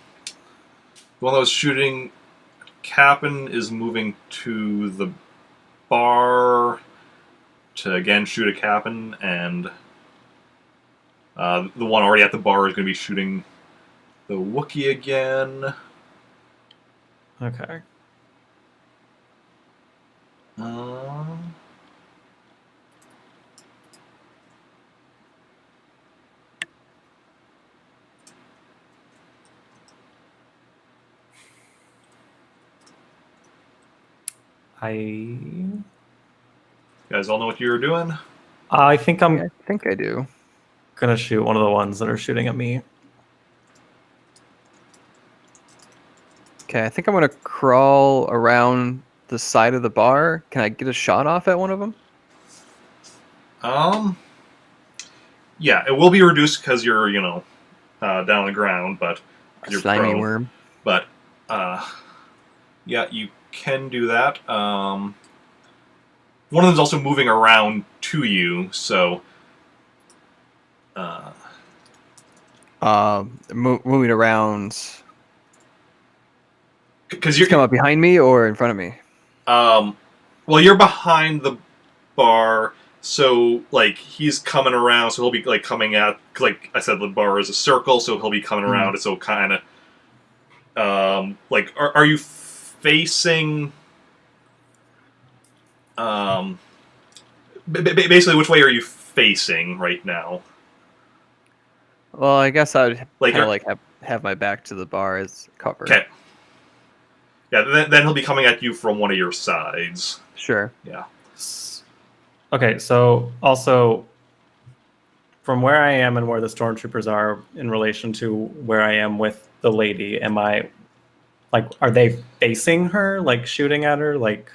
that was shooting Captain is moving to the bar to again shoot a Captain, and the one already at the bar is going to be shooting the Wookiee again. Okay. You guys all know what you're doing? I think I do. Gonna shoot one of the ones that are shooting at me. Okay, I think I'm gonna crawl around the side of the bar. Can I get a shot off at one of them? Yeah, it will be reduced because you're, down on the ground, but you're slimy prone. worm. But, yeah, you can do that. One of them's also moving around to you, so... moving around... Because you're come up behind me or in front of me? Well, you're behind the bar, so, like, he's coming around, so he'll be, like, coming at... Like I said, the bar is a circle, so he'll be coming around, so kind of... like, are you facing... basically, which way are you facing right now? Well, I guess I'd Like, kind of like have my back to the bar as cover. Okay. Yeah, then he'll be coming at you from one of your sides. Sure. Yeah. Okay, so also from where I am and where the stormtroopers are in relation to where I am with the lady, am I like, are they facing her, like shooting at her, like?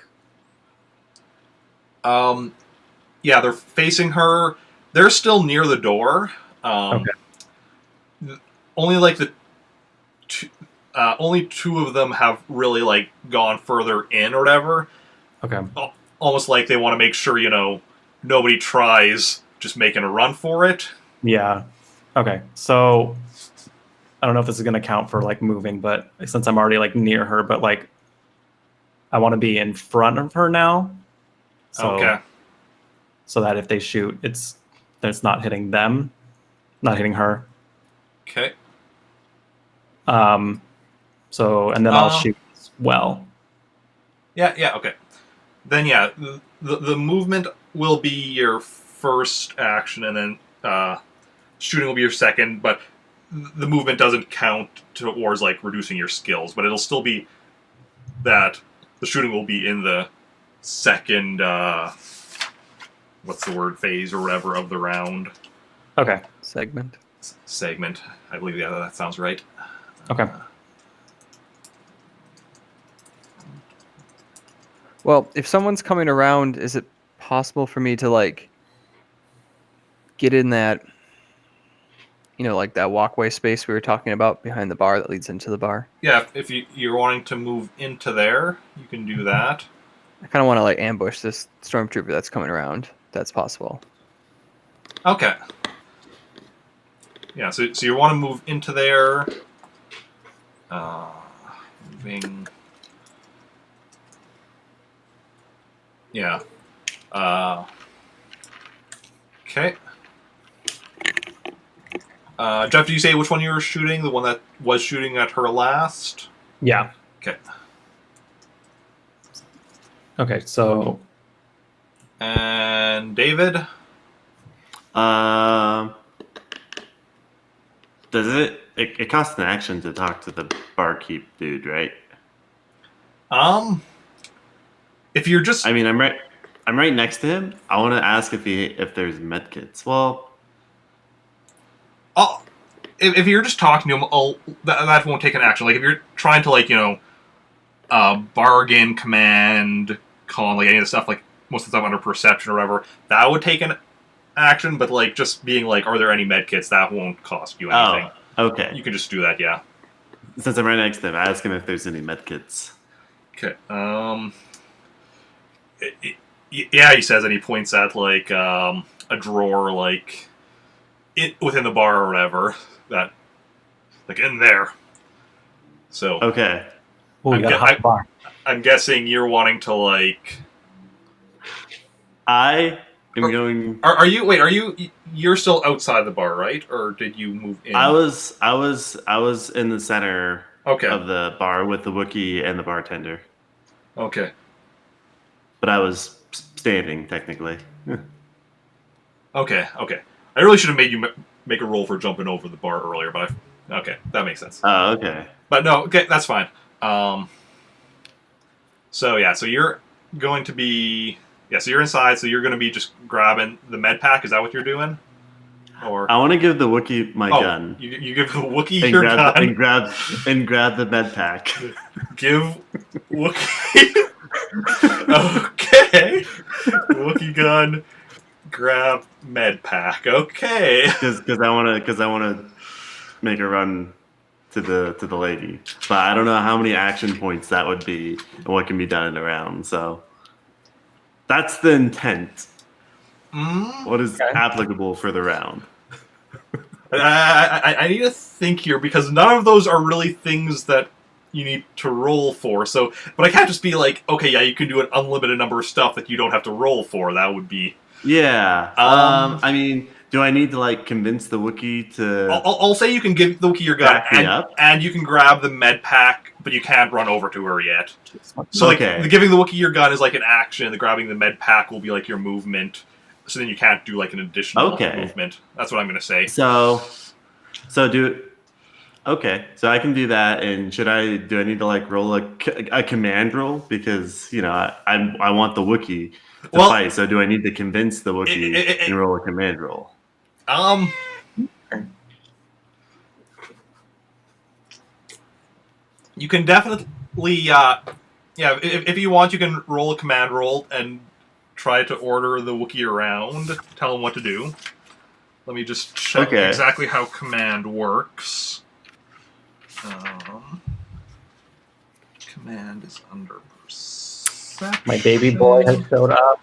Yeah, they're facing her. They're still near the door. Okay. Only like only two of them have really like gone further in or whatever. Okay. Almost like they want to make sure nobody tries just making a run for it. Yeah. Okay. So I don't know if this is going to count for like moving, but since I'm already like near her, but like I want to be in front of her now. So, okay. So that if they shoot, it's not hitting them, not hitting her. Okay. So and then I'll shoot as well. Yeah. Okay. Then yeah, the movement will be your first action, and then shooting will be your second. But the movement doesn't count towards like reducing your skills, but it'll still be that the shooting will be in the second what's the word, phase or whatever of the round. Okay. Segment. I believe that sounds right. Okay. Well, if someone's coming around, is it possible for me to like get in that, like that walkway space we were talking about behind the bar that leads into the bar? Yeah, if you're wanting to move into there, you can do that. I kind of want to like ambush this stormtrooper that's coming around. That's possible. Okay. Yeah, so you want to move into there. Moving. Yeah. Okay. Jeff, did you say which one you were shooting? The one that was shooting at her last? Yeah. Okay. Okay, so... And David? Does it costs an action to talk to the barkeep dude, right? If you're just... I mean, I'm right next to him. I want to ask if there's medkits. Well... Oh, if you're just talking to him, that won't take an action. Like, if you're trying to, like, bargain, command, call, like, any of the stuff, like, most of the stuff under perception or whatever, that would take an action, but, like, just being like, are there any medkits, that won't cost you anything. Oh, okay. You can just do that, yeah. Since I'm right next to him, ask him if there's any medkits. Okay, yeah, he says, and he points at, like, a drawer, like... within the bar or whatever, that, like, in there. So okay, I'm guessing you're wanting to, like. I am going. Are you? Wait, are you? You're still outside the bar, right? Or did you move in? I was in the center. Okay. Of the bar with the Wookiee and the bartender. Okay. But I was standing technically. Okay. I really should have made you make a roll for jumping over the bar earlier, but okay, that makes sense. Oh, okay. But no, okay, that's fine. So yeah, so you're going to be so you're inside, so you're going to be just grabbing the med pack. Is that what you're doing? Or I want to give the Wookiee my gun. You give the Wookiee your gun and grab the med pack. Give Wookiee. Okay. Wookiee gun. Grab med pack. Okay. Because I want to make a run to the lady, but I don't know how many action points that would be and what can be done in a round. So that's the intent. What is applicable for the round? I need to think here because none of those are really things that you need to roll for. So, but I can't just be like, okay, yeah, you can do an unlimited number of stuff that you don't have to roll for. That would be. Yeah. I mean, do I need to like convince the Wookiee to? I'll say you can give the Wookiee your gun, and you can grab the med pack, but you can't run over to her yet. So like, giving the Wookiee your gun is like an action. The grabbing the med pack will be like your movement. So then you can't do like an additional movement. That's what I'm going to say. So I can do that. And do I need to like roll a command roll because I want the Wookiee to fight. So do I need to convince the Wookiee and roll a command roll? You can definitely if you want, you can roll a command roll and try to order the Wookiee around, tell him what to do. Let me just check exactly how command works. Command is under perception. My baby boy has showed up.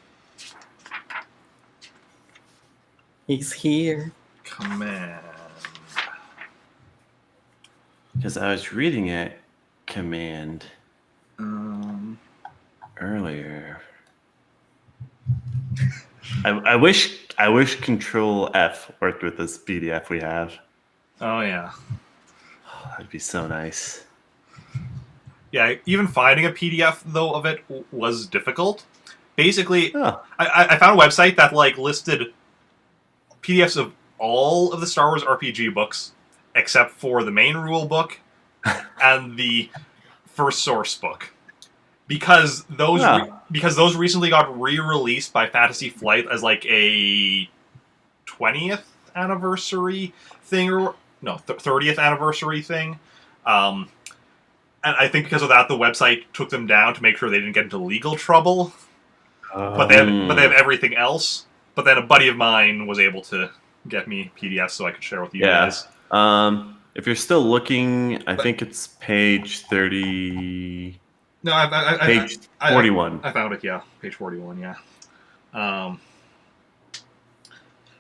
He's here. Command. Because I was reading it, command earlier. I wish Control F worked with this PDF we have. Oh yeah. Oh, that'd be so nice. Yeah, even finding a PDF though of it was difficult. Basically, I found a website that like listed PDFs of all of the Star Wars RPG books, except for the main rule book and the first source book, because those recently got re-released by Fantasy Flight as like a 20th anniversary thing, or no, 30th anniversary thing. And I think because of that, the website took them down to make sure they didn't get into legal trouble. But they have everything else. But then a buddy of mine was able to get me PDFs so I could share with you guys. If you're still looking, I think it's page 30. No, page 41. I found it. Yeah, page 41. Yeah.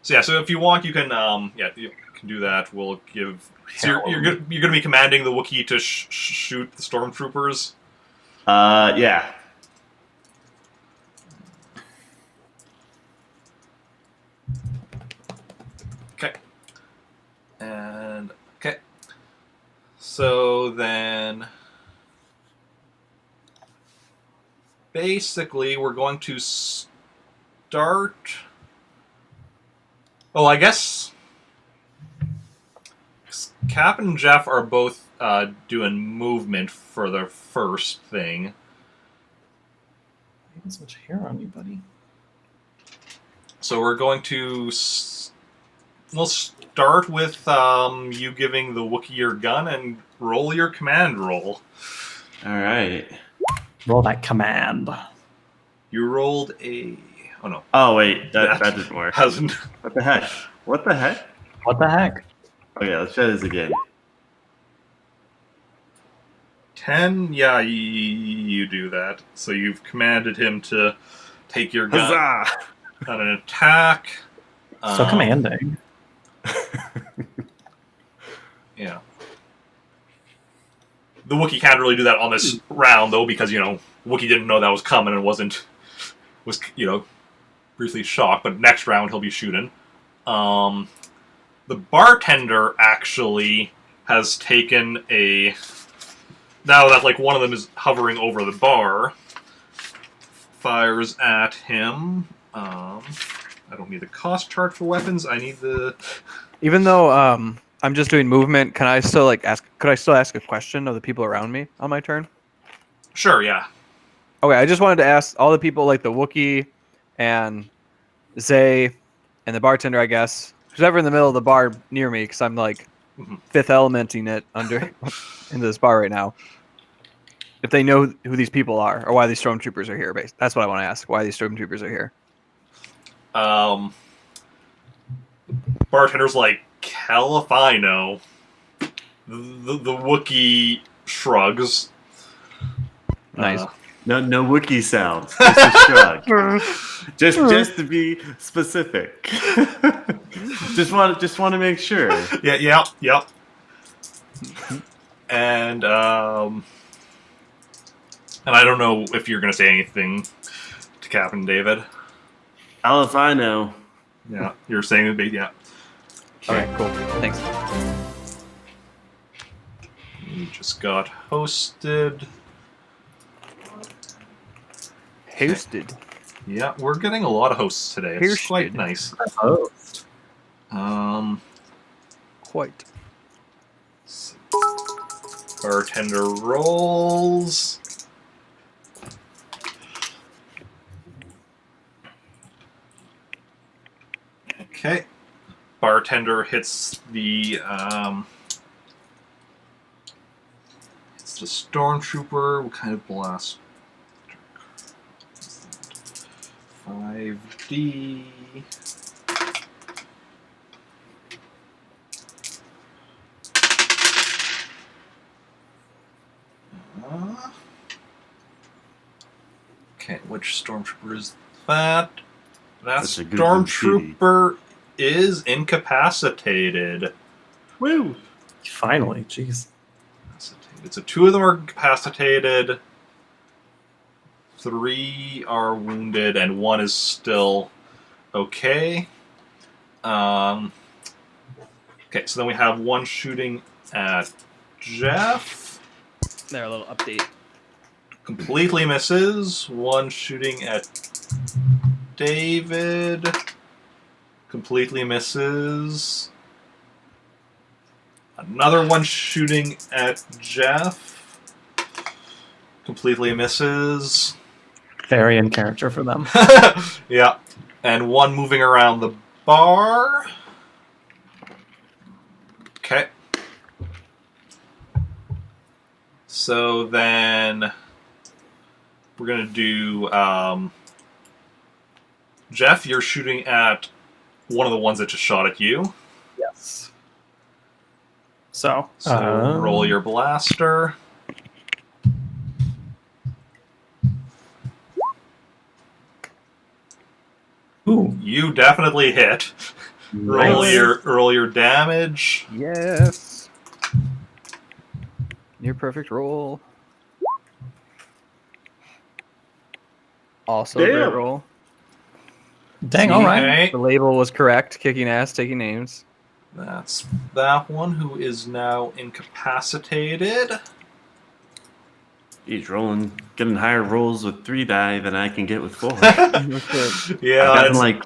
So if you want, you can you can do that. We'll give. So you're gonna be commanding the Wookiee to shoot the stormtroopers. Yeah. Okay. And So then, basically, we're going to start. Oh, I guess Cap and Jeff are both doing movement for the first thing. I can switch hair on you, buddy. So we're going to. We'll start with you giving the Wookiee your gun and roll your command roll. All right. Roll that command. You rolled a. Oh no. Oh wait, that didn't work. Hasn't. What the heck? What the heck? What the heck? Okay, let's try this again. 10? Yeah, you do that. So you've commanded him to take your gun Huzzah! on an attack. So commanding. Yeah. The Wookiee can't really do that on this round, though, because, Wookiee didn't know that was coming and was, briefly shocked. But next round, he'll be shooting. The bartender actually has taken a... Now that, one of them is hovering over the bar, fires at him. I don't need the cost chart for weapons. I need the... Even though I'm just doing movement, can I still ask? Could I still ask a question of the people around me on my turn? Sure, yeah. Okay, I just wanted to ask all the people, like the Wookiee and Zay and the bartender, I guess, who's ever in the middle of the bar near me, because I'm fifth elementing it into this bar right now. If they know who these people are or why these stormtroopers are here, that's what I want to ask. Why these stormtroopers are here? Bartender's like, hell if I know. The Wookiee shrugs. Nice. No Wookiee sounds. Just a shrug. just to be specific. just want to make sure. Yeah. And I don't know if you're gonna say anything to Captain David. Hell if I know. Yeah, you're saying it, yeah. Okay, cool. Thanks. You just got hosted. Hosted. Yeah, we're getting a lot of hosts today. It's quite nice. Host. Quite. Bartender rolls. Okay. Bartender hits the stormtrooper. What kind of blast? 5D. Okay, which stormtrooper is that? That stormtrooper is incapacitated. Woo! Finally, jeez. So 2 of them are incapacitated, 3 are wounded, and 1 is still okay. Okay, so then we have 1 shooting at Jeff. There, a little update. Completely misses. 1 shooting at David. Completely misses. Another 1 shooting at Jeff. Completely misses. Very in character for them. Yeah. And 1 moving around the bar. Okay. So then we're going to do... Jeff, you're shooting at one of the ones that just shot at you. Yes. So roll your blaster. Ooh. You definitely hit. Nice. Roll your damage. Yes. Near perfect roll. Also a great roll. Dang, all right. Okay. The label was correct. Kicking ass, taking names. That's that one who is now incapacitated. He's getting higher rolls with 3 die than I can get with 4. Yeah,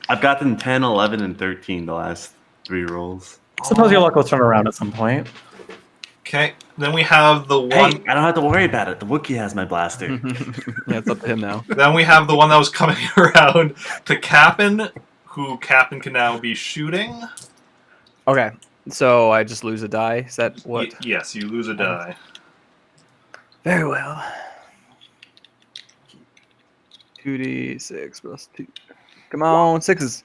I've gotten 10, 11, and 13 the last 3 rolls. Suppose your luck will turn around at some point. Okay, then we have the one... Hey, I don't have to worry about it. The Wookiee has my blaster. Yeah, it's up to him now. Then we have the one that was coming around to Captain, who Captain can now be shooting. Okay, so I just lose a die? Is that what? Yes, you lose a die. Very well. 2d6 plus 2. Come on, 6s.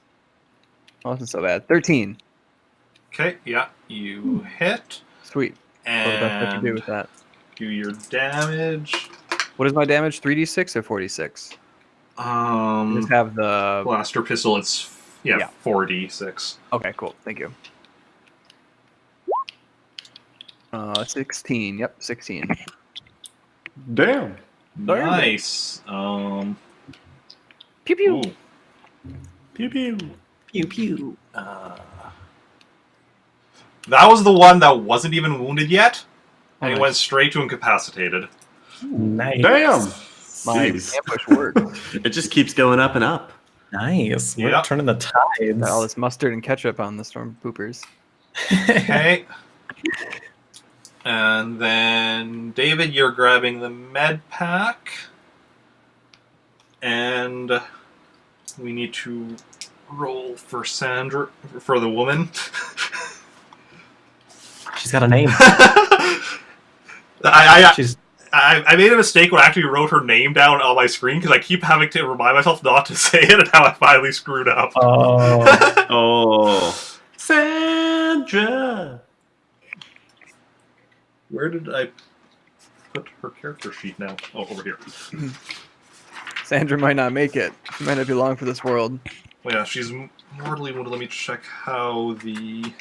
Oh, that's not so bad. 13. Okay, yeah, you hit. Sweet. What the best I can do with that? Do your damage. What is my damage? 3d6 or 46? Just have the blaster pistol. It's 4d6. Okay, cool. Thank you. 16. Yep, 16. Damn. Nice. Pew pew. Ooh. Pew pew. Pew pew. That was the one that wasn't even wounded yet, and he Nice. went straight to incapacitated. Nice. Damn. My ambush worked. It just keeps going up and up. Nice. We're Yep. turning the tides. Got all this mustard and ketchup on the stormtroopers. Okay. And then, David, you're grabbing the med pack. And we need to roll for Sandra, for the woman. She's got a name. I made a mistake when I actually wrote her name down on my screen because I keep having to remind myself not to say it, and how I finally screwed up. Oh. Oh. Sandra! Where did I put her character sheet now? Oh, over here. Sandra might not make it. She might not be long for this world. Well, yeah, she's mortally wounded. Let me check how the...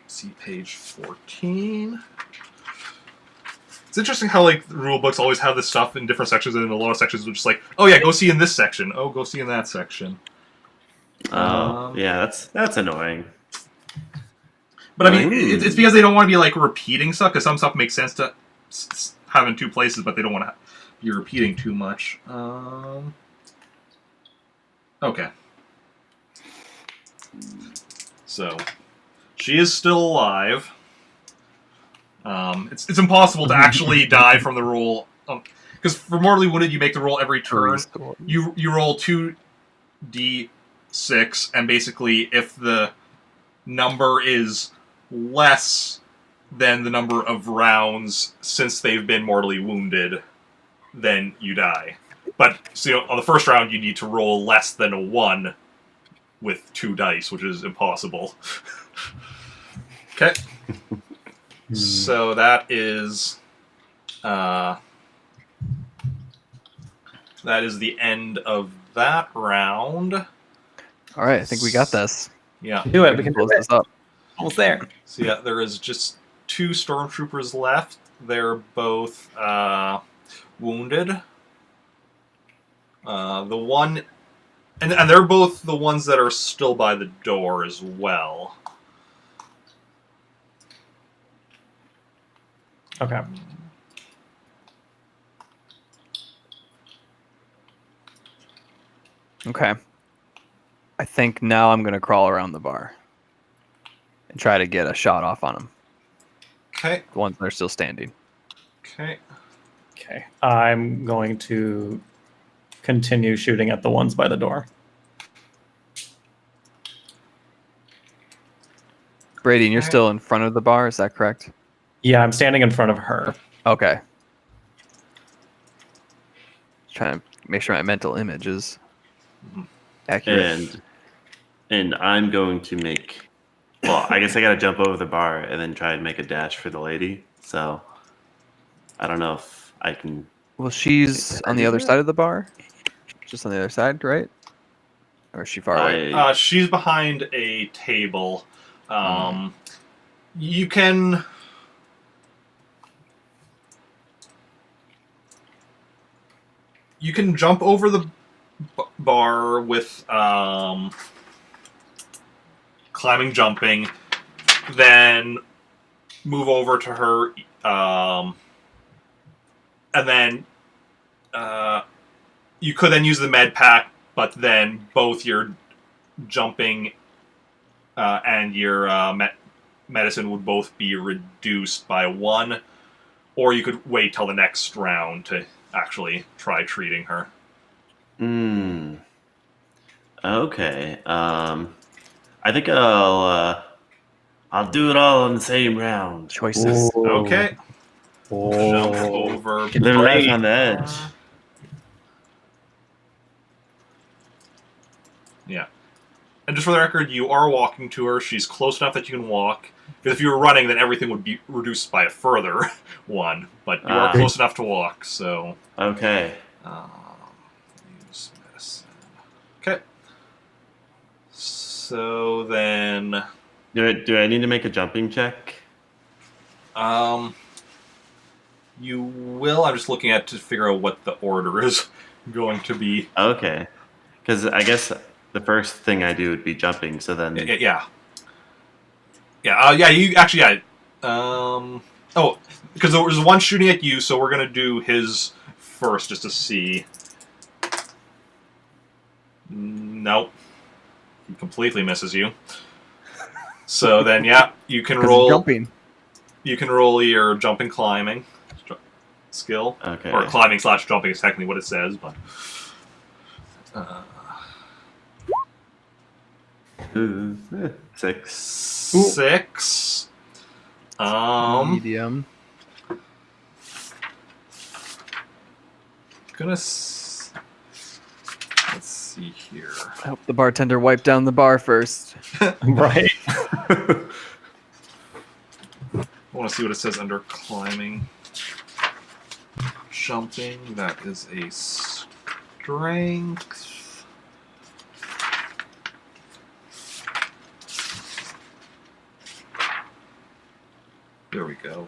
see, page 14. It's interesting how, like, the rule books always have this stuff in different sections, and in a lot of sections are just like, oh yeah, go see in this section. Oh, go see in that section. Yeah, that's annoying. But I mean, it's because they don't want to be, like, repeating stuff, because some stuff makes sense to have in 2 places, but they don't want to be repeating too much. Okay. So, she is still alive. It's impossible to actually die from the roll. Because for mortally wounded, you make the roll every turn. You roll 2d6, and basically, if the number is less than the number of rounds since they've been mortally wounded, then you die. But so, on the first round, you need to roll less than a 1 with 2 dice, which is impossible. Okay. So that is the end of that round. All right, I think we got this. Yeah. Do it. We can close do it. this up. Almost there. So yeah, there is just 2 stormtroopers left. They're both wounded. The one, and they're both the ones that are still by the door as well. Okay. Okay. I think now I'm going to crawl around the bar and try to get a shot off on them. Okay. The ones that are still standing. Okay. Okay. I'm going to continue shooting at the ones by the door. Brady, and you're still in front of the bar, is that correct? Yeah, I'm standing in front of her. Okay. Trying to make sure my mental image is accurate. And I'm going to make... Well, I guess I gotta jump over the bar and then try and make a dash for the lady. So, I don't know if I can... Well, she's on the other side of the bar? Just on the other side, right? Or is she far away? She's behind a table. You can... You can jump over the bar with climbing, jumping, then move over to her, and then you could then use the med pack, but then both your jumping and your medicine would both be reduced by 1, or you could wait till the next round to actually try treating her. Okay. I think I'll do it all in the same round. Choices. Ooh. Okay. Oh. Jump over. Live life on the edge. Yeah. And just for the record, you are walking to her. She's close enough that you can walk. Because if you were running, then everything would be reduced by a further 1. But you are close enough to walk, so... Okay. Use medicine. Okay. So then... Do I need to make a jumping check? You will. I'm just looking at to figure out what the order is going to be. Okay. Because I guess the first thing I do would be jumping, so then... Yeah. You actually, yeah. Oh, because there was one shooting at you, so we're going to do his first just to see. Nope. He completely misses you. So then, yeah, you can roll... Jumping. You can roll your jumping, climbing skill. Okay. Or climbing / jumping is technically what it says, but... 6. 6. Medium. Let's see here. I hope the bartender wiped down the bar first. Right. I want to see what it says under climbing. Jumping, that is a strength. There we go.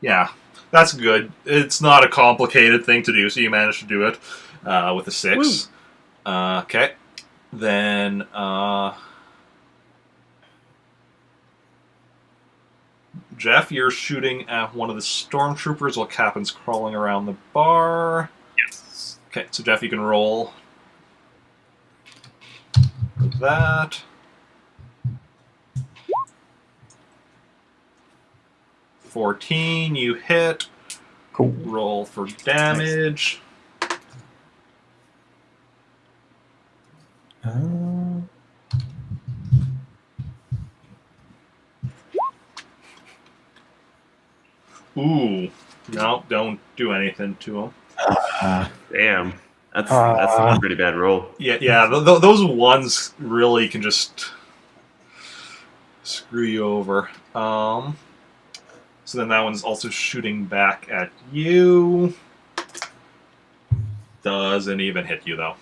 Yeah, that's good. It's not a complicated thing to do, so you managed to do it with a 6. Okay. Then, Jeff, you're shooting at one of the stormtroopers while Captain's crawling around the bar. Yes. Okay, so Jeff, you can roll for that. 14, you hit. Cool. Roll for damage. Ooh. No, don't do anything to him. Damn. That's a pretty bad roll. Yeah. Those ones really can just screw you over. So then that one's also shooting back at you. Doesn't even hit you, though.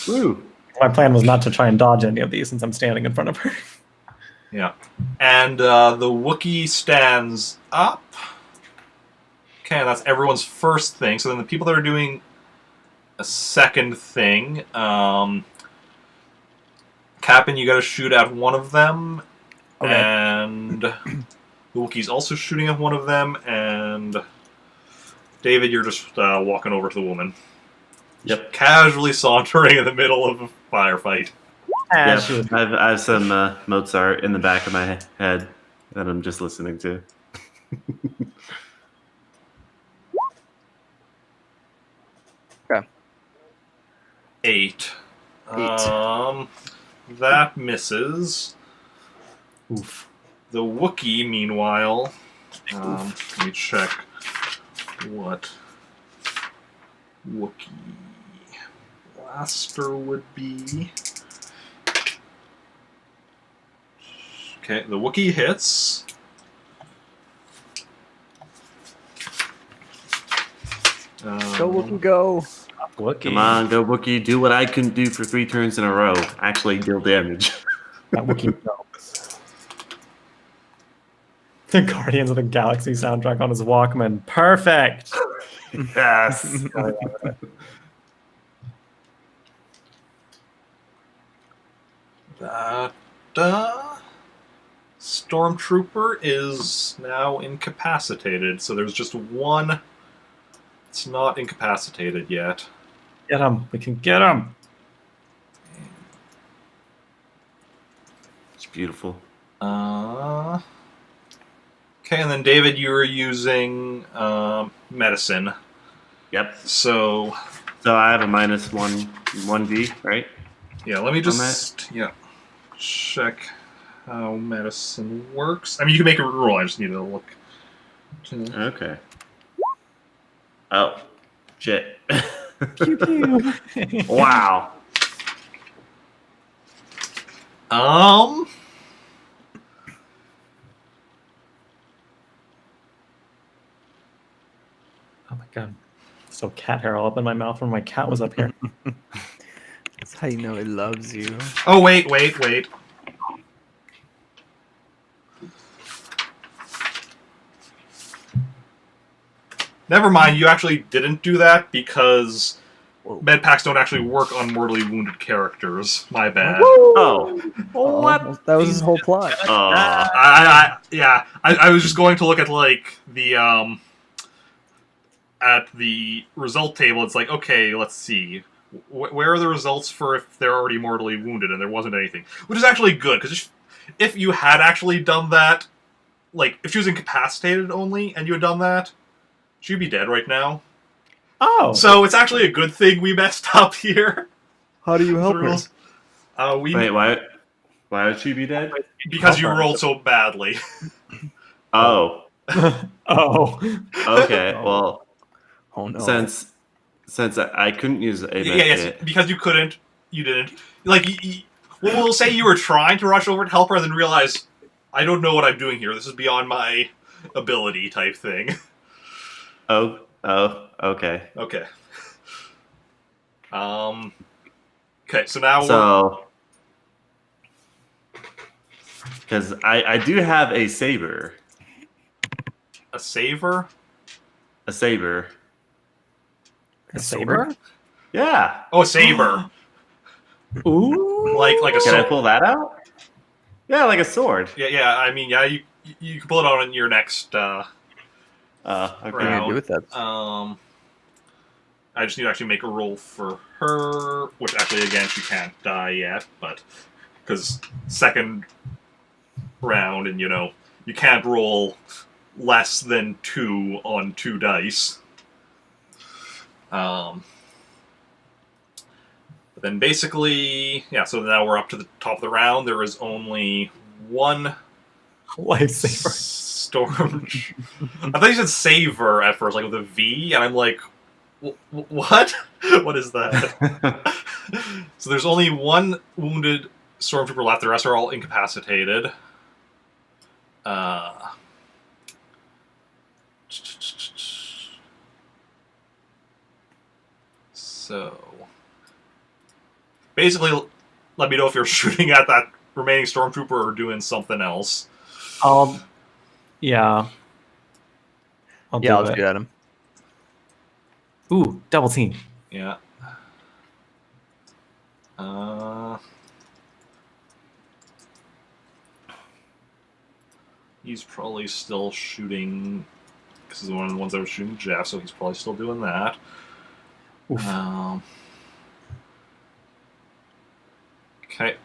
Woo. My plan was not to try and dodge any of these since I'm standing in front of her. Yeah. And the Wookiee stands up. Okay, that's everyone's first thing. So then the people that are doing a second thing, Captain, you got to shoot at one of them. Okay. And the Wookiee's also shooting at one of them. And David, you're just walking over to the woman. Yep. Casually sauntering in the middle of a firefight. Yeah, I have some Mozart in the back of my head that I'm just listening to. 8. That misses. Oof. The Wookiee, meanwhile, let me check what Wookiee blaster would be. Okay, the Wookiee hits. Go Wookiee, go! Wookiee. Come on, go Wookiee. Do what I couldn't do for 3 turns in a row. Actually deal damage. That Wookiee jumps. The Guardians of the Galaxy soundtrack on his Walkman. Perfect! Yes. That Stormtrooper is now incapacitated, so there's just one. It's not incapacitated yet. Get him. We can get him. It's beautiful. Okay, and then David, you were using medicine. Yep. So I have a -1d, right? Yeah, let me just check how medicine works. I mean, you can make a roll. I just need to look. Okay. Oh, shit. Wow. Oh my god. So cat hair all up in my mouth when my cat was up here. That's how you know it loves you. Oh, wait. Never mind, you actually didn't do that because med packs don't actually work on mortally wounded characters. My bad. Oh. What? That was his whole plot. I was just going to look at like the result table. It's like, okay, let's see. Where are the results for if they're already mortally wounded? And there wasn't anything. Which is actually good, because if you had actually done that, like, if she was incapacitated only, and you had done that, she'd be dead right now. Oh! So it's actually a good thing we messed up here. How do you help her? Wait, why would she be dead? Because you rolled so badly. Oh. Oh. Okay, well... Oh, no. Since I couldn't use a med kit. Because you couldn't, you didn't. Like, we'll say you were trying to rush over to help her and then realize, I don't know what I'm doing here. This is beyond my ability type thing. Oh, okay. Okay. Okay, so now because I do have a saber. A saber? A saber. A saber? Yeah. Oh, a saber. Ooh. Like a sword. Can I pull that out? Yeah, like a sword. Yeah. I mean, yeah, you can pull it out in your next okay. What are you gonna do with that? I just need to actually make a roll for her, which actually, again, she can't die yet, but because second round, and you can't roll less than 2 on 2 dice. But then basically, so now we're up to the top of the round. There is only one lifesaver. Storm. I thought you said saver at first, like with a V, and I'm like, what? What is that? So there's only one wounded stormtrooper left. The rest are all incapacitated. So basically, let me know if you're shooting at that remaining stormtrooper or doing something else. Yeah. I'll shoot at him. Ooh, double team. Yeah. He's probably still shooting, because he's one of the ones that was shooting Jeff, so he's probably still doing that. Okay.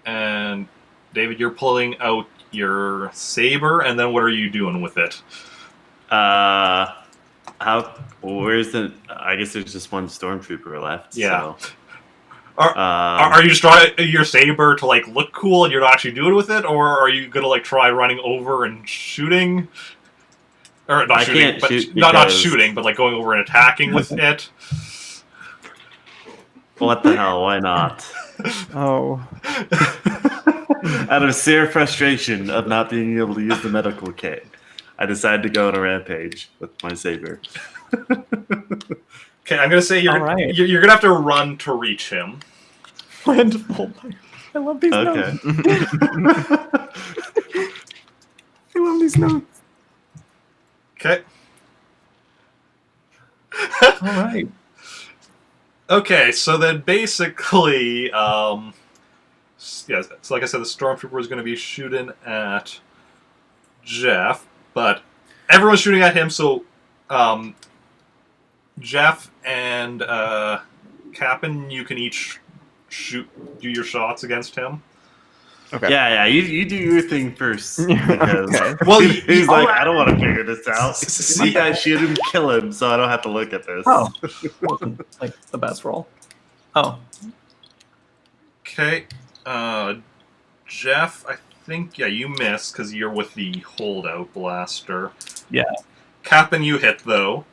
And David, you're pulling out your saber, and then what are you doing with it? Where's the... I guess there's just one stormtrooper left. Yeah. So. Are you just trying your saber to like look cool and you're not actually doing with it, or are you gonna like try running over and shooting? Or not shooting, but not shooting, but like going over and attacking with it? What the hell? Why not? Oh. Out of sheer frustration of not being able to use the medical kit, I decided to go on a rampage with my saber. Okay, I'm gonna say you're gonna have to run to reach him. Wonderful. I love these notes. I love these notes. Okay. All right. Okay, so then basically, Yeah, so like I said, the stormtrooper is going to be shooting at Jeff, but everyone's shooting at him. So Jeff and Cap'n, you can each do your shots against him. Okay. Yeah. You do your thing first because well, he's like, I don't want to figure this out. You guys shoot him, kill him, so I don't have to look at this. Oh, wasn't like the best roll. Oh. Okay, Jeff, I think you miss because you're with the holdout blaster. Yeah. Cap'n, you hit though,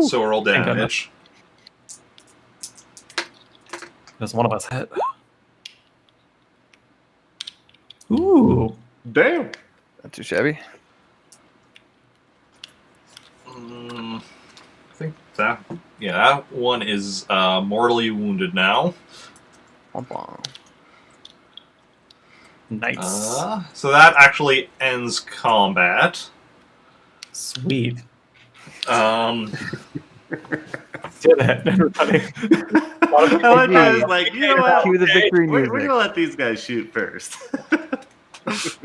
so roll damage. There's one of us hit. Ooh, damn! Not too shabby. I think that that one is mortally wounded now. Nice. So that actually ends combat. Sweet. Did it, everybody. I like how it's like, you know what? Cue the victory music. We're gonna let these guys shoot first. It's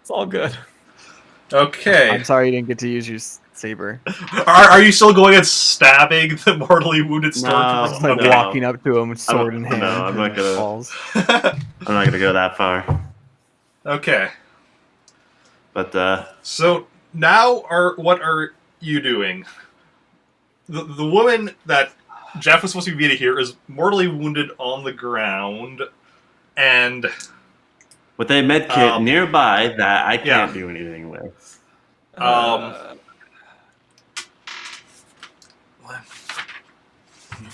all good. Okay. I'm sorry you didn't get to use your saber. Are you still going and stabbing the mortally wounded stormtrooper? Like walking up to him with sword in hand. No, I'm not gonna. Falls. I'm not gonna go that far. Okay. But so now, what are you doing? The woman that Jeff was supposed to be to here is mortally wounded on the ground, and with a med kit nearby that I can't do anything with.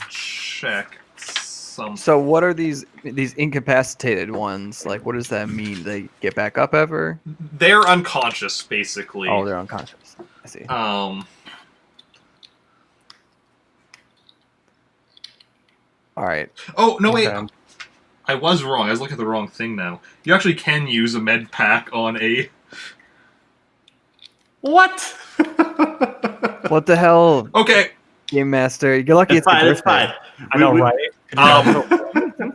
Check some. So what are these incapacitated ones? Like, what does that mean? They get back up ever? They're unconscious, basically. Oh, they're unconscious. I see. All right. Oh no! Wait, I was wrong. I was looking at the wrong thing now. You actually can use a med pack on a. What? What the hell? Okay. Game Master, you're lucky it's fine. the It's fine. I know, right?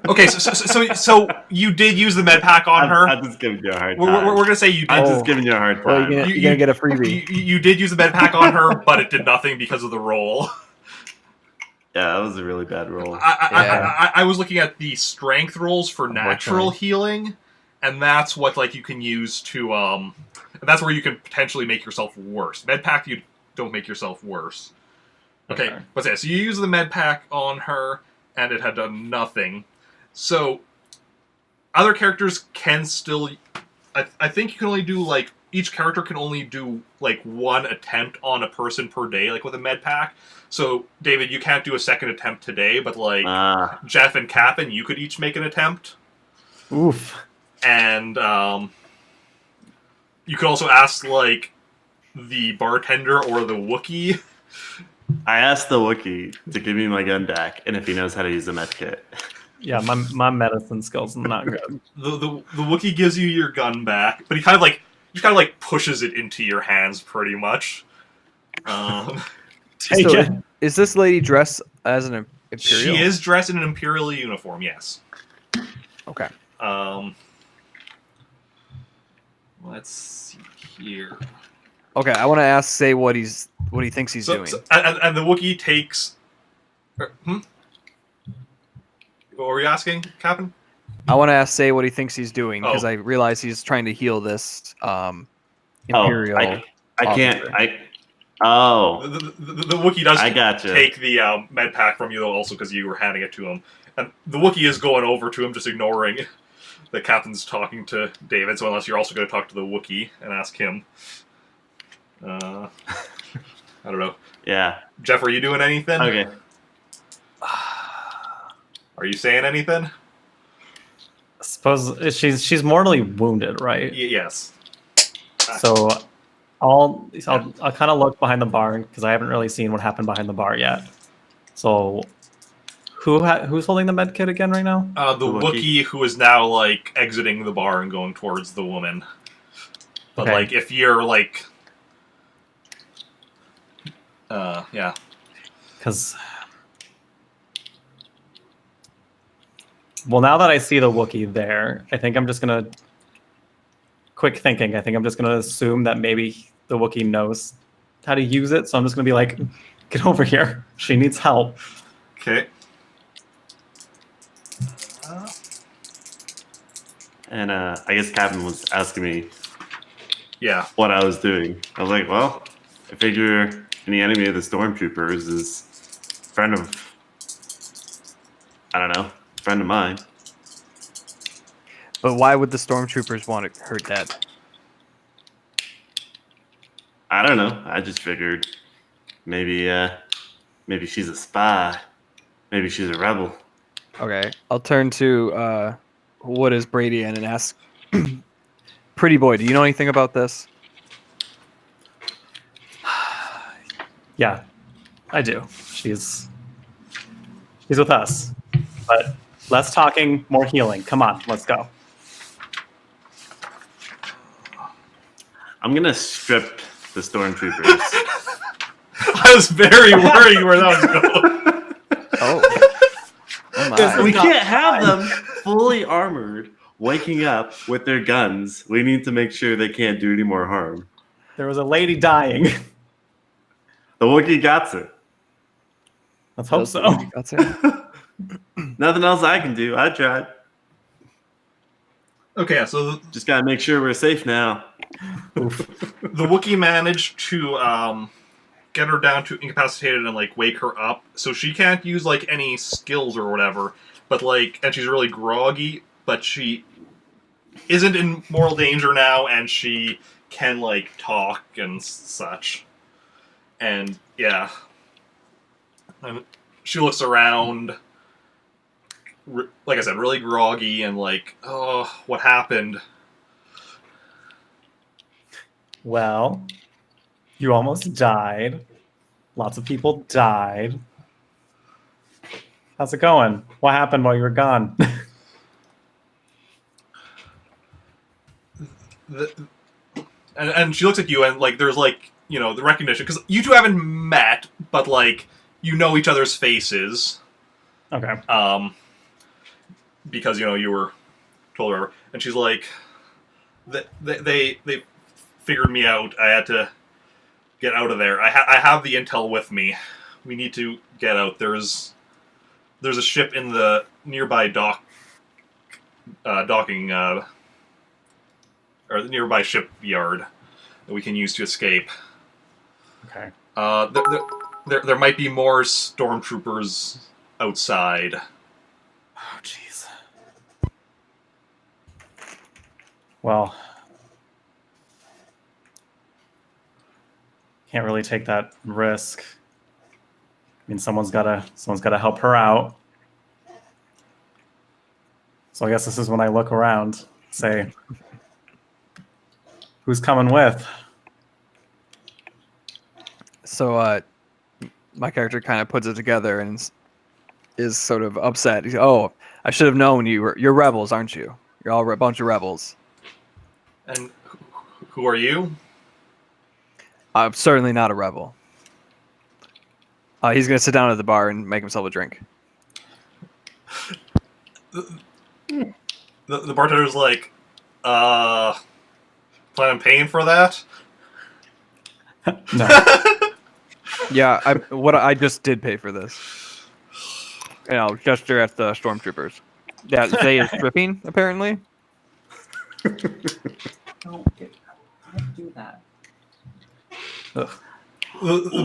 Okay, so you did use the med pack on her. I'm just giving you a hard time. We're gonna say you did. I'm just giving you a hard time. Well, you're gonna get a freebie. You did use the med pack on her, but it did nothing because of the roll. Yeah, that was a really bad roll. I was looking at the strength rolls for natural healing, and that's what you can use to and that's where you can potentially make yourself worse. Med pack, you don't make yourself worse. Okay, but yeah, so you use the med pack on her, and it had done nothing. So other characters can still. I think you can only do each character can only do one attempt on a person per day, with a med pack. So David, you can't do a second attempt today, but Jeff and Cap'n, you could each make an attempt. Oof. And you could also ask the bartender or the Wookiee. I asked the Wookiee to give me my gun back, and if he knows how to use the med kit. Yeah, my medicine skills are not good. The Wookiee gives you your gun back, but he kind of pushes it into your hands, pretty much. Is this lady dressed as an Imperial? She is dressed in an Imperial uniform, yes. Okay. Let's see here. Okay, I want to ask Say what he thinks he's doing. And the Wookiee takes. What were you asking, Cap'n? I want to ask Say what he thinks he's doing because I realize he's trying to heal this Imperial. I can't. The Wookiee does gotcha. take the med pack from you though, also because you were handing it to him, and the Wookiee is going over to him, just ignoring the Captain's talking to David. So unless you're also going to talk to the Wookiee and ask him. I don't know. Yeah. Jeff, are you doing anything? Okay. Are you saying anything? I suppose she's mortally wounded, right? Yes. So I'll kind of look behind the bar because I haven't really seen what happened behind the bar yet. So who's holding the med kit again right now? The Wookiee who is now exiting the bar and going towards the woman. But if you're yeah. Because Well, now that I see the Wookiee there, I think I'm just gonna quick thinking. I think I'm just gonna assume that maybe the Wookiee knows how to use it. So I'm just gonna be like, "Get over here. She needs help." Okay. And I guess Captain was asking me Yeah. what I was doing. I was like, well, I figure any enemy of the stormtroopers is friend of mine. But why would the stormtroopers want to hurt Dad? I don't know. I just figured maybe she's a spy. Maybe she's a rebel. Okay, I'll turn to what is Brady and ask, Pretty boy, do you know anything about this? Yeah, I do. She's with us. But less talking, more healing. Come on, let's go. I'm gonna strip the stormtroopers. I was very worried where that was going. Oh my. We can't have them fully armored, waking up with their guns. We need to make sure they can't do any more harm. There was a lady dying. The Wookiee got it. Let's hope so. Nothing else I can do. I tried. Okay, so Just gotta make sure we're safe now. the Wookiee managed to get her down to incapacitated and like wake her up, so she can't use like any skills or whatever. But like, and she's really groggy, but she isn't in mortal danger now, and she can like talk and such. And yeah, and she looks around. Like I said, really groggy and like, oh, what happened? Well, you almost died. Lots of people died. How's it going? What happened while you were gone? And she looks at you and like there's like, you know, the recognition, because you two haven't met, but like you know each other's faces. Okay. Because you know you were told her, and she's like, they figured me out. I had to get out of there. I have the intel with me. We need to get out. There's a ship in the nearby docking or the nearby shipyard that we can use to escape. Okay. There might be more stormtroopers outside. Oh, jeez. Well, can't really take that risk. I mean, someone's gotta help her out. So I guess this is when I look around, say, who's coming with? So my character kind of puts it together and is sort of upset. He's, oh, I should have known you're rebels, aren't you? You're all a bunch of rebels. And who are you? I'm certainly not a rebel. He's going to sit down at the bar and make himself a drink. The bartender's like, plan on paying for that? No. Yeah, I just did pay for this. You know, gesture at the stormtroopers. Yeah, Zay is stripping, apparently. Don't do that. The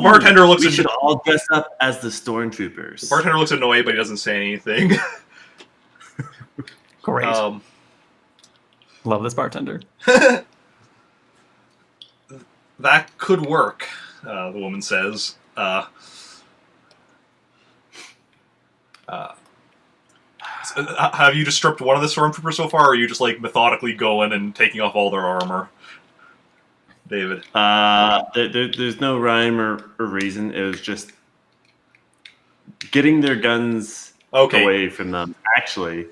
bartender looks. We should all dress up as the stormtroopers. The bartender looks annoyed, but he doesn't say anything. Great. Love this bartender. That could work, the woman says. Have you just stripped one of the stormtroopers so far, or are you just like methodically going and taking off all their armor? David. There's no rhyme or reason. It was just getting their guns away from them. Actually,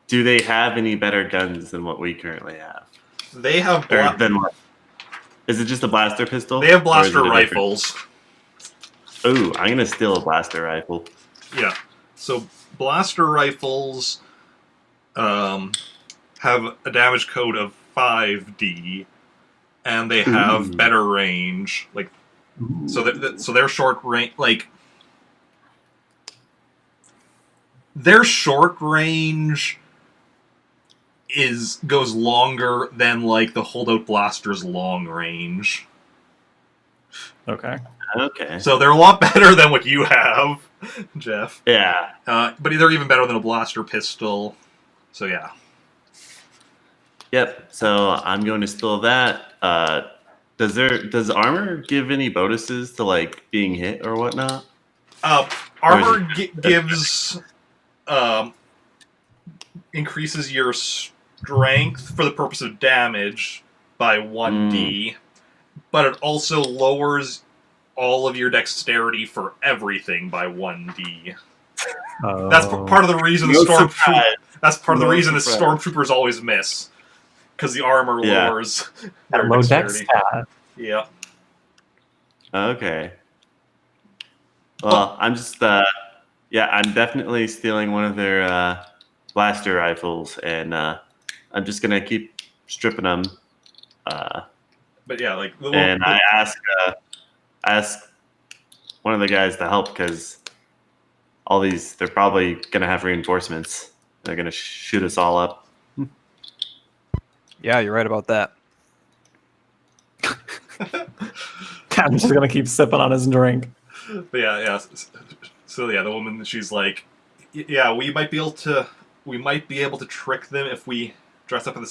do they have any better guns than what we currently have? They have. Is it just a blaster pistol? They have blaster rifles. Ooh, I'm gonna steal a blaster rifle. Yeah. So blaster rifles have a damage code of 5d, and they have better range. Like, so their short range, like their short range goes longer than like the holdout blaster's long range. Okay. So they're a lot better than what you have, Jeff. Yeah. But they're even better than a blaster pistol. So yeah. Yep. So I'm going to steal that. Does armor give any bonuses to like being hit or whatnot? Armor gives increases your strength for the purpose of damage by 1d, but it also lowers all of your dexterity for everything by 1d. That's part of the reason the stormtroopers always miss, because the armor lowers their low dexterity. Dex stat. Yeah. Okay. Well, I'm just I'm definitely stealing one of their blaster rifles, and I'm just gonna keep stripping them. But yeah, like I ask one of the guys to help, because all these, they're probably gonna have reinforcements. They're gonna shoot us all up. Yeah, you're right about that. I'm just gonna keep sipping on his drink. But yeah. So yeah, the woman, she's like, yeah, we might be able to trick them if we dress up in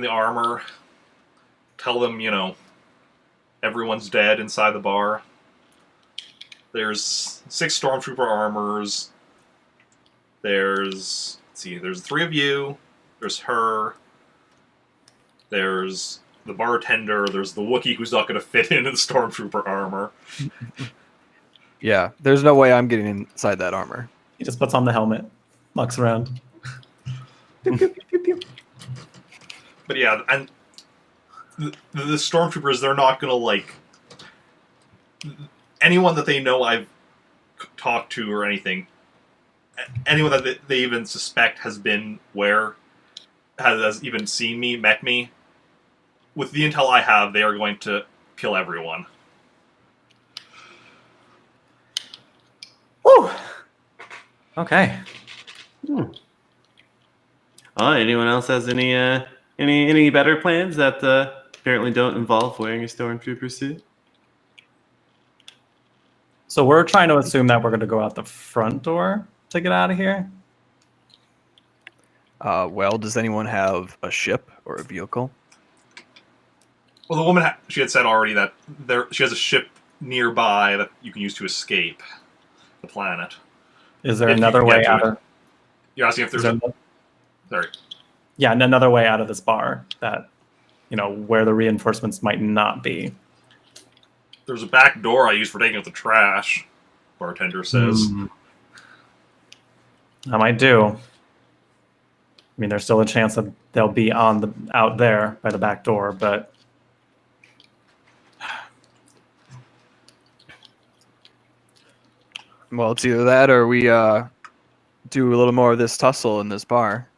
the armor. Tell them, everyone's dead inside the bar. There's 6 stormtrooper armors. There's 3 of you. There's her. There's the bartender. There's the Wookiee who's not going to fit into the stormtrooper armor. Yeah, there's no way I'm getting inside that armor. He just puts on the helmet, mucks around. But yeah, and the stormtroopers, they're not going to, like, anyone that they know I've talked to or anything, anyone that they even suspect has even seen me, met me, with the intel I have, they are going to kill everyone. Woo! Okay. Anyone else has any better plans that apparently don't involve wearing a stormtrooper suit? So we're trying to assume that we're going to go out the front door to get out of here. Well, does anyone have a ship or a vehicle? Well, the woman, she had said already that she has a ship nearby that you can use to escape the planet. Is there another way out of... You're asking if there's Sorry. Yeah, and another way out of this bar that, where the reinforcements might not be. There's a back door I use for taking out the trash, bartender says. I might do. I mean, there's still a chance that they'll be out there by the back door, but... Well, it's either that or we do a little more of this tussle in this bar.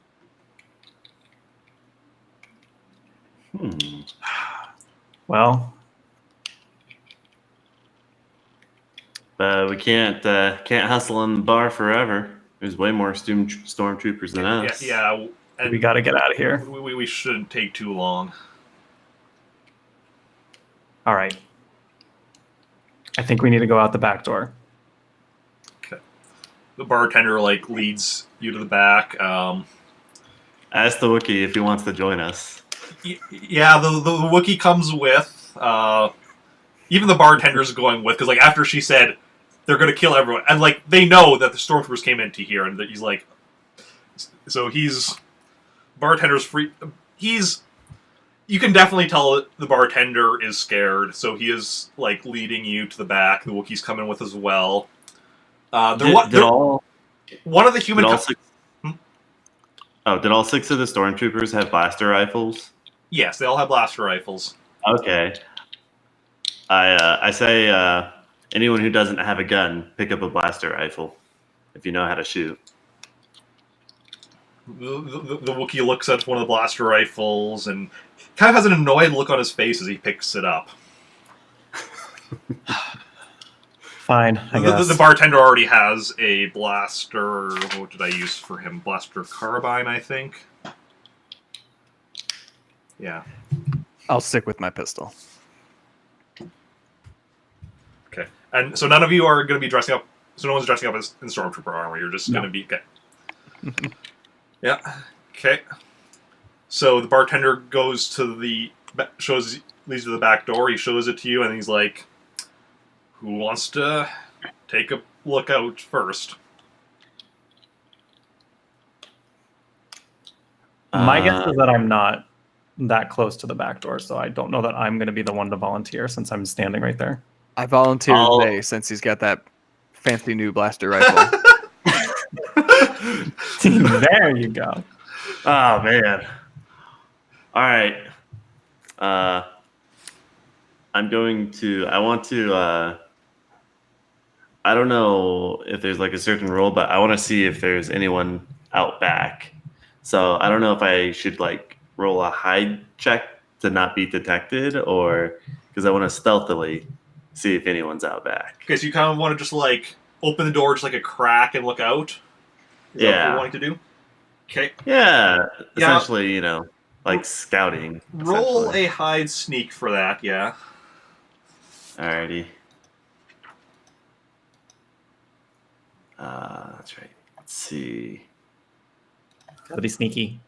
Well... we can't hustle in the bar forever. There's way more stormtroopers than us. Yeah, and we got to get out of here. We shouldn't take too long. All right. I think we need to go out the back door. Okay. The bartender leads you to the back. Ask the Wookiee if he wants to join us. Yeah, the Wookiee comes with. Even the bartender's going with, because after she said they're going to kill everyone, and they know that the stormtroopers came into here, and that he's bartender's free. You can definitely tell that the bartender is scared, so he is leading you to the back. The Wookiee's coming with as well. One of the human. Did all 6 of the stormtroopers have blaster rifles? Yes, they all have blaster rifles. Okay. I say anyone who doesn't have a gun, pick up a blaster rifle if you know how to shoot. the Wookiee looks at one of the blaster rifles and kind of has an annoyed look on his face as he picks it up. Fine, I guess. The bartender already has a blaster. What did I use for him? Blaster carbine, I think. Yeah. I'll stick with my pistol. Okay. And so none of you are going to be dressing up. So no one's dressing up as in Stormtrooper armor. You're just going to be... Okay. Yeah. Okay. So the bartender goes to leads to the back door. He shows it to you, and he's like, "Who wants to take a look out first?" My guess is that I'm not that close to the back door, so I don't know that I'm going to be the one to volunteer since I'm standing right there. I volunteered Zay since he's got that fancy new blaster rifle. There you go. Oh man. All right. I want to I don't know if there's like a certain rule, but I want to see if there's anyone out back. So I don't know if I should like roll a hide check to not be detected, or because I want to stealthily see if anyone's out back. Okay, so you kind of want to just like open the door just like a crack and look out? Is that what you're wanting to do? Okay. Yeah, essentially, like scouting. Roll a hide sneak for that, yeah. Alrighty. That's right. Let's see. Gotta be sneaky.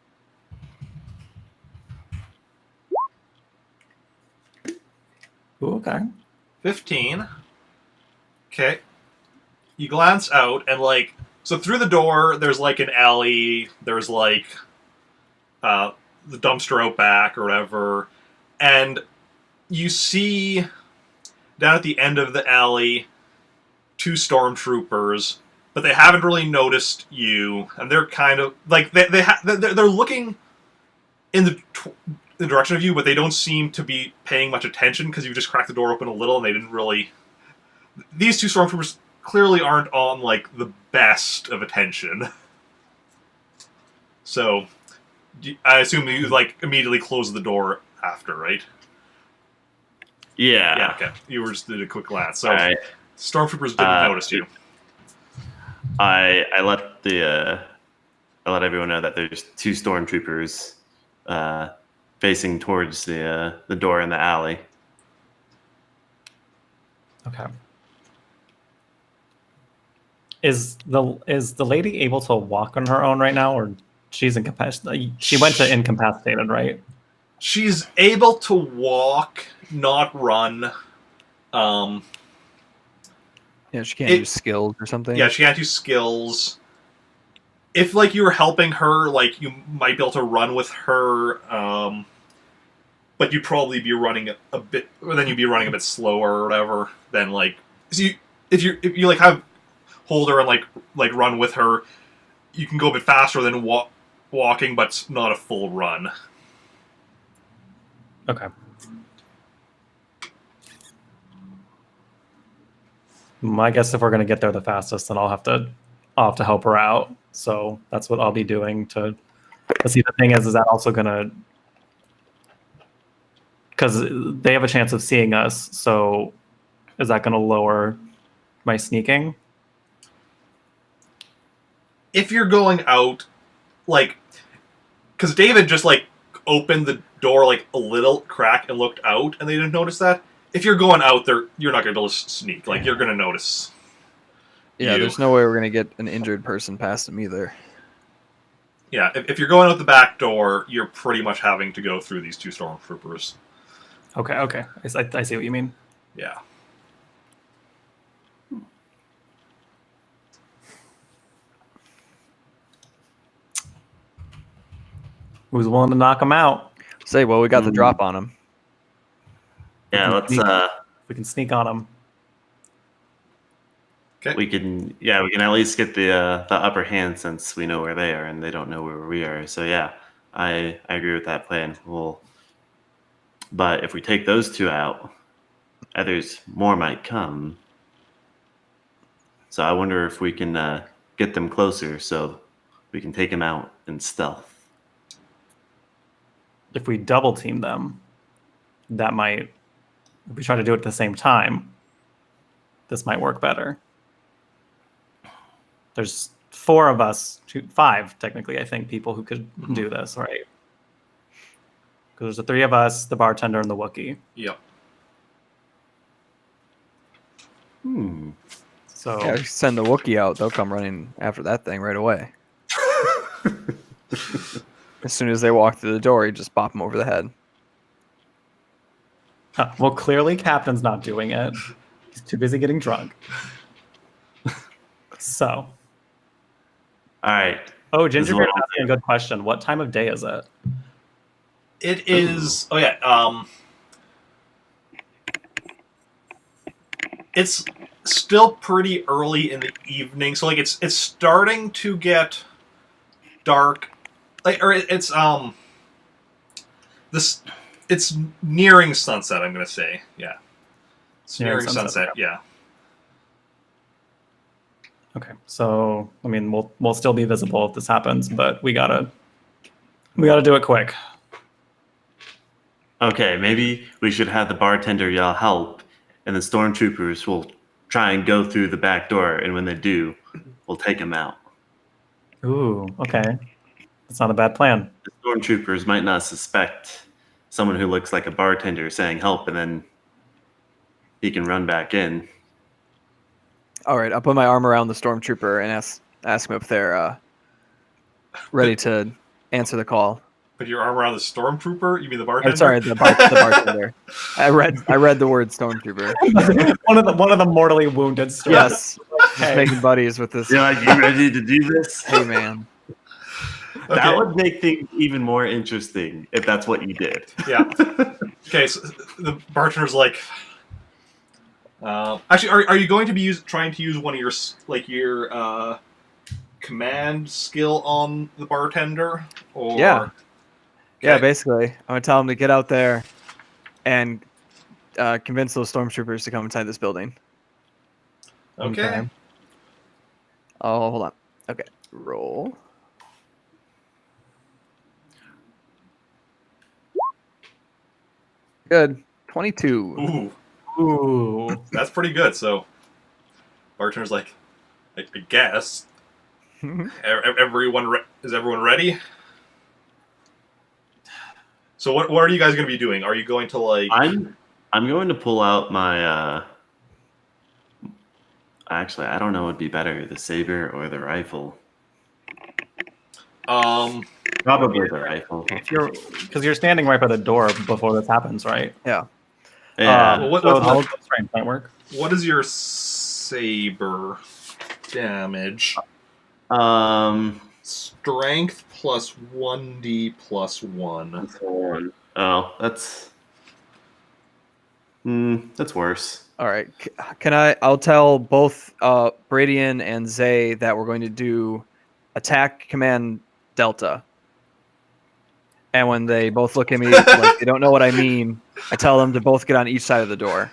Ooh, okay. 15. Okay. You glance out and like, so through the door, there's like an alley, there's like the dumpster out back or whatever, and you see down at the end of the alley 2 stormtroopers, but they haven't really noticed you, and they're kind of like they're looking in the direction of you, but they don't seem to be paying much attention because you just cracked the door open a little, and they didn't really. These 2 stormtroopers clearly aren't on like the best of attention. So, I assume you like immediately close the door after, right? Yeah. Yeah. Okay. You were just did a quick glance. So, right. Stormtroopers didn't notice you. I let everyone know that there's 2 stormtroopers facing towards the door in the alley. Okay. Is the lady able to walk on her own right now, or she's incapacitated? She went to incapacitated, right? She's able to walk, not run. Yeah, she can't use skills or something. Yeah, she can't use skills. If like you were helping her, like you might be able to run with her, but you'd probably be running a bit, or then you'd be running a bit slower or whatever. Then like, so if you like have hold her and like run with her, you can go a bit faster than walking, but not a full run. Okay. I guess if we're gonna get there the fastest, then I'll have to help her out. So that's what I'll be doing to. Let's see. The thing is that also gonna, because they have a chance of seeing us. So is that gonna lower my sneaking? If you're going out, like, because David just like opened the door like a little crack and looked out, and they didn't notice that. If you're going out there, you're not going to be able to sneak. Like, you're going to notice. Yeah, there's no way we're going to get an injured person past him either. Yeah, if you're going out the back door, you're pretty much having to go through these 2 stormtroopers. Okay. I see what you mean. Yeah. Who's willing to knock him out? Say, well, we got the drop on him. Yeah, let's. We can sneak on them. Okay. We can at least get the upper hand since we know where they are and they don't know where we are. So yeah, I agree with that plan. But if we take those 2 out, others more might come. So I wonder if we can get them closer so we can take him out in stealth. If we double team them, that might. If we try to do it at the same time, this might work better. There's 4 of us, 5 technically, I think, people who could do this, right? Because there's the 3 of us, the bartender, and the Wookiee. Yep. So Yeah, send the Wookiee out. They'll come running after that thing right away. As soon as they walk through the door, you just bop them over the head. Well, clearly Captain's not doing it. He's too busy getting drunk. So. All right. Oh, Gingerbeard asking a good question. What time of day is it? It is... Oh, yeah. It's still pretty early in the evening. So, like, it's starting to get dark. Like, or it's nearing sunset, I'm gonna say. Yeah. It's nearing sunset, yeah. Okay. So, I mean, we'll still be visible if this happens, but we gotta do it quick. Okay, maybe we should have the bartender yell help, and the stormtroopers will try and go through the back door, and when they do, we'll take them out. Ooh, okay. That's not a bad plan. The stormtroopers might not suspect someone who looks like a bartender saying help, and then he can run back in. All right, I'll put my arm around the stormtrooper and ask him if they're ready to answer the call. Put your arm around the stormtrooper? You mean the bartender? I'm sorry, the bartender. I read the word stormtrooper. one of the mortally wounded stormtroopers. Yes, just making buddies with this. Yeah, you ready to do this? Hey, man. Okay. That would make things even more interesting if that's what you did. Yeah. Okay, so the bartender's like, actually, are you going to be trying to use one of your command skill on the bartender? Or... Yeah. Yeah, basically, I'm gonna tell him to get out there and convince those stormtroopers to come inside this building. Okay. Oh, hold on. Okay, roll. Good. 22. Ooh. That's pretty good. So, bartender's like, I guess. Is everyone ready? So what are you guys going to be doing? Are you going to like? I'm going to pull out my. Actually, I don't know what would be better, the saber or the rifle. Probably the rifle. Because you're standing right by the door before this happens, right? Yeah. Yeah. Might work. What is your saber damage? Strength plus 1d plus 1. Oh, that's worse. All right. I'll tell both Bradian and Zay that we're going to do attack command Delta. And when they both look at me like they don't know what I mean, I tell them to both get on each side of the door.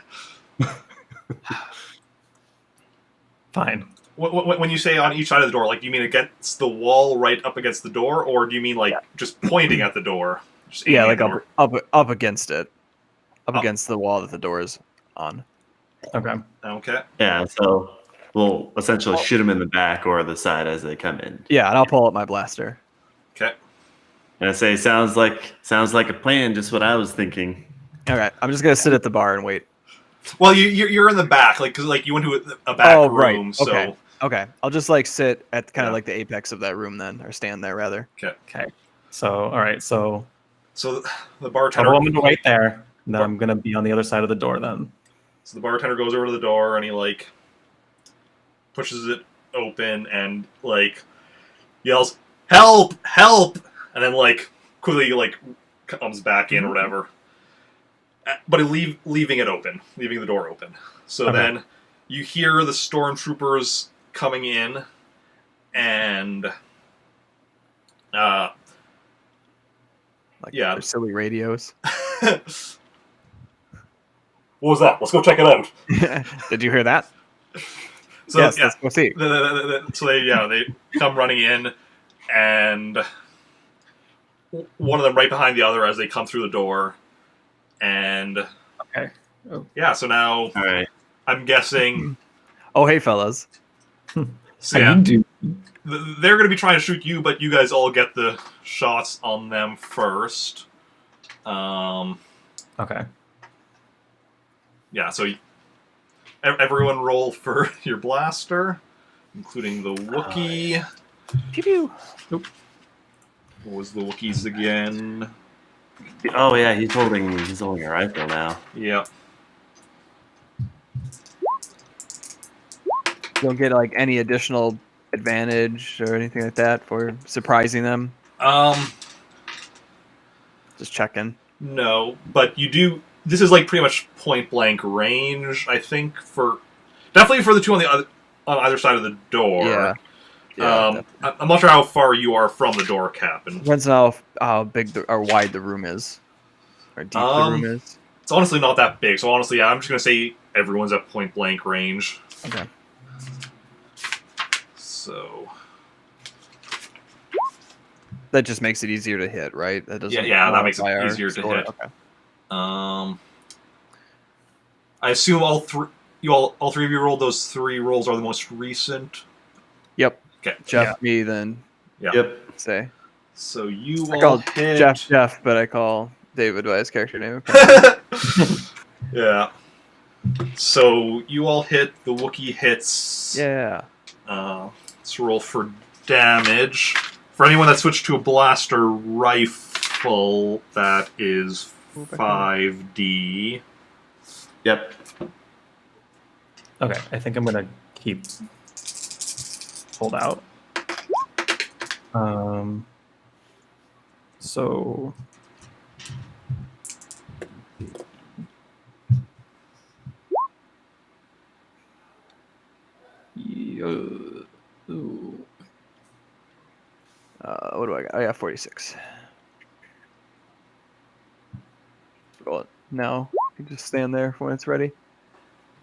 Fine. When you say on each side of the door, like, do you mean against the wall right up against the door, or do you mean like just pointing at the door? Yeah, like up against it. Up against the wall that the door is on. Okay. Okay. Yeah, so we'll essentially shoot them in the back or the side as they come in. Yeah, and I'll pull up my blaster. Okay. And I say, sounds like a plan, just what I was thinking. All right, I'm just gonna sit at the bar and wait. Well, you're in the back, like, because like you went to a back room, right. so Okay. I'll just like sit at kind of like the apex of that room then, or stand there rather. Okay. So all right. So the bartender. I'm going to wait there. And then I'm gonna be on the other side of the door then. So the bartender goes over to the door and he like pushes it open and like yells, "Help! Help!" And then like quickly like comes back in or whatever. But leaving it open, leaving the door open. So then you hear the stormtroopers coming in, and their silly radios. What was that? Let's go check it out. Did you hear that? So yes, let's go see. So they come running in, and one of them right behind the other as they come through the door. And okay, yeah, so now All right. I'm guessing. Oh, hey, fellas. So how yeah, you do? they're going to be trying to shoot you, but you guys all get the shots on them first. Okay. Yeah, so everyone roll for your blaster, including the Wookiee. Pew pew. Nope. What was the Wookiees again? Oh yeah, he's holding a rifle now. Yep. You don't get like any additional advantage or anything like that for surprising them. Just checking. No, but you do. This is like pretty much point blank range. I think definitely for the two on either side of the door. Yeah. Yeah. I'm not sure how far you are from the door, Captain. Depends on how big or wide the room is, or deep the room is. It's honestly not that big, so honestly, yeah, I'm just gonna say everyone's at point blank range. Okay. So that just makes it easier to hit, right? That doesn't. Yeah, that makes it modify our easier to score. hit. Okay. I assume all three of you rolled those 3 rolls are the most recent. Yep. Okay. Jeff, me, then. Yeah. Yep. Say. So you I all call hit Jeff, but I call David by his character name. Yeah. So you all hit. The Wookiee hits. Yeah. Let's roll for damage. For anyone that switched to a blaster rifle, that is 5d. Yep. Okay, I think I'm gonna keep hold out. So What do I got? I got 46. Roll it. No. You just stand there when it's ready.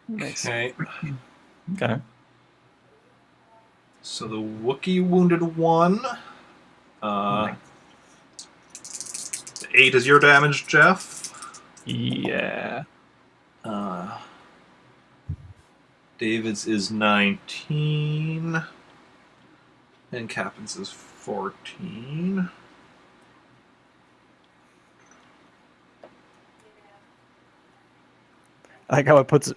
Nice. Okay. okay. So the Wookiee wounded 1. Nice. 8 is your damage, Jeff. Yeah. David's is 19. And Captain's is 14. I like how it puts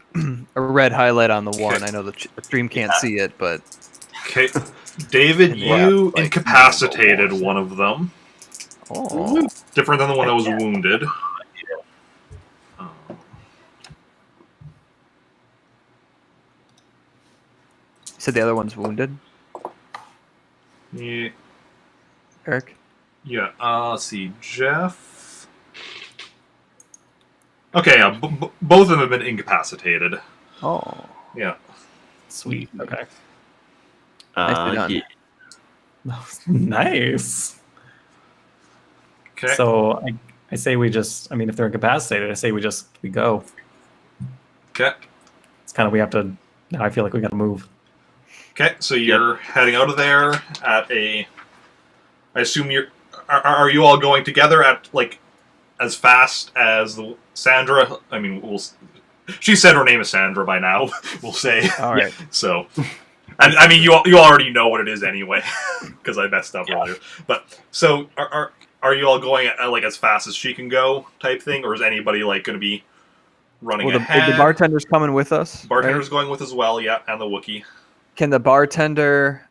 a red highlight on the 1. Okay. I know the stream can't see it, but Okay. David, Yeah, you like, incapacitated one of them. oh, Different than the one that was wounded. you said the other one's wounded, Yeah. Eric. Yeah. Let's see. Jeff. Okay. Yeah. Both of them have been incapacitated. Oh, Yeah. Sweet. Okay. Nicely done. Yeah. Nice. Okay. So I say we just. I mean, if they're incapacitated, I say we go. Okay. It's kind of we have to. Now I feel like we got to move. Okay. So you're heading out of there at a. I assume you're. Are you all going together at like as fast as the Sandra? I mean, she said her name is Sandra by now. We'll say. All right. So, and I mean, you already know what it is anyway, because I messed up earlier. But so are you all going at like as fast as she can go type thing, or is anybody like going to be running Well, ahead? the bartender's coming with us. Bartender's right? going with as well, yeah, and the Wookiee. Can the bartender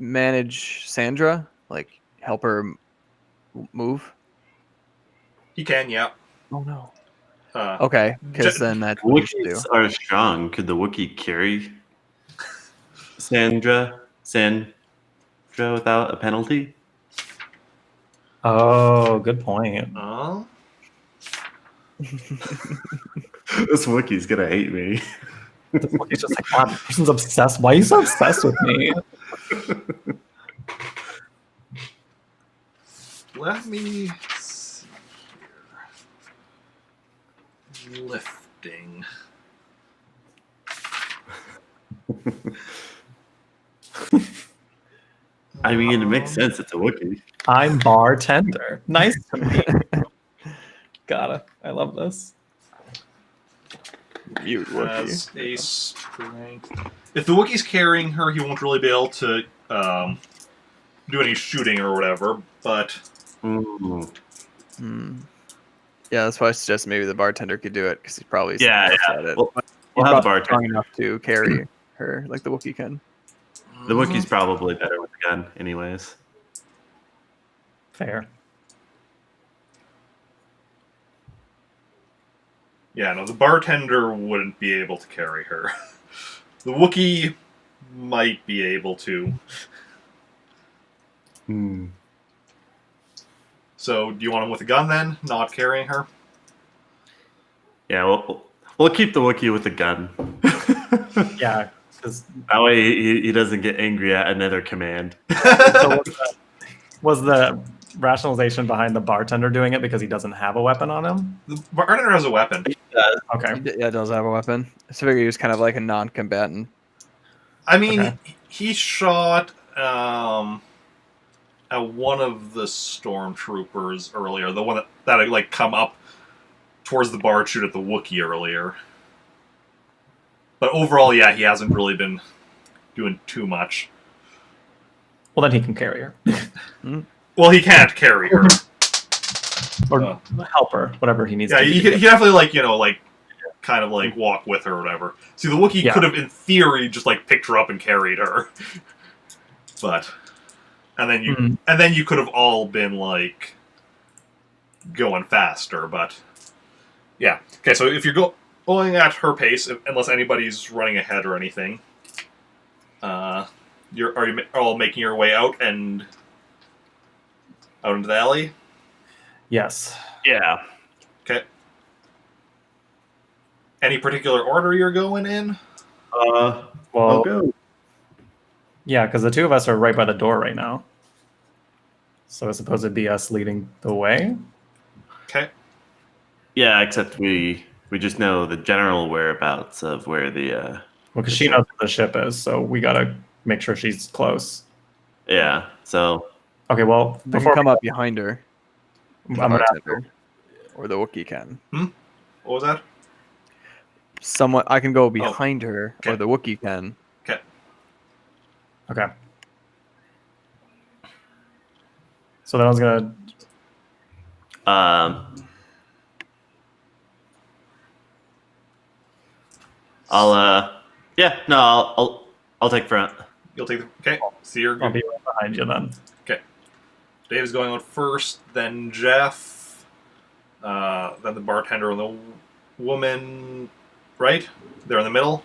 manage Sandra? Like help her move? He can, yeah. Oh no. Uh, Okay, because then that's what we should do. Wookiees are strong. Could the Wookiee carry Sandra without a penalty? Oh, good point. This Wookiee's gonna hate me. It's just like, wow, the person's obsessed. Why are you so obsessed with me? Let me see here. Lifting. I mean, it makes sense. It's a Wookiee. I'm bartender. Nice to meet you. I love this. Mute Has Wookiee. a strength. If the Wookiee's carrying her, he won't really be able to do any shooting or whatever. But Ooh. Yeah, that's why I suggest maybe the bartender could do it because he's probably Yeah. at it. We'll He's have the probably bartender. strong enough to carry her like the Wookiee can. The Wookiee's probably better with the gun, anyways. Fair. yeah, no, the bartender wouldn't be able to carry her. The Wookiee might be able to. So, do you want him with a gun then, not carrying her? Yeah, we'll keep the Wookiee with the gun. Yeah, because that way he doesn't get angry at another command. So was the rationalization behind the bartender doing it because he doesn't have a weapon on him? The bartender has a weapon. Okay. Yeah, it does have a weapon. So I figure he was kind of like a non-combatant. I mean, Okay. he shot at one of the stormtroopers earlier. The one that had, like, come up towards the bar to shoot at the Wookiee earlier. But overall, yeah, he hasn't really been doing too much. Well, then he can carry her. Well, he can't carry her. Or help her, whatever he needs Yeah, to do. he definitely, like, kind of, like, walk with her or whatever. See, the Wookiee could have, in theory, just, like, picked her up and carried her. But... And then you could have all been, like, going faster, but... Yeah. Okay, so if you're going at her pace, unless anybody's running ahead or anything, are you all making your way out into the alley? Yes. Yeah. Okay. Any particular order you're going in? Well, I'll go. Yeah, because the two of us are right by the door right now. So I suppose it'd be us leading the way. Okay. Yeah, except we just know the general whereabouts of where the Well, because she knows where the ship is, so we gotta make sure she's close. Yeah. So Okay, well, I can come up behind her. I'm gonna Bartender, or the Wookiee can. What was that? I can go behind her, or the Wookiee can. Okay. Okay. So then I was gonna. I'll take front. You'll take the... Okay. So you're I'll be right behind you then. Okay. Dave's going out first, then Jeff, then the bartender and the woman, right? They're in the middle?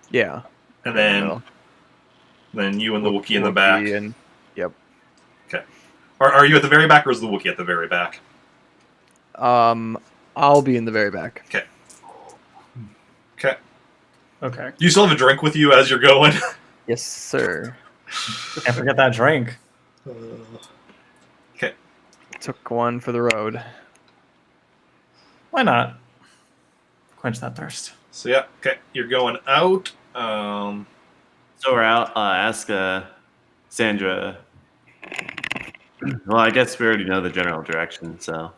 Yeah. And then you and the Wookiee in the back. Yep. Okay. Are you at the very back, or is the Wookiee at the very back? I'll be in the very back. Okay. Okay. Okay. Do you still have a drink with you as you're going? Yes, sir. Can't forget that drink. Okay. Took one for the road. Why not? Quench that thirst. So yeah, okay, you're going out. So we're out. Ask Sandra. Well, I guess we already know the general direction. So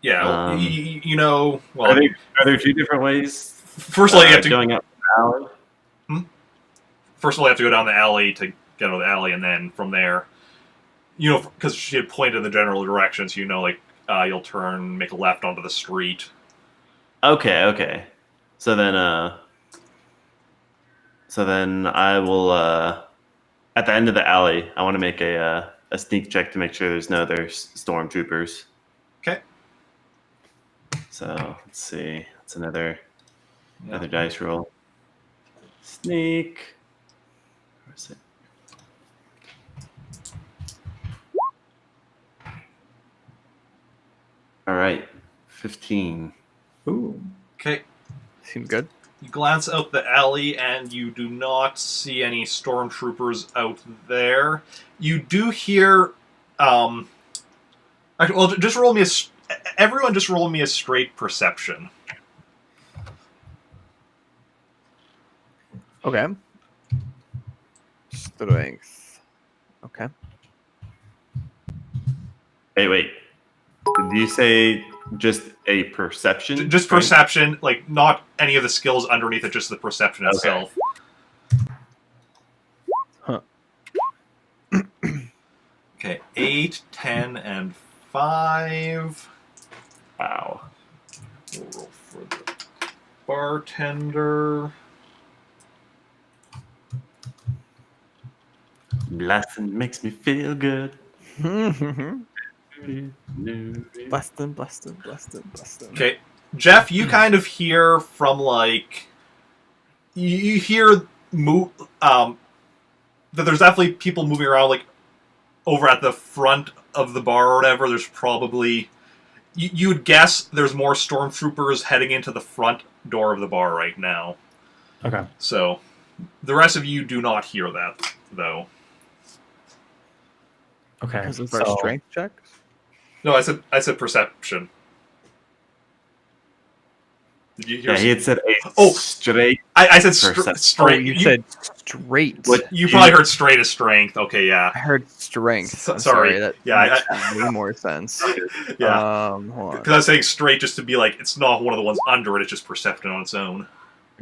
yeah, you know. Well, are there two different ways? First of all, you have to going up the alley. First of all, you have to go down the alley to get out of the alley, and then from there, you know, because she had pointed in the general direction, so you know, like, you'll turn, make a left onto the street. Okay. So then I will. At the end of the alley, I want to make a sneak check to make sure there's no other stormtroopers. Okay. So let's see. It's another dice roll. Sneak. Where's it? All right, 15. Ooh. Okay. Seems good. You glance out the alley, and you do not see any stormtroopers out there. You do hear. Actually, well, just roll me everyone, just roll me a straight perception. Okay. Strength. Okay. Hey, wait. Did you say just a perception? Just perception, like not any of the skills underneath it, just the perception itself. Huh. Okay, 8, 10, and 5. Wow. We'll roll for the bartender. Blasting makes me feel good. Bustin'. Okay, Jeff, you kind of hear from like you hear that there's definitely people moving around like over at the front of the bar or whatever. There's probably you'd guess there's more stormtroopers heading into the front door of the bar right now. Okay. So the rest of you do not hear that though. Okay. Because of our strength checks? No, I said perception. Did you hear? Yeah, he had said straight. I said straight. Oh, you said straight. What you probably heard straight as strength. Okay, yeah. I heard strength. Sorry. That makes way more sense. Yeah. Hold on. Because I was saying straight just to be like it's not one of the ones under it. It's just perception on its own.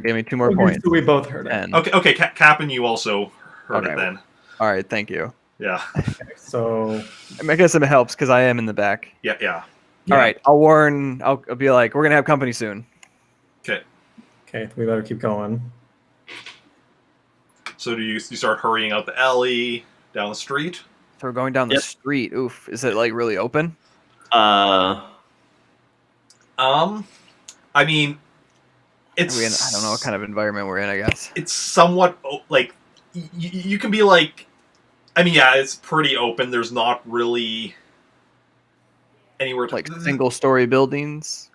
Give me 2 more points. So we both heard it. Okay. Captain, you also heard it then. All right, thank you. Yeah. Okay, so I guess it helps because I am in the back. Yeah. All right, I'll be like, we're gonna have company soon. Okay, we better keep going. So do you start hurrying out the alley, down the street? So we're going down the street. Oof, is it like really open? I mean, it's I don't know what kind of environment we're in. I guess it's somewhat like you can be like. I mean, yeah, it's pretty open. There's not really anywhere to... like single-story buildings.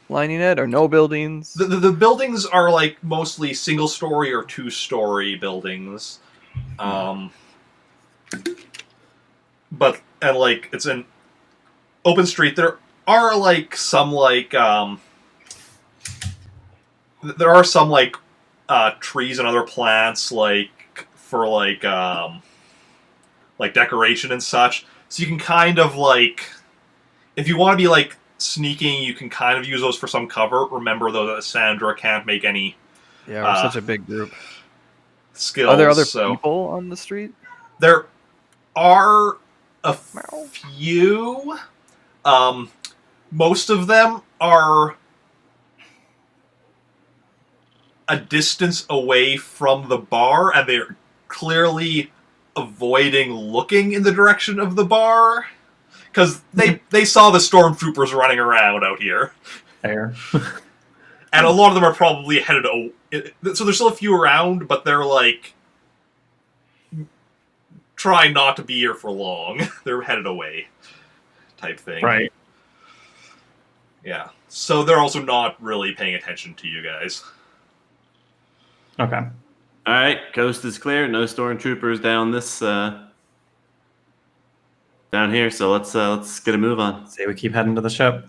Lining it, or no buildings. The buildings are like mostly single-story or 2-story buildings, but and like it's an open street. There are like some like there are some like trees and other plants like for like decoration and such. So you can kind of like, if you want to be like sneaking, you can kind of use those for some cover. Remember though that Sandra can't make any. Yeah, we're such a big group. Skills. Are there other people on the street? There are a few. Most of them are a distance away from the bar, and they're clearly avoiding looking in the direction of the bar because they saw the stormtroopers running around out here. Fair. And a lot of them are probably headed. So there's still a few around, but they're like trying not to be here for long. They're headed away, type thing. Right. Yeah. So they're also not really paying attention to you guys. Okay. All right, coast is clear. No stormtroopers down this down here. So let's get a move on. Say we keep heading to the ship.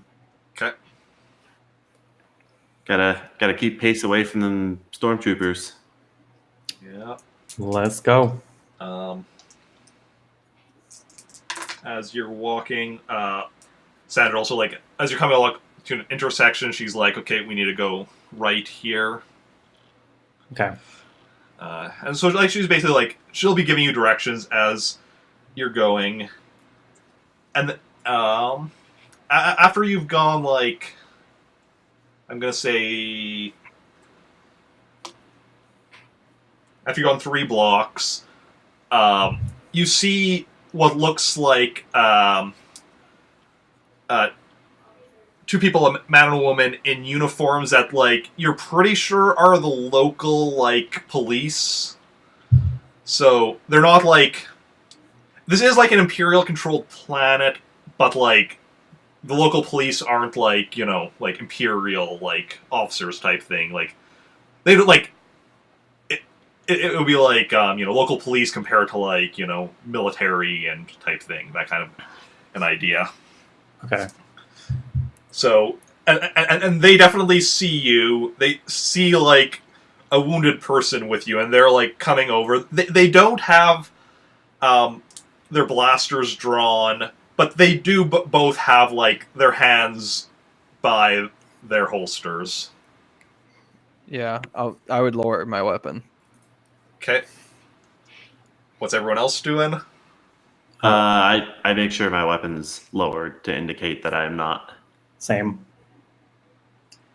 Okay. Gotta keep pace away from them stormtroopers. Yeah. Let's go. As you're walking, Sandra also like as you're coming along to an intersection, she's like, "Okay, we need to go right here." Okay. And so, like, she's basically like, she'll be giving you directions as you're going. And after you've gone, like, I'm gonna say, after you've gone 3 blocks, you see what looks like 2 people, a man and a woman, in uniforms that, like, you're pretty sure are the local, like, police. So, they're not, like... This is, like, an Imperial-controlled planet, but, like, the local police aren't, like, you know, like, Imperial, like, officers type thing. Like, they don't, like... It would be, like, you know, local police compared to, like, you know, military and type thing. That kind of an idea. Okay. So, and they definitely see you. They see, like, a wounded person with you, and they're, like, coming over. They don't have their blasters drawn, but they do both have like their hands by their holsters. Yeah, I would lower my weapon. Okay. What's everyone else doing? I make sure my weapon's lowered to indicate that I'm not. Same.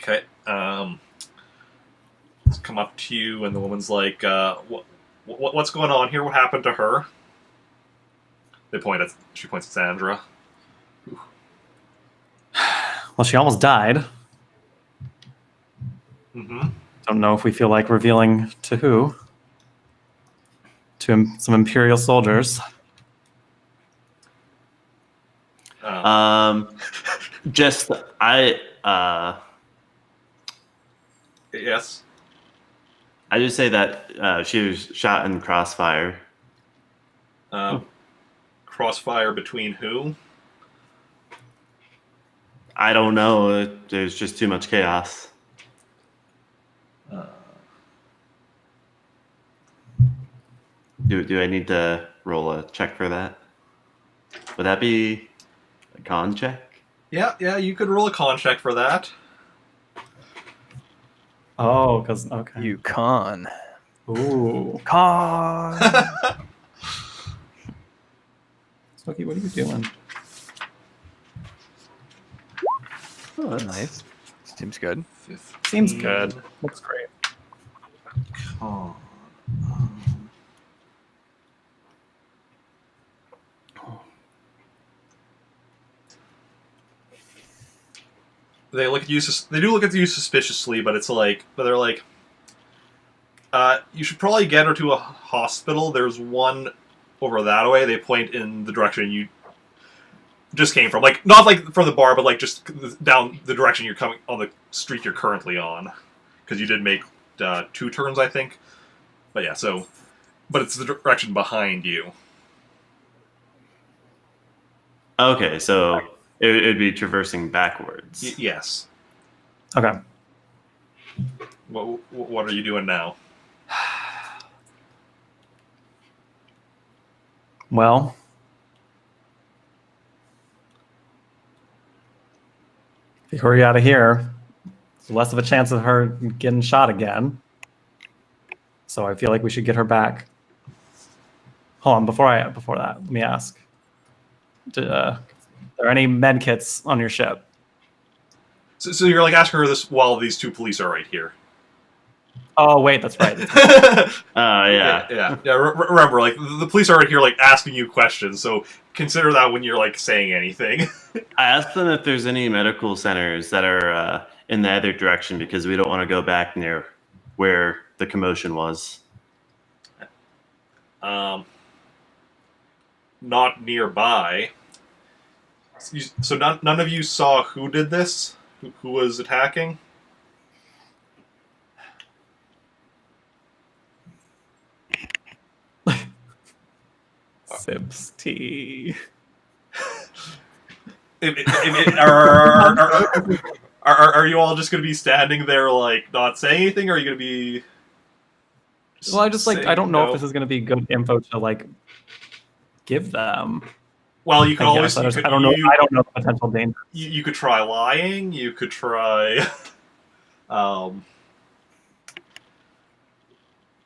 Okay. Let's come up to you, and the woman's like, "What's going on here? What happened to her?" She points at Sandra. Well, she almost died. Mm-hmm. Don't know if we feel like revealing to who. To some Imperial soldiers. Just Yes. I just say that she was shot in crossfire. Crossfire between who? I don't know. There's just too much chaos. Do I need to roll a check for that? Would that be a con check? Yeah, you could roll a con check for that. Oh, because okay. You con. Ooh. Con. Smokey, what are you doing? Oh, that's nice. Seems good. 15. Seems good. Looks great. Con. They look at you. They do look at you suspiciously, but they're like, you should probably get her to a hospital. There's one over that way. They point in the direction you just came from, like not like from the bar, but like just down the direction you're coming on the street you're currently on, because you did make 2 turns, I think. But yeah, but it's the direction behind you. Okay, so it'd be traversing backwards. Yes. Okay. What are you doing now? Well, if you hurry out of here, there's less of a chance of her getting shot again. So I feel like we should get her back. Hold on, before that, let me ask. Are there any med kits on your ship? So you're like asking her this while these 2 police are right here. Oh wait, that's right. Yeah. Remember, like the police are right here, like asking you questions. So consider that when you're like saying anything. I asked them if there's any medical centers that are in the other direction because we don't want to go back near where the commotion was. Not nearby. So none of you saw who did this? Who was attacking? Sips tea. Are you all just going to be standing there, like, not saying anything, or are you going to be... Well, I don't know if this is going to be good info to, like, give them. Well, you could always... I don't know the potential danger. You could try lying, you could try... yeah,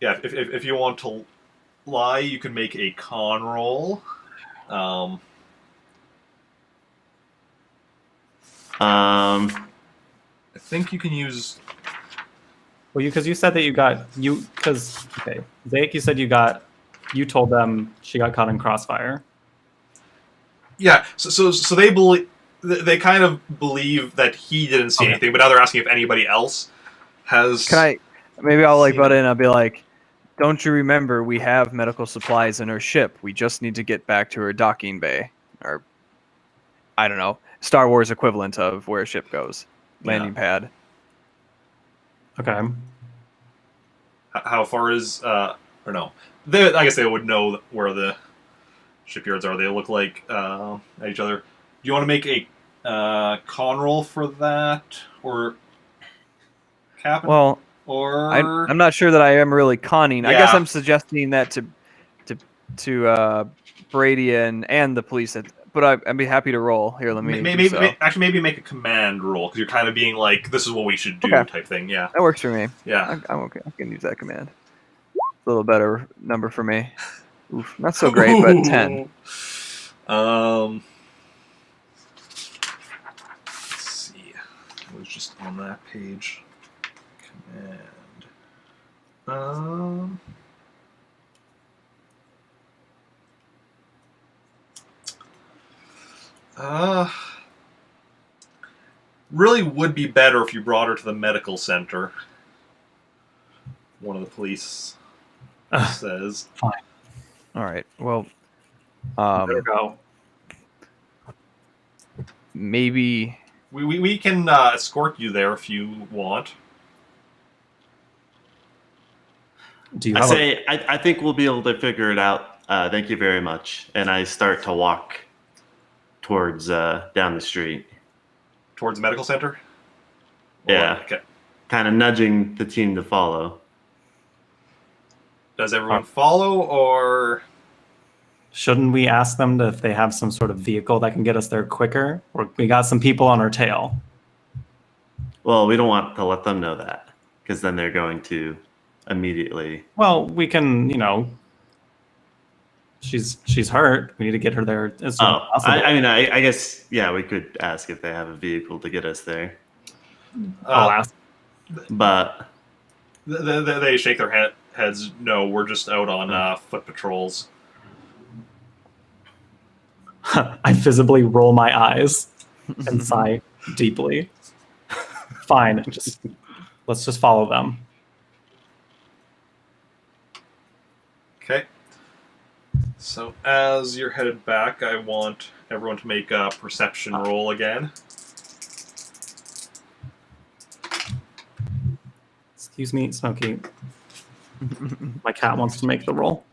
if you want to lie, you can make a con roll. I think you can use... Well, because you said that Zayik, you said you told them she got caught in crossfire. Yeah, so they believe, they kind of believe that he didn't see anything, but now they're asking if anybody else has... Maybe I'll like butt in and I'll be like, don't you remember we have medical supplies in our ship? We just need to get back to her docking bay. Or, I don't know, Star Wars equivalent of where a ship goes. Landing pad. Okay. How far is... or no. I guess they would know where the shipyards are. They look like at each other. Do you want to make a con roll for that? Or... Captain? Well... Or I'm not sure that I am really conning. Yeah. I guess I'm suggesting that to Brady and the police. But I'd be happy to roll here. Let me maybe make a command roll because you're kind of being like, "This is what we should do," type thing. Yeah, that works for me. Yeah, I'm okay. I can use that command. A little better number for me. Oof, not so great, but 10. Let's see. I was just on that page. Command. Really would be better if you brought her to the medical center. One of the police says. Fine. All right. Well, there we go. Maybe we can escort you there if you want. Do you? I think we'll be able to figure it out. Thank you very much. And I start to walk towards down the street. Towards the medical center? Yeah. Okay. Kind of nudging the team to follow. Does everyone follow, or shouldn't we ask them if they have some sort of vehicle that can get us there quicker? Or we got some people on our tail. Well, we don't want to let them know that because then they're going to immediately. Well, we can, she's hurt. We need to get her there as soon as possible. I guess, yeah, we could ask if they have a vehicle to get us there. I'll ask. But they shake their heads. No, we're just out on foot patrols. I visibly roll my eyes and sigh deeply. Fine, let's just follow them. Okay. So as you're headed back, I want everyone to make a perception roll again. Excuse me, Smokey. My cat wants to make the roll.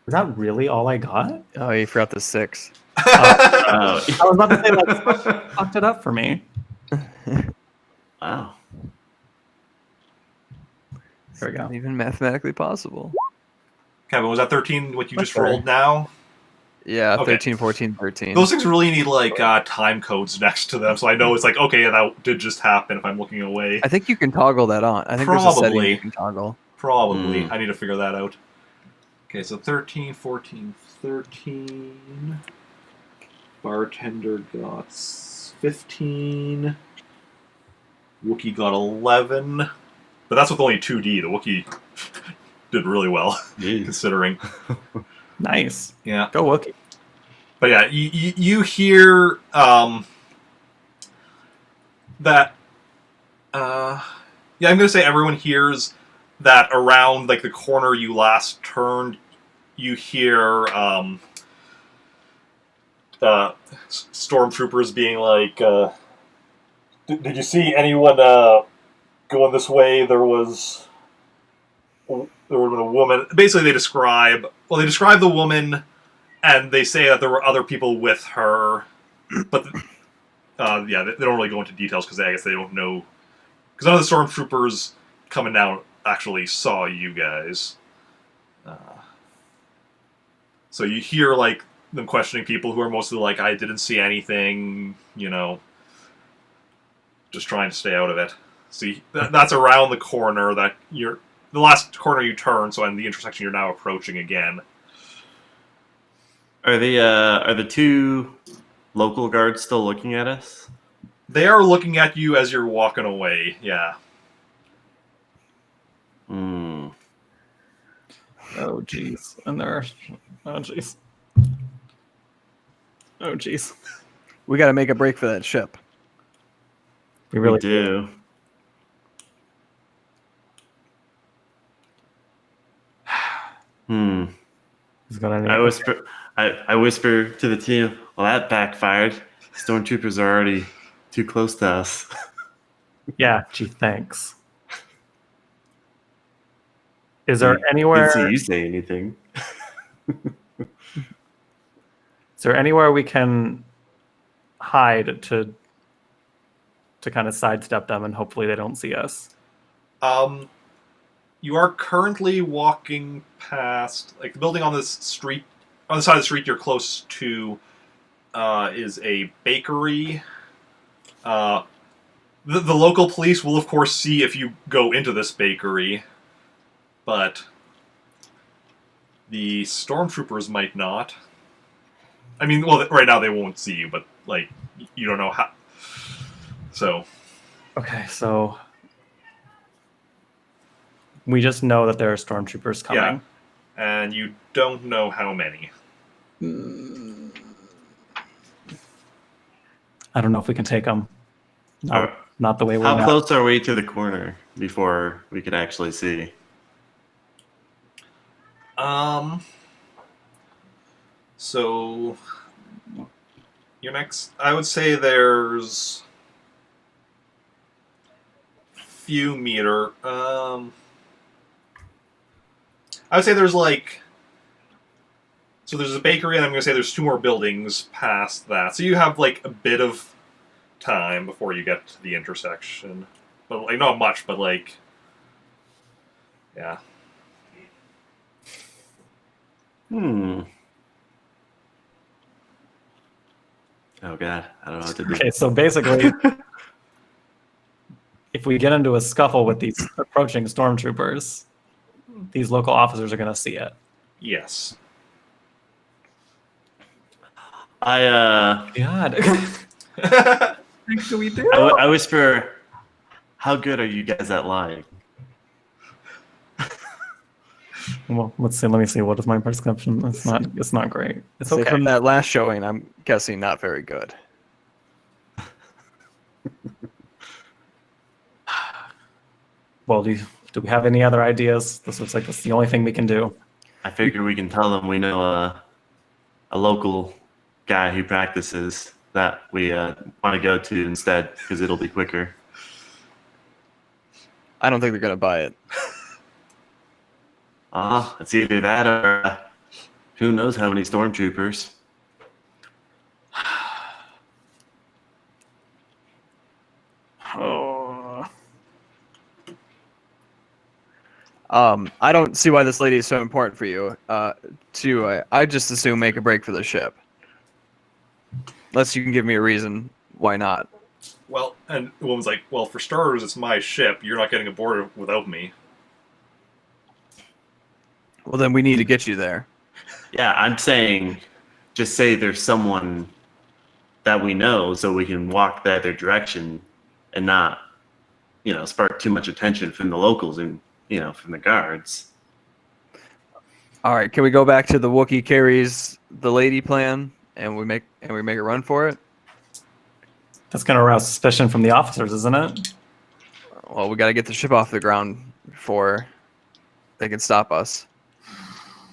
Is that really all I got? Oh, you forgot the 6. I was about to say that fucked it up for me. Wow. There we go. Even mathematically possible. Kevin, was that 13 what you just rolled now? Yeah, Okay. 13, 14, 13. Those things really need time codes next to them, so I know it's like, okay, that did just happen if I'm looking away. I think you can toggle that on. I think there's a setting you can toggle. Probably. I need to figure that out. Okay, so 13, 14, 13. Bartender got 15. Wookiee got 11. But that's with only 2D. The Wookiee did really well, considering. Nice. Yeah. Go Wookiee. But yeah, you hear that. I'm going to say everyone hears that around like the corner you last turned. You hear stormtroopers being like, "Did you see anyone going this way? There was a woman." Basically, they describe the woman, and they say that there were other people with her, but they don't really go into details because I guess they don't know, because none of the stormtroopers coming down actually saw you guys. So you hear like them questioning people who are mostly like, "I didn't see anything," just trying to stay out of it. See, that's around the corner that the last corner you turn, so in the intersection you're now approaching again. Are the 2 local guards still looking at us? They are looking at you as you're walking away, yeah. Hmm. Oh, jeez. And they're... Oh, jeez. Oh, jeez. We got to make a break for that ship. We really do. I whisper to the team, "Well, that backfired. Stormtroopers are already too close to us." Yeah, gee, thanks. Is there anywhere... Didn't see you say anything. Is there anywhere we can hide to to kind of sidestep them and hopefully they don't see us? You are currently walking past, like, the building on this street, on the side of the street you're close to, is a bakery. The local police will, of course, see if you go into this bakery, but the stormtroopers might not. I mean, well, right now they won't see you, but, like, you don't know how. So. Okay, so we just know that there are stormtroopers coming. Yeah, and you don't know how many. I don't know if we can take them. No, not the way we're. How close are we to the corner before we could actually see? So your next, I would say there's few meter. I would say there's like, so there's a bakery, and I'm going to say there's 2 more buildings past that. So you have like a bit of time before you get to the intersection, but like not much, but like, yeah. Oh god, I don't know what to do. Okay, so basically, if we get into a scuffle with these approaching stormtroopers, these local officers are going to see it. Yes. God. What do we do? I whisper, how good are you guys at lying? Well, let's see. Let me see. What is my perception? It's not great. It's So okay. from that last showing, I'm guessing not very good. Well, do we have any other ideas? This looks like that's the only thing we can do. I figure we can tell them we know a local guy who practices that we want to go to instead, because it'll be quicker. I don't think they're gonna buy it. It's either that or who knows how many stormtroopers. I don't see why this lady is so important for you. I just assume make a break for the ship. Unless you can give me a reason why not. Well, and the woman's like, well, for starters, it's my ship. You're not getting aboard without me. Well, then we need to get you there. Yeah, I'm saying just say there's someone that we know so we can walk the other direction and not, spark too much attention from the locals and, from the guards. All right, can we go back to the Wookiee carries the lady plan and we make a run for it? That's going to arouse suspicion from the officers, isn't it? Well, we got to get the ship off the ground before they can stop us.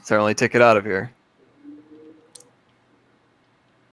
It's our only ticket out of here.